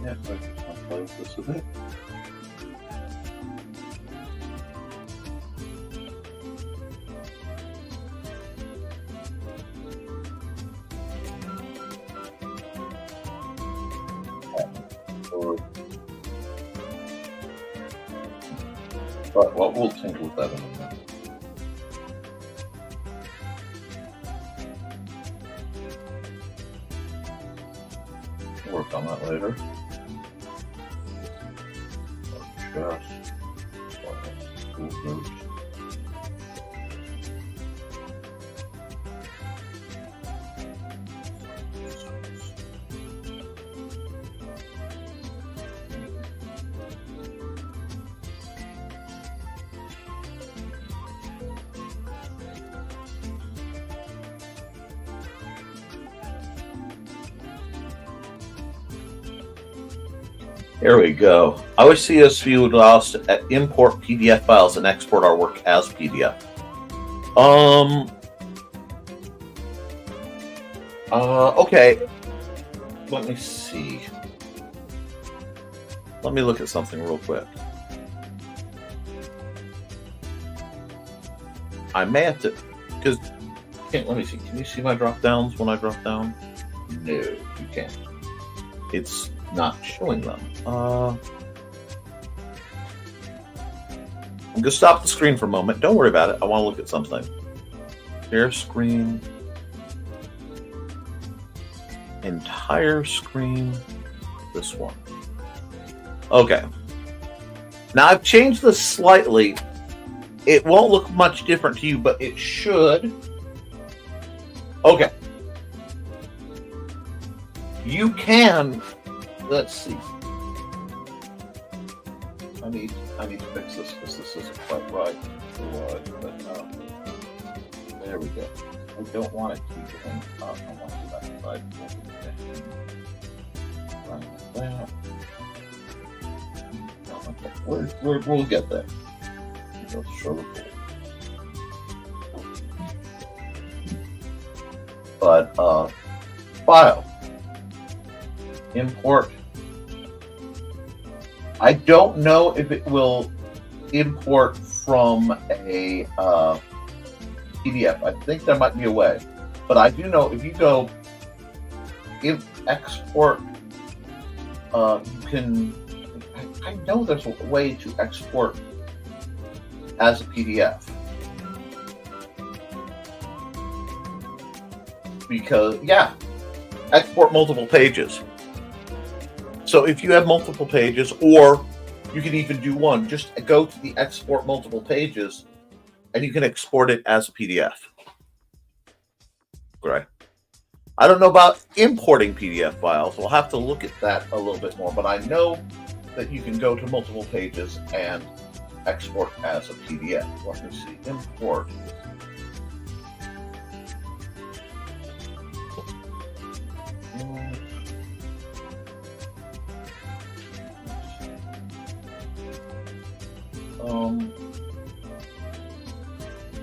Yeah, I'm just gonna play with this a bit. But well, we'll tinker with that in a minute. Work on that later. Here we go. I always see us would allow us to import PDF files and export our work as PDF. Okay. Let me see. Let me look at something real quick. I may have to, because let me see. Can you see my drop downs when I drop down? No, you can't. It's not showing them. I'm gonna stop the screen for a moment. Don't worry about it. I want to look at something. Share screen. Entire screen. This one. Okay. Now I've changed this slightly. It won't look much different to you, but it should. Okay. You can. Let's see. I need to fix this because this isn't quite right. But there we go. I don't want it to be going up. I want it outside. Right there. We'll get there. Let's show the But file. Import. I don't know if it will import from a PDF. I think there might be a way, but I do know if you go export, you can. I know there's a way to export as a PDF because export multiple pages. So if you have multiple pages, or you can even do one, just go to the export multiple pages and you can export it as a PDF. Right. I don't know about importing PDF files. We'll have to look at that a little bit more, but I know that you can go to multiple pages and export as a PDF. Let me see. Import.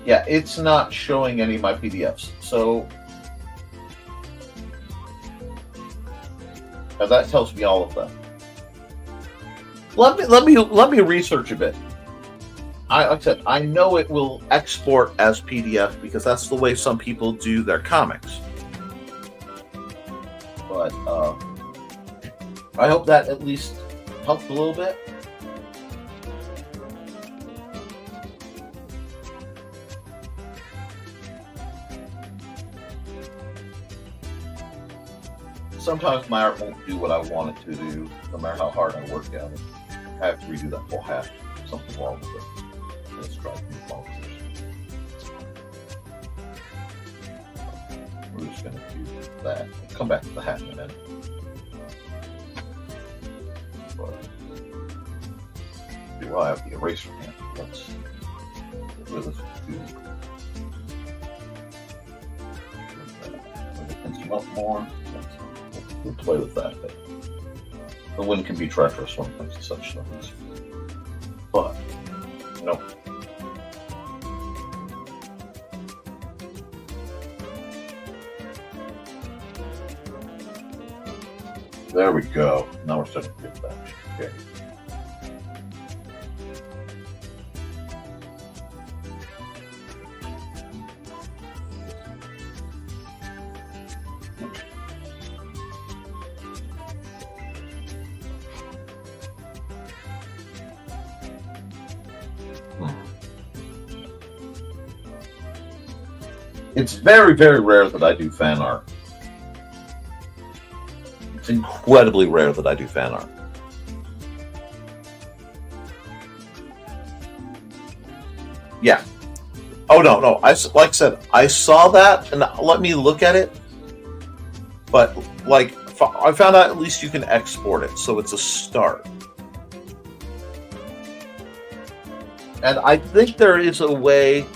Yeah, it's not showing any of my PDFs. So that tells me all of them. Let me research a bit. Like I said, I know it will export as PDF because that's the way some people do their comics. But I hope that at least helped a little bit. Sometimes my art won't do what I want it to do, no matter how hard I work at it. I have to redo that whole half. Something wrong with it. Let's try to bonkers. We're just going to do that. We'll come back to the hat in a minute. But do I have the eraser pen? Let's get rid of this too. Pencil up more. We'll play with that. But the wind can be treacherous when it comes to such things. But, nope. There we go. Now we're starting to get that. Okay. It's very, very rare that I do fan art. It's incredibly rare that I do fan art. Yeah. Oh, no. Like I said, I saw that and let me look at it. But, like, I found out at least you can export it, so it's a start. And I think there is a way...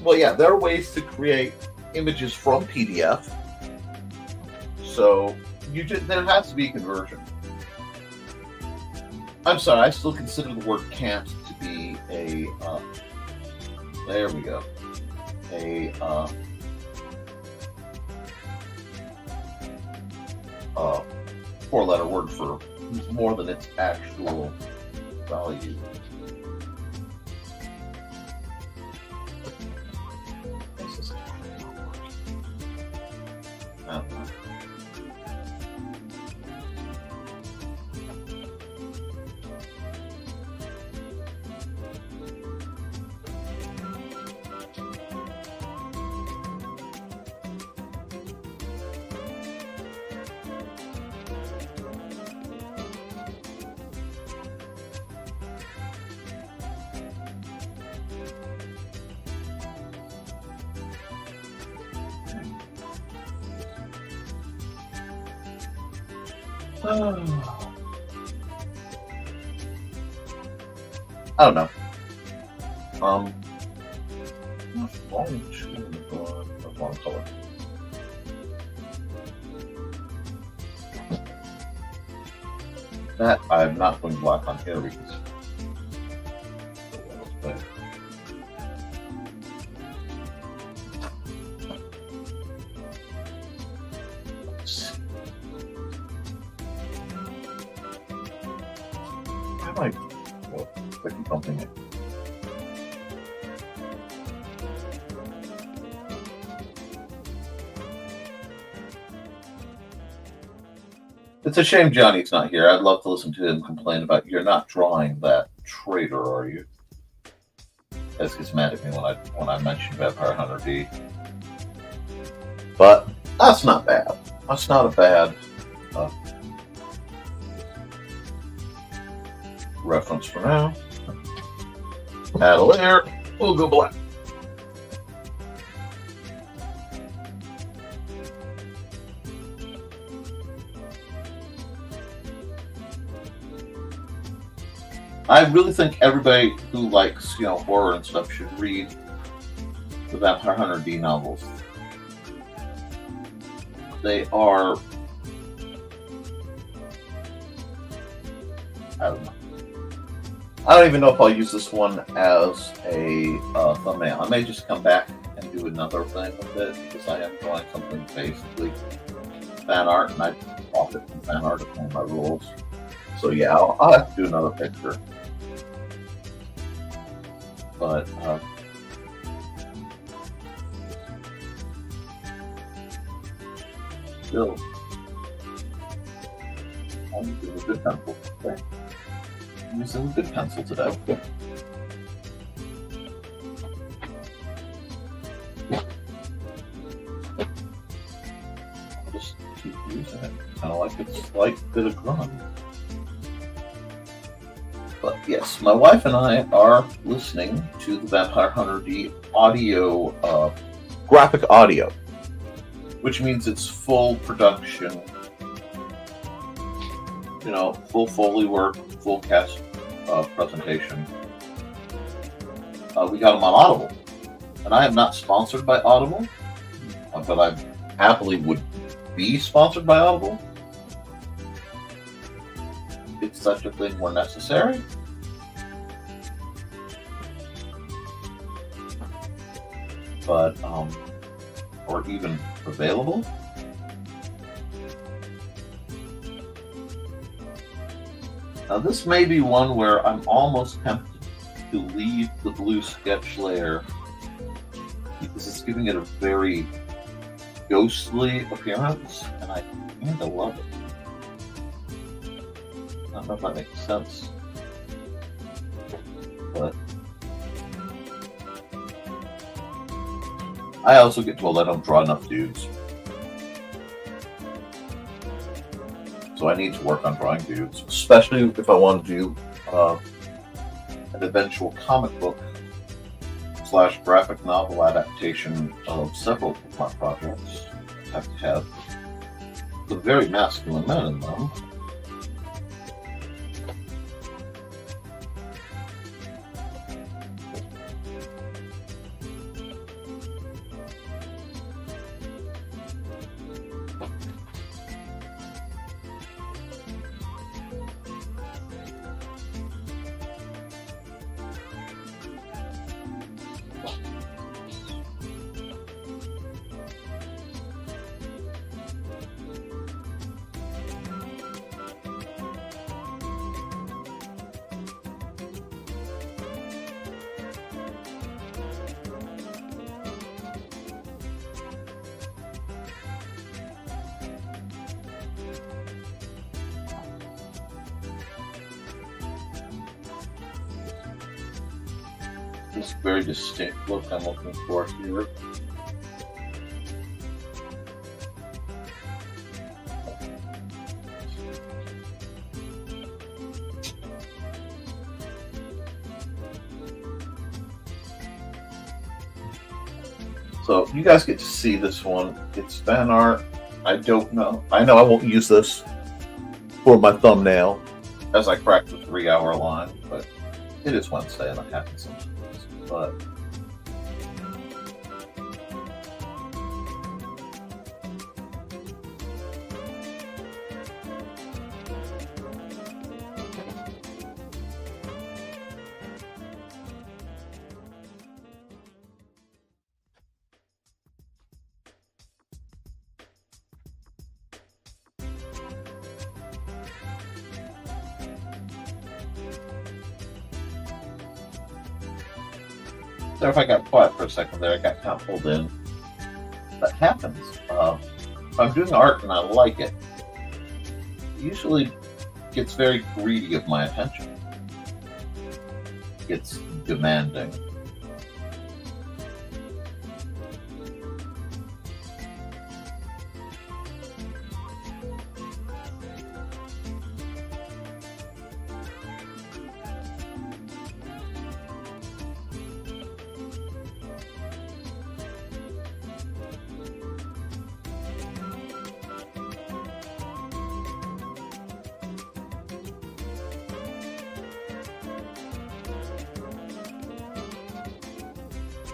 Well, yeah, there are ways to create images from PDF. So there has to be a conversion. I'm sorry, I still consider the word can't to be a there we go. A four-letter word for more than its actual value. I don't know. Long color. That I'm not going black on here because. Something. It's a shame Johnny's not here. I'd love to listen to him complain about you're not drawing that traitor, are you? That gets mad at me when I mention Vampire Hunter D. But that's not bad. That's not a bad reference for now. Add a layer. We'll go black. I really think everybody who likes, horror and stuff should read the Vampire Hunter D novels. They are, I don't know. I don't even know if I'll use this one as a thumbnail. I may just come back and do another thing with it because I am drawing something basically fan art, and I profit from fan art as one of my rules. So yeah, I'll have to do another picture. But still, I'm doing a good pencil. Okay. I'm using a good pencil today. Okay. I'll just keep using it. Kind of like it's like a bit of grunt. But yes, my wife and I are listening to the Vampire Hunter D audio, graphic audio, which means it's full production, full Foley work, full cast presentation. We got them on Audible, and I am not sponsored by Audible, but I happily would be sponsored by Audible. If such a thing were necessary. But, or even available. Now this may be one where I'm almost tempted to leave the blue sketch layer because it's giving it a very ghostly appearance, and I kind of love it. I don't know if that makes sense, but I also get told I don't draw enough dudes. So I need to work on drawing dudes, especially if I want to do an eventual comic book / graphic novel adaptation of several of my projects. I have to have the very masculine men in them. This very distinct look I'm looking for here. So you guys get to see this one. It's fan art. I don't know. I know I won't use this for my thumbnail as I crack the 3-hour line, but it is Wednesday and that happens sometimes. But so if I got quiet for a second there, I got kind of pulled in. That happens. If I'm doing art and I like it, it usually gets very greedy of my attention. It's demanding.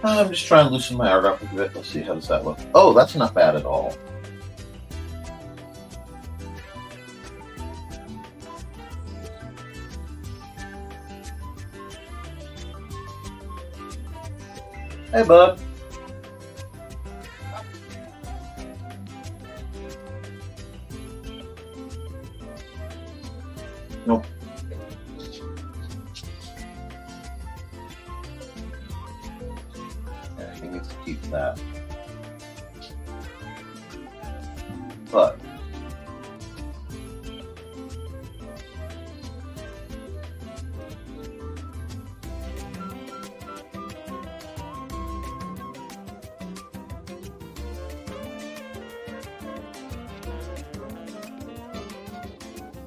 I'm just trying to loosen my art up a bit. Let's see, how does that look? Oh, that's not bad at all. Hey, bud. Nope. He needs to keep that. But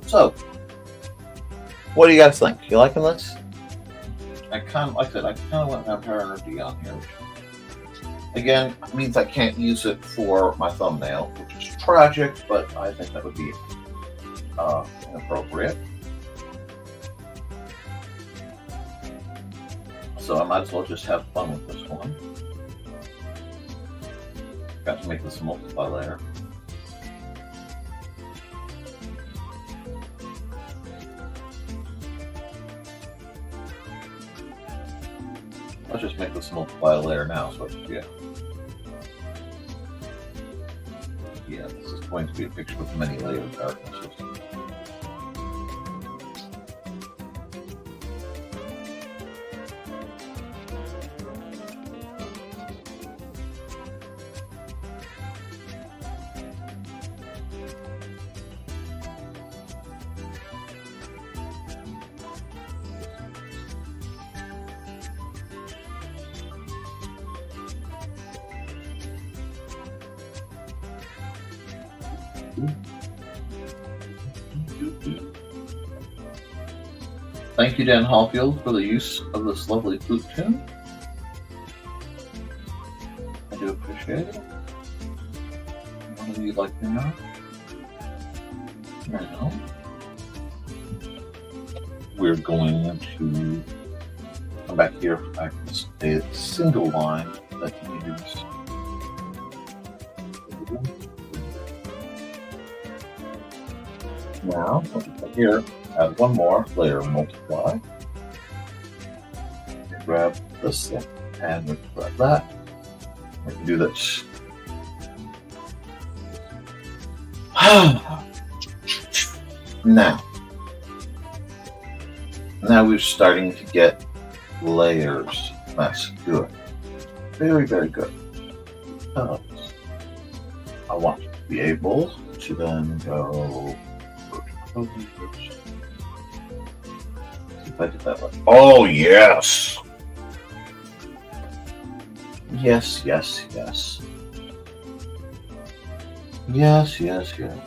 so, what do you guys think? You liking this? Like I said, I kind of want vampire energy on here. Again, it means I can't use it for my thumbnail, which is tragic, but I think that would be inappropriate. So I might as well just have fun with this one. Got to make this a multiply layer. Let's just make this multiply layer now, so yeah. Yeah, this is going to be a picture with many layers of darkness. Thank you, Dan Hallfield, for the use of this lovely flute tune. I do appreciate it. What do you like to know? Now, we're going to come back here. I can a single line that you use. Now, here, add one more layer, multiply. Grab this thing, and we grab that. We can do this. Now we're starting to get layers. That's good. Very, very good. Because I want to be able to then go. See if I did that right. Oh, yes! Yes, yes, yes. Yes, yes, yes.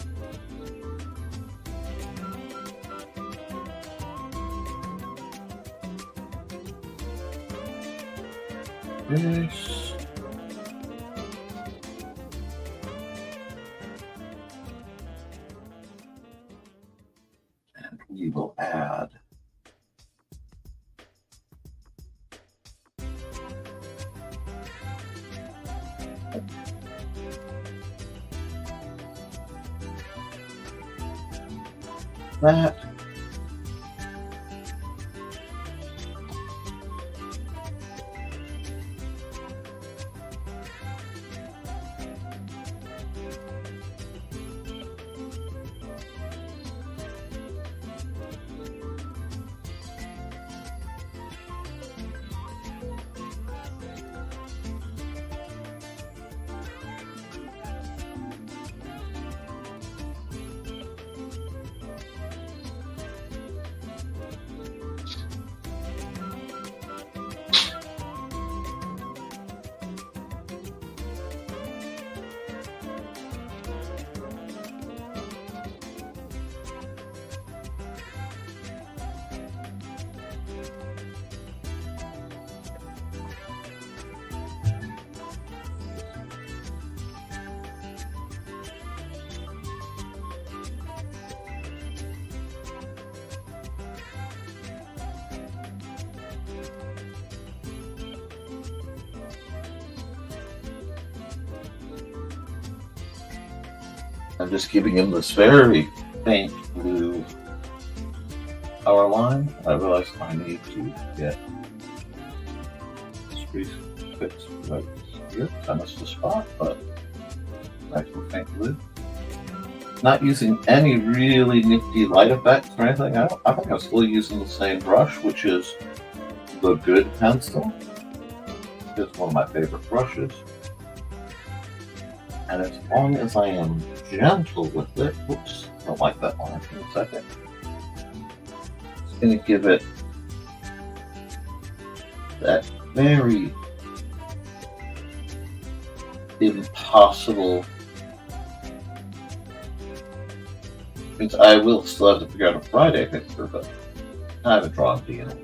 This. And we will add that. I'm just giving him this very faint blue power line. I realize I need to get this piece fixed right here. I missed a spot, but nice and faint blue. Not using any really nifty light effects or anything. I think I'm still using the same brush, which is the Good pencil. It's one of my favorite brushes. And as long as I am gentle with it, whoops, I don't like that line for a second. It's going to give it that very impossible. Because I will still have to figure out a Friday picture, but I haven't drawn DNA.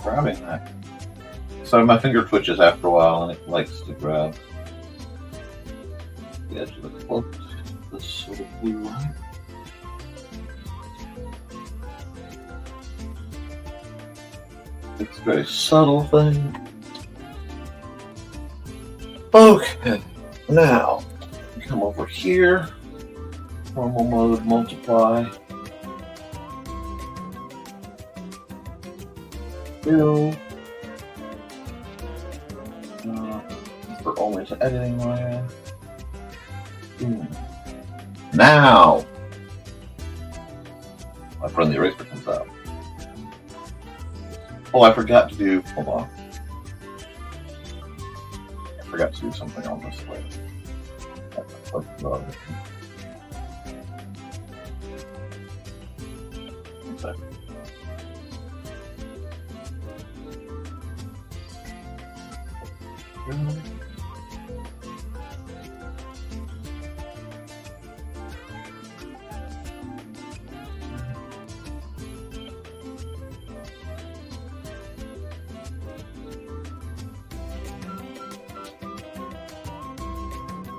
Grabbing that. So my finger twitches after a while and it likes to grab the edge of the cloak, this sort of blue line. It's a very subtle thing. Okay, now come over here Normal mode, multiply. 2. For only to editing layer. Now, my friendly eraser comes out. Oh, I forgot to do. Hold on. I forgot to do something on this layer. Okay.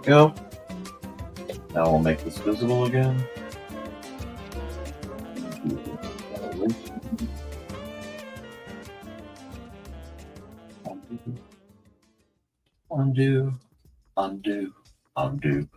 Go. Now we'll make this visible again. Undo, undo, undo.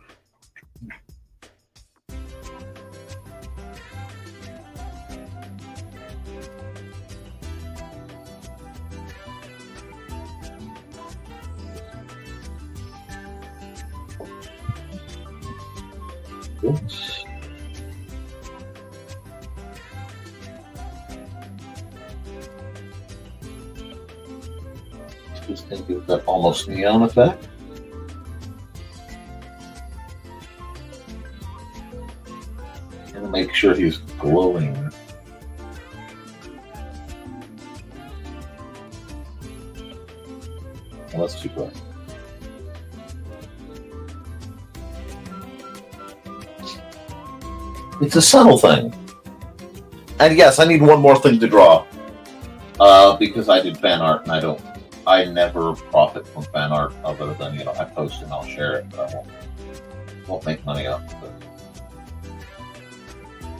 Oops. Just gonna give that almost neon effect. And make sure he's glowing. Well, that's too bright. It's a subtle thing. And yes, I need one more thing to draw. Because I did fan art and I never profit from fan art other than, I post and I'll share it, but I won't make money off of it.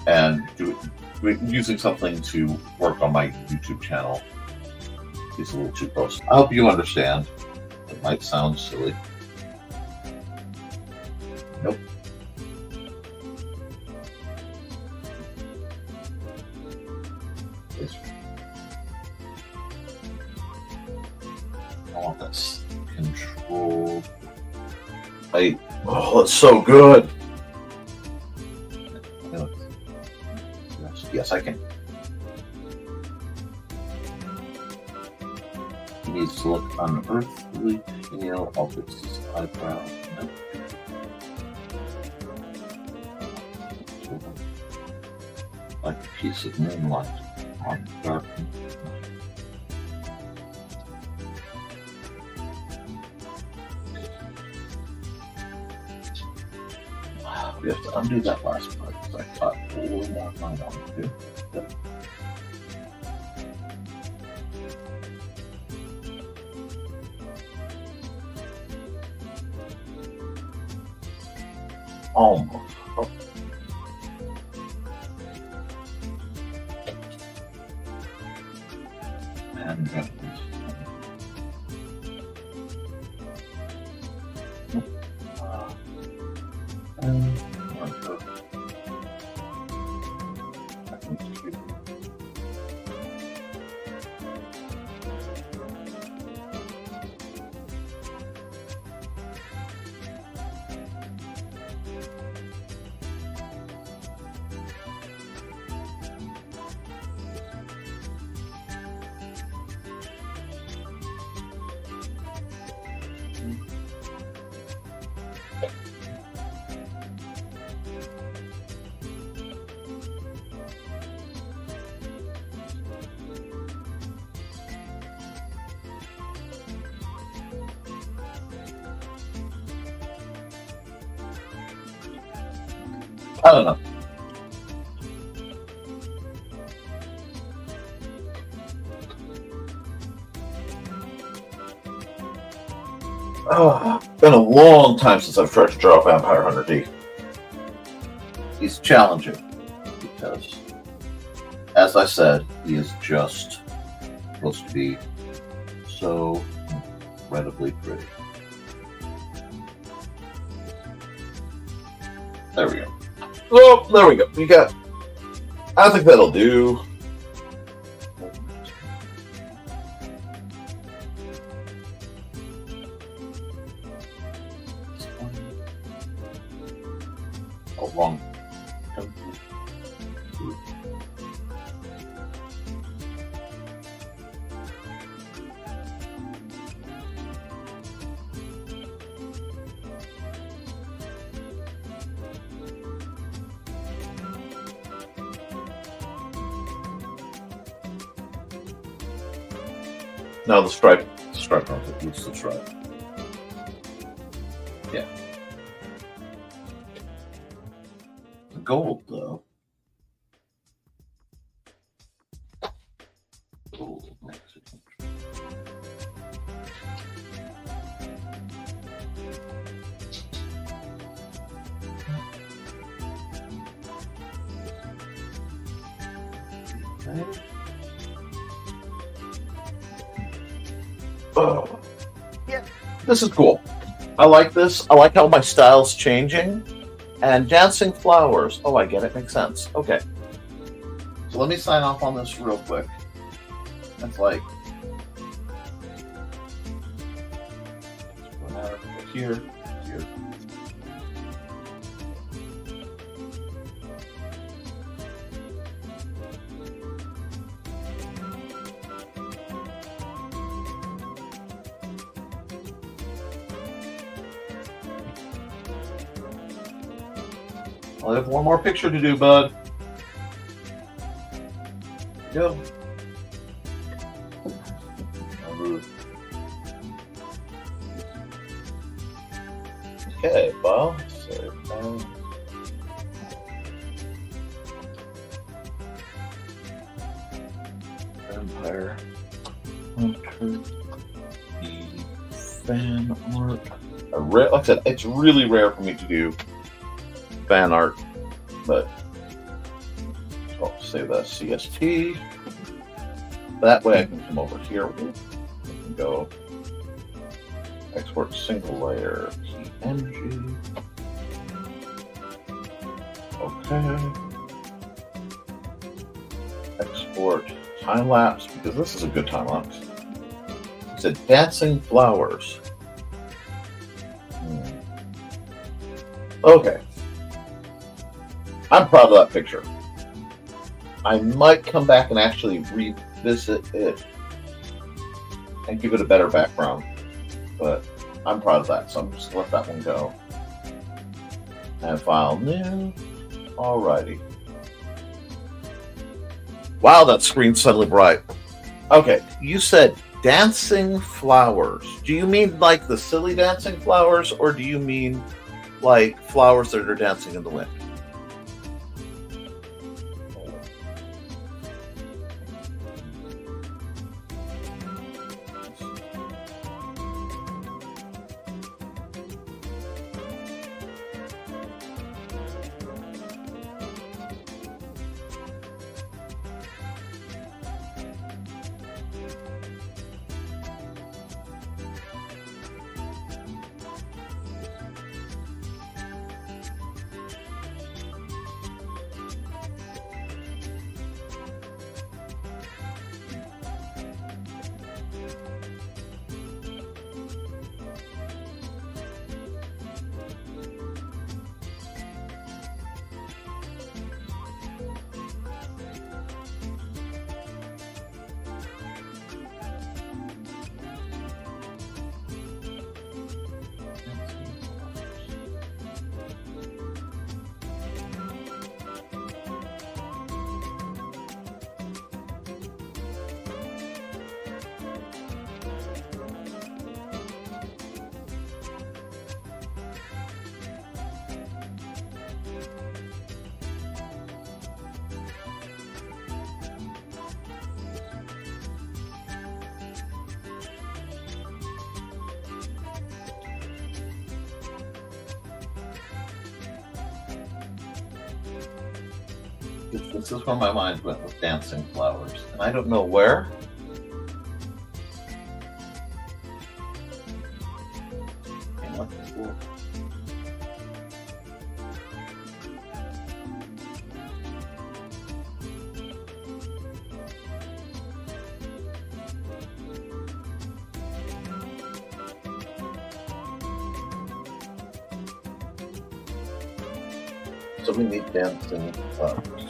And using something to work on my YouTube channel is a little too close. I hope you understand. It might sound silly. Nope. I want this control. Oh, it's so good. Yes, I can. He needs to look unearthly. I'll fix his eyebrow. Nope. Like a piece of moonlight on dark. We have to undo that last part because I thought a little more time on it too. Yep. Almost. Oh. And I don't know. Oh, been a long time since I've tried to draw Vampire Hunter D. He's challenging because, as I said, he is just supposed to be so incredibly pretty. There we go. Oh, there we go. You got. I think that'll do. Oh, wrong. No, the stripe. The stripe on it. It's the stripe. Yeah. The gold, though. Gold. Okay. Oh. Yeah, this is cool. I like this. I like how my style's changing. And dancing flowers. Oh, I get it. Makes sense. Okay. So let me sign off on this real quick. That's like here, here. I have one more picture to do, bud. Go. Okay, well, so Vampire Hunter, the fan art. Like I said, it's really rare for me to do fan art, but I'll save that CST. That way I can come over here. I can go export single layer PNG. Okay. Export time lapse because this is a good time lapse. It said dancing flowers. Okay. I'm proud of that picture. I might come back and actually revisit it and give it a better background, but I'm proud of that, so I'm just gonna let that one go. And file new. Alrighty. Wow, that screen's suddenly bright. Okay, you said dancing flowers. Do you mean like the silly dancing flowers, or do you mean like flowers that are dancing in the wind? This is where my mind went with dancing flowers, and I don't know where. So we need dancing flowers.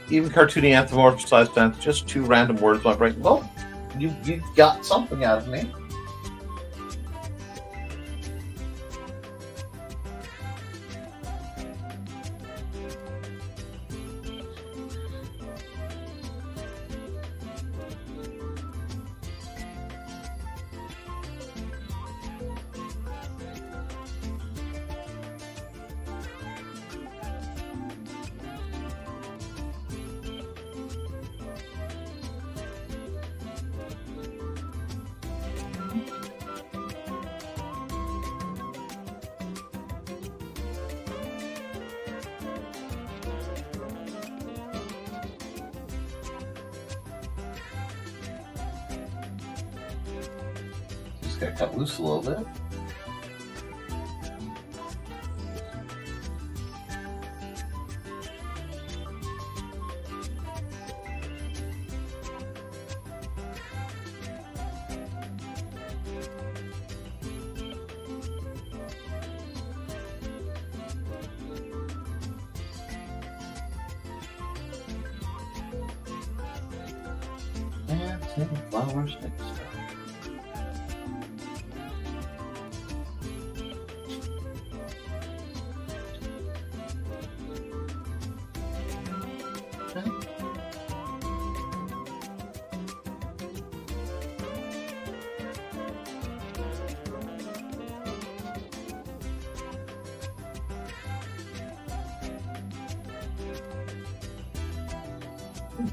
Even cartoony anthropomorphized dance, just two random words my brain. Well, you got something out of me. Just got cut loose a little bit. Dancing flowers next time.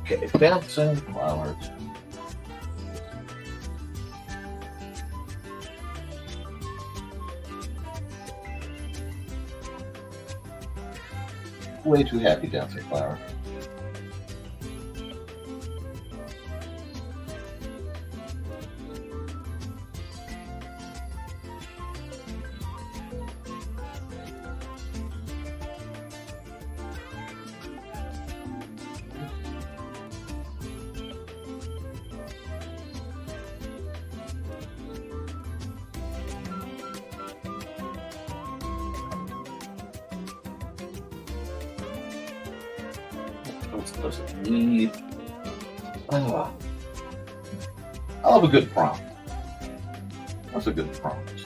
Okay, dancing flowers. Way too happy, dancing flower. Does it need? I love a good prompt. That's a good prompt.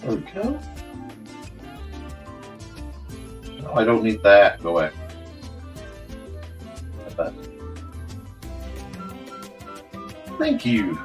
There we go. No, I don't need that. Go away. That. Thank you.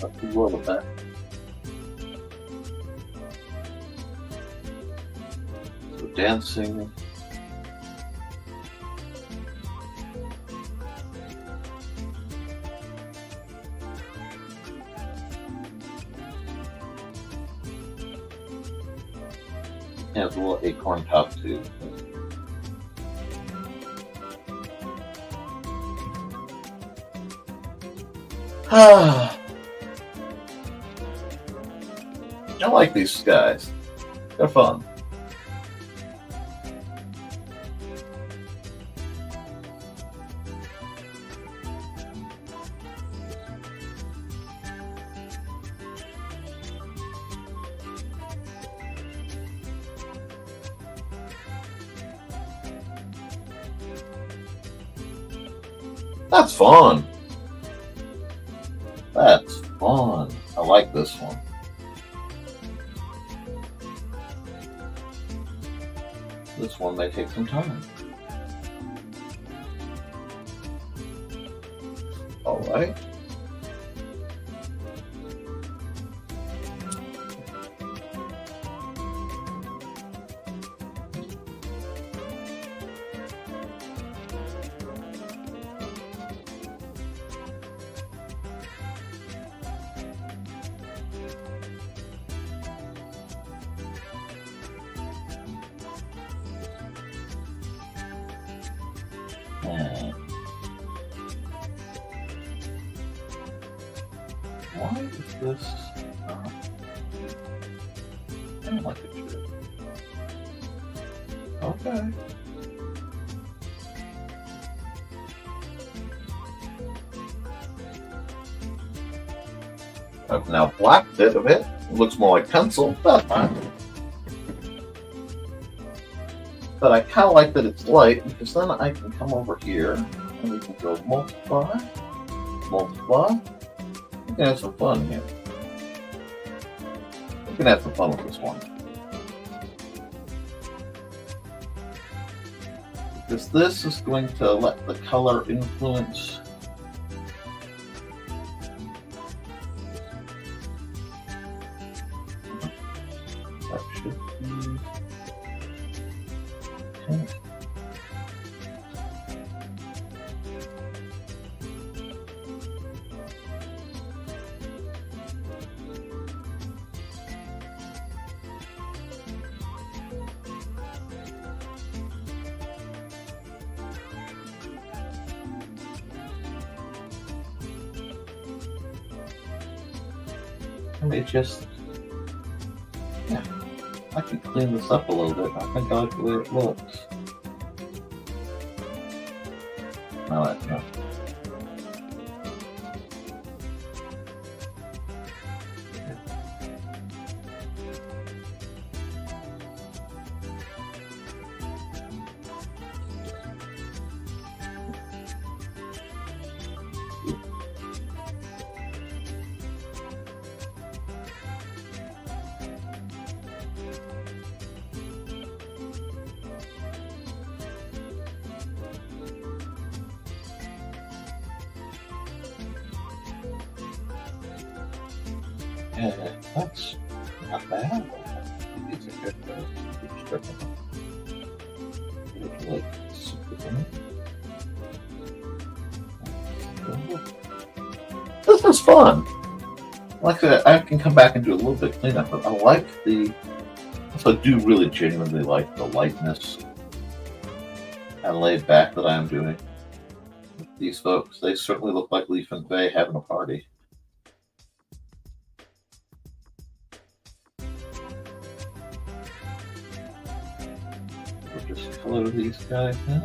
That's the world of that. So dancing. Yeah, the little acorn top too. I like these guys. They're fun. That's fun. That's fun. I like this one. This one may take some time. All right. Why is this not? I don't like it shit. Okay. I've now blacked it a bit. It looks more like pencil. That's fine. But I kind of like that it's light because then I can come over here and we can go multiply, multiply. We can have some fun here. We can have some fun with this one. Because this is going to let the color influence. That should be. Okay. Let me just, yeah, I can clean this up a little bit. I think I like the way it looks. I like that. Yeah, that's not bad. It's a good strip. It's like super good. This is fun. Like I said, I can come back and do a little bit cleanup, but I like the. Also, I do really genuinely like the lightness and laid back that I am doing. These folks, they certainly look like Leaf and Faye having a party. We'll just color these guys now.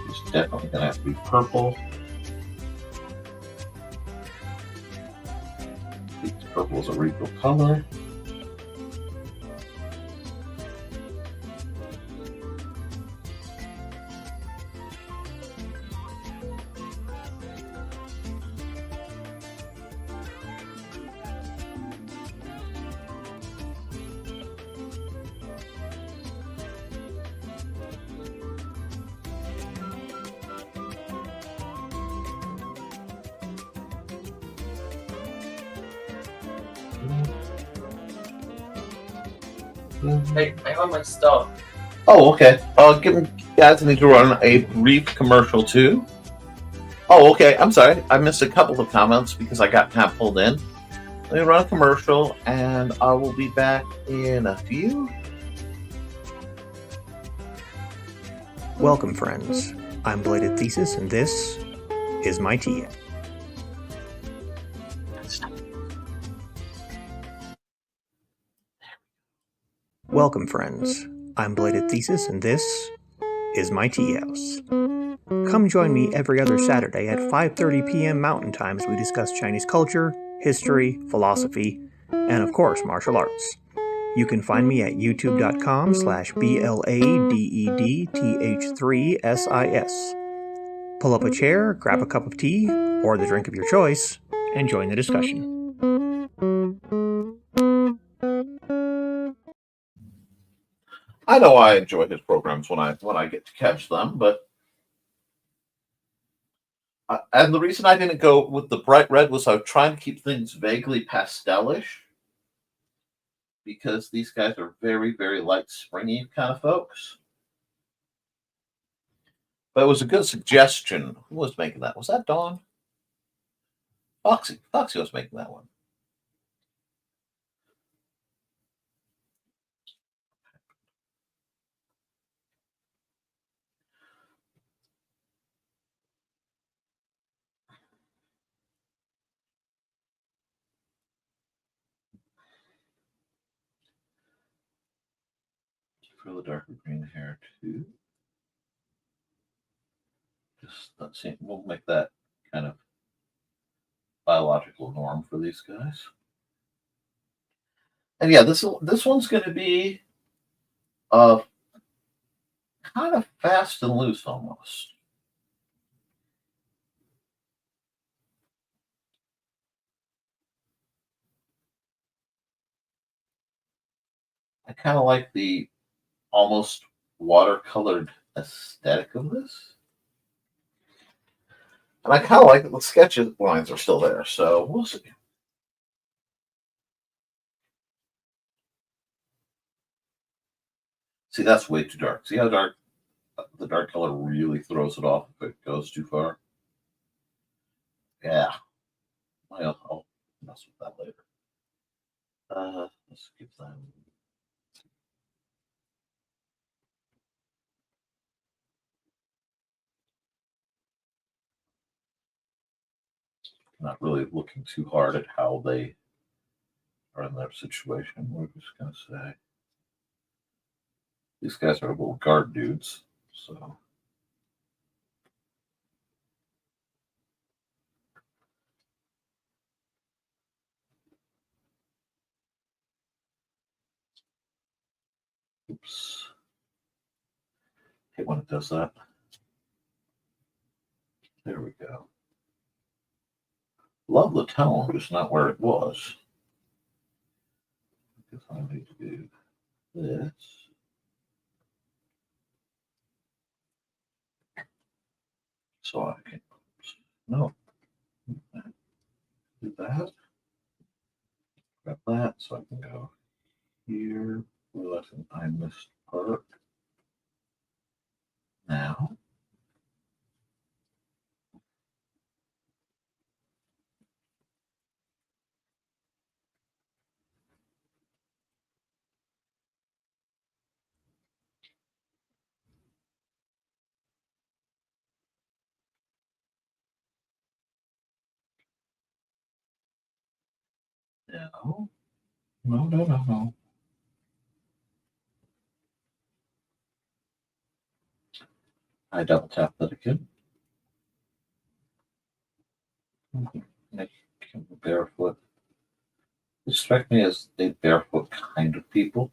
It's definitely going to have to be purple. Purple is a regal color. Hey, I want my stuff. Oh, okay. Guys, I need to run a brief commercial too. Oh, okay. I'm sorry. I missed a couple of comments because I got kind of pulled in. Let me run a commercial, and I will be back in a few. Welcome, friends. I'm Belated Thesis, and this is my tea. Welcome, friends. I'm Belated Thesis, and this is my tea house. Come join me every other Saturday at 5:30 p.m. Mountain Time as we discuss Chinese culture, history, philosophy, and of course, martial arts. You can find me at youtube.com/BLADEDTH3SIS. Pull up a chair, grab a cup of tea, or the drink of your choice, and join the discussion. I know I enjoy his programs when I get to catch them, but and the reason I didn't go with the bright red was I was trying to keep things vaguely pastelish because these guys are very, very light, springy kind of folks. But it was a good suggestion. Who was making that? Was that Dawn? Foxy. Foxy was making that one. For the darker green hair too. Just let's see. We'll make that kind of biological norm for these guys. And yeah, this one's going to be kind of fast and loose almost. I kind of like the almost watercolored aesthetic of this. And I kind of like that the sketch lines are still there, so we'll see. See, that's way too dark. See how dark the dark color really throws it off if it goes too far? Yeah. I'll mess with that later. Let's give them. Not really looking too hard at how they are in their situation. We're just going to say these guys are little guard dudes. So oops. Hate when it does that. There we go. Love the tone, just not where it was. Because I need to do this. So I can, no, do that. Grab that so I can go here. Realizing I missed part. Now. No. I double tap that again. Make him barefoot. They strike me as a barefoot kind of people.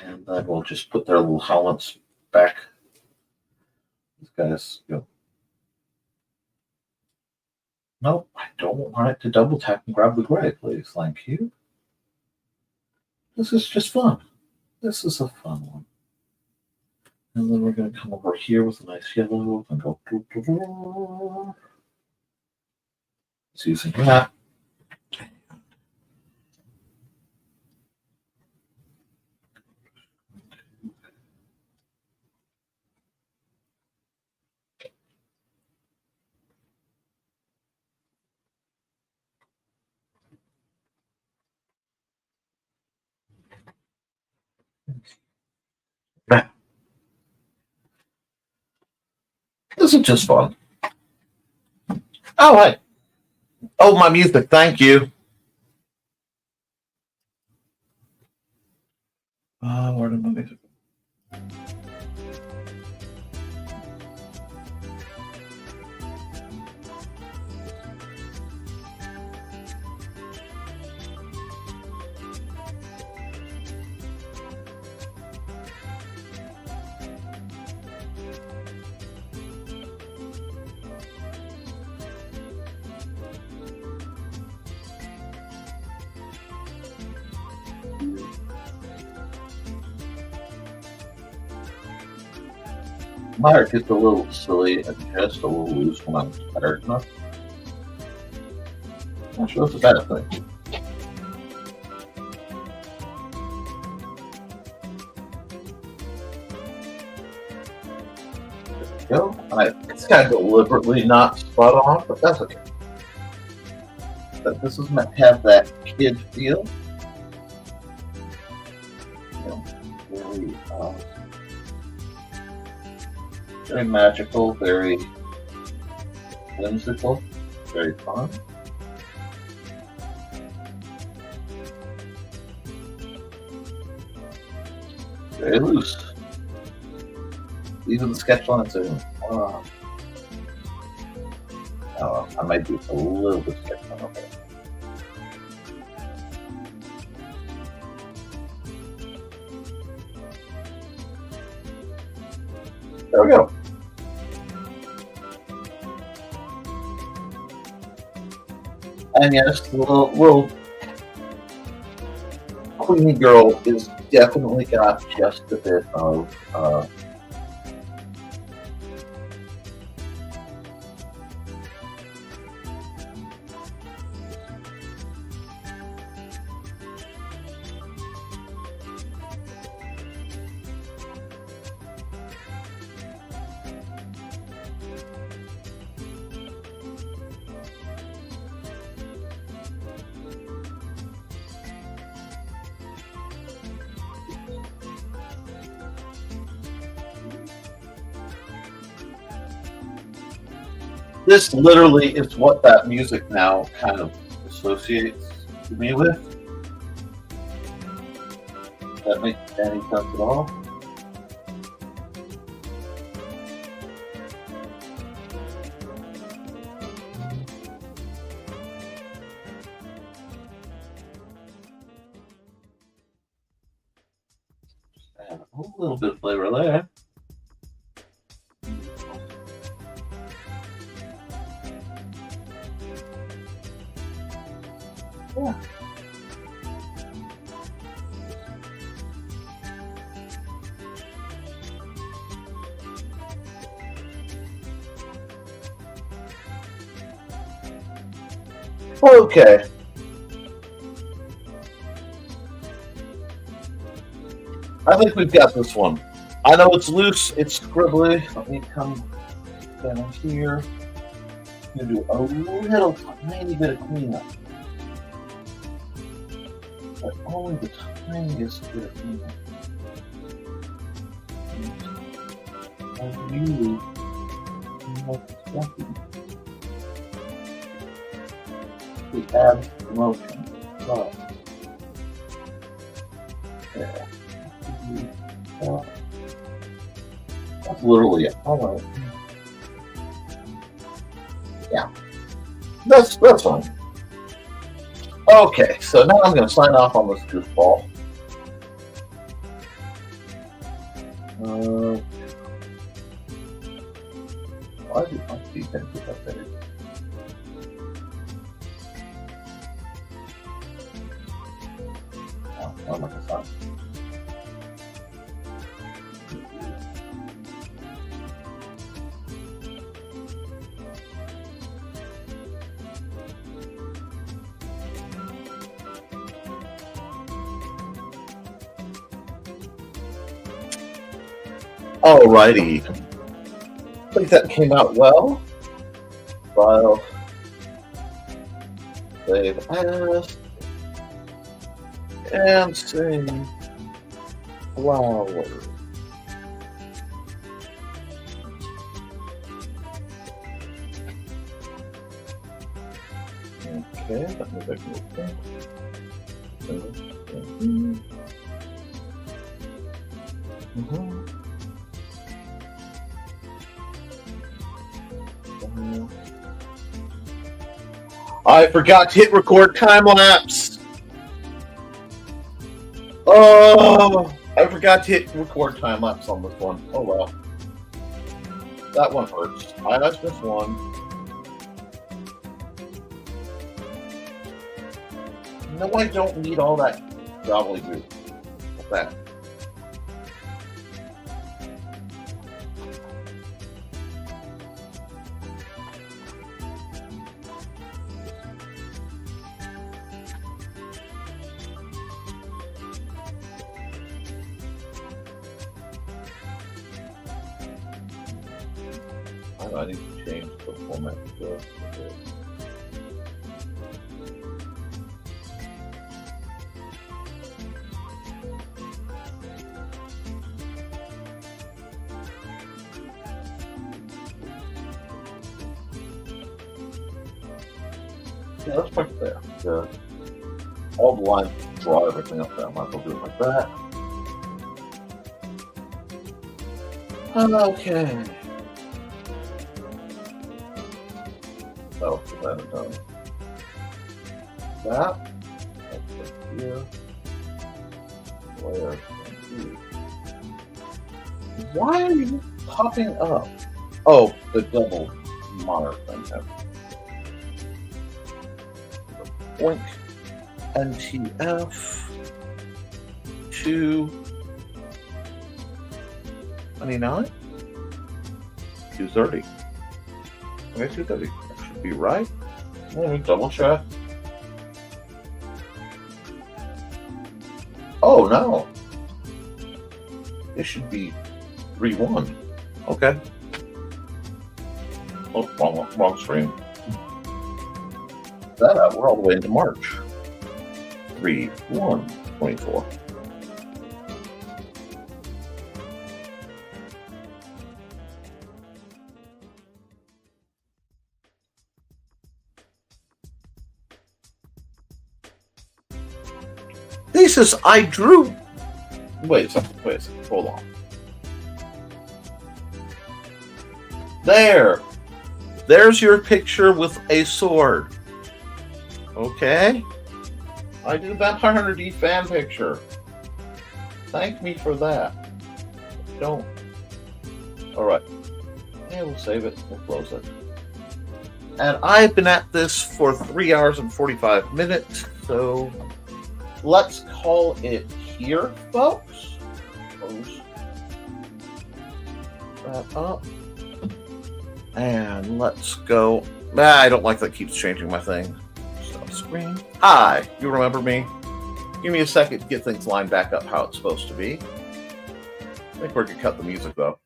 And then we'll just put their little helmets back. These guys go. Nope, I don't want it to double tap and grab the gray, please. Thank you. This is just fun. This is a fun one. And then we're going to come over here with a nice yellow and go. It's using that. isn't just fun. Oh, hey. Oh, my music. Thank you. Where did my music go? My heart gets a little silly and just a little loose when I'm tired enough. I'm not sure it's a bad thing. There we go. It's kind of deliberately not spot on, but that's okay. But this is meant to have that kid feel. Really, very magical, very whimsical, very fun. Very loose. Even the sketch lines are, I might do a little bit of sketch line, okay. There we go. And yes, the little Queenie girl is definitely got just a bit of this literally is what that music now kind of associates me with. Does that make any sense at all? Just add a little bit of flavor there. Yeah. Okay. I think we've got this one. I know it's loose, it's scribbly. Let me come down here. I'm gonna do a little tiny bit of cleanup. But only the tiniest bit of cleanup. I really like expecting to add motion. So, there. That's literally it. All right. Yeah. That's fine. Okay, so now I'm going to sign off on this goofball. Why do my feet tend to get better? Oh, I'm like a son. Alrighty. I think that came out well. File. Save as. And sing flower. Okay, that means I can open. I forgot to hit record time lapse. Oh, I forgot to hit record time lapse on this one. Oh well. That one hurts. I just missed one. No, I don't need all that gobbledygook. What's that? I need to change the format to go. Yeah, let's put it there. All the lines draw everything up there. I might as well do it like that. Okay. Oh, so that is done. That. That's right here. Where? Why are you popping up? Oh, the double monitor thing. Boink. NTF. 229? 230. Okay, 230. That should be right. Let me double check. Oh no. It should be 3-1. Okay. Oh, wrong screen. That we're all the way into March. 3/1/24. Thesis I drew. Wait a second. Hold on. There's your picture with a sword. Okay. I did a Vampire Hunter D fan picture. Thank me for that. Don't. Alright. Yeah, we'll save it. We'll close it. And I've been at this for 3 hours and 45 minutes, so let's call it here, folks. Close that up. And let's go. I don't like that keeps changing my thing. Stop screen. Hi, you remember me? Give me a second to get things lined back up how it's supposed to be. I think we're gonna cut the music though.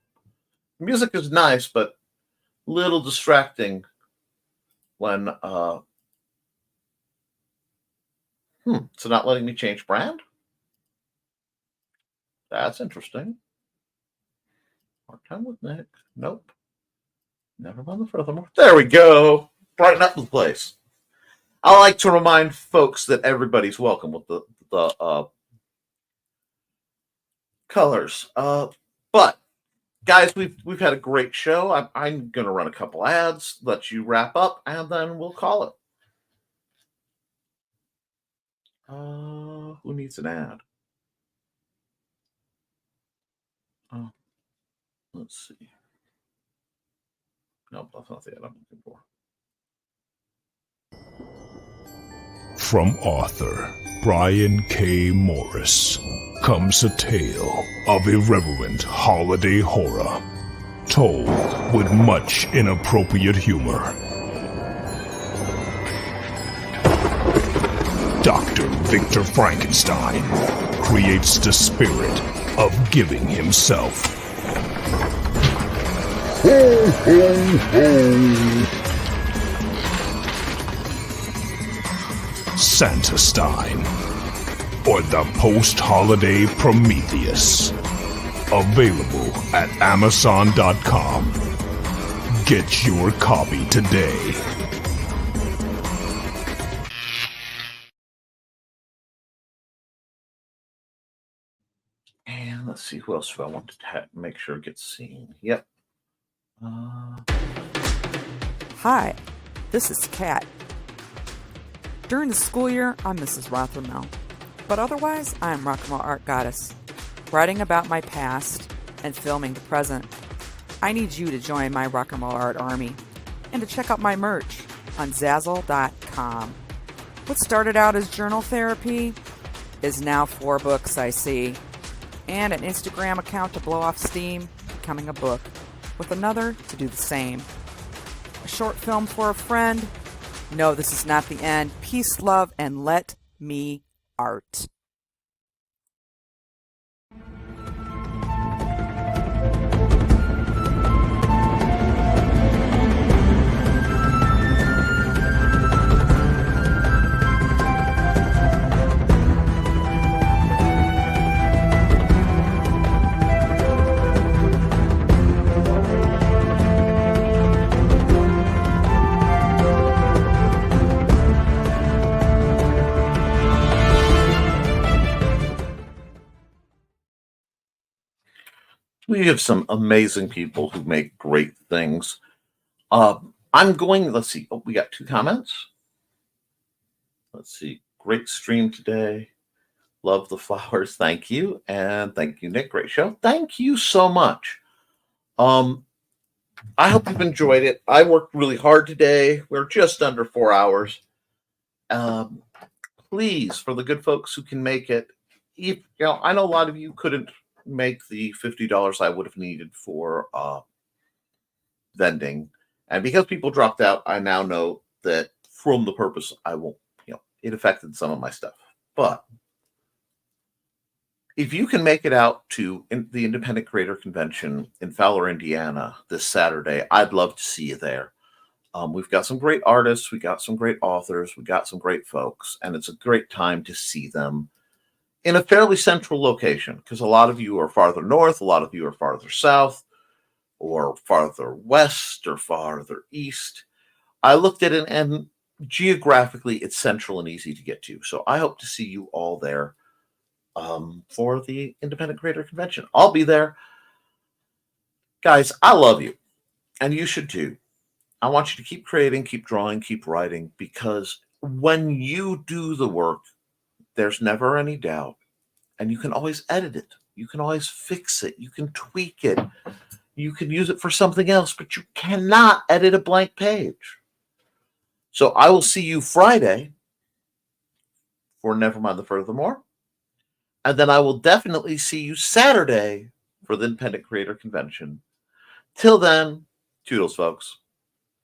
The music is nice, but a little distracting when it's not letting me change brand? That's interesting. Hard time with Nick. Nope. Nevermind the Furthermore. There we go. Brighten up the place. I like to remind folks that everybody's welcome with the colors. But guys, we've had a great show. I'm gonna run a couple ads, let you wrap up, and then we'll call it. Who needs an ad? Let's see. No, that's not the ad I'm looking for. From author Brian K. Morris comes a tale of irreverent holiday horror, told with much inappropriate humor. Dr. Victor Frankenstein creates the spirit of giving himself. Ho, ho, ho. Santa-Stein, or the post-holiday Prometheus. Available at Amazon.com. Get your copy today. And let's see, who else do I want to make sure gets seen? Yep. Hi, this is Kat. During the school year, I'm Mrs. Rothermel, but otherwise, I'm Rock and Roll Art Goddess, writing about my past and filming the present. I need you to join my Rock and Roll Art army and to check out my merch on Zazzle.com. What started out as journal therapy is now 4 books, I see, and an Instagram account to blow off steam, becoming a book, with another to do the same. A short film for a friend. No, this is not the end. Peace, love, and let me art. We have some amazing people who make great things. Let's see. Oh, we got 2 comments. Let's see. Great stream today. Love the flowers. Thank you. And thank you, Nick. Great show. Thank you so much. I hope you've enjoyed it. I worked really hard today. We're just under 4 hours. Please, for the good folks who can make it, I know a lot of you couldn't make the $50 I would have needed for vending, and because people dropped out, I now know that from the purpose, I won't. It affected some of my stuff. But if you can make it out to the Independent Creator Convention in Fowler, Indiana this Saturday, I'd love to see you there. We've got some great artists, we got some great authors, we got some great folks, and it's a great time to see them in a fairly central location, because a lot of you are farther north, a lot of you are farther south, or farther west, or farther east. I looked at it, and geographically, it's central and easy to get to. So I hope to see you all there for the Independent Creator Convention. I'll be there. Guys, I love you, and you should too. I want you to keep creating, keep drawing, keep writing, because when you do the work, there's never any doubt, and you can always edit it. You can always fix it. You can tweak it. You can use it for something else, but you cannot edit a blank page. So I will see you Friday for Nevermind the Furthermore, and then I will definitely see you Saturday for the Independent Creator Convention. Till then, toodles, folks.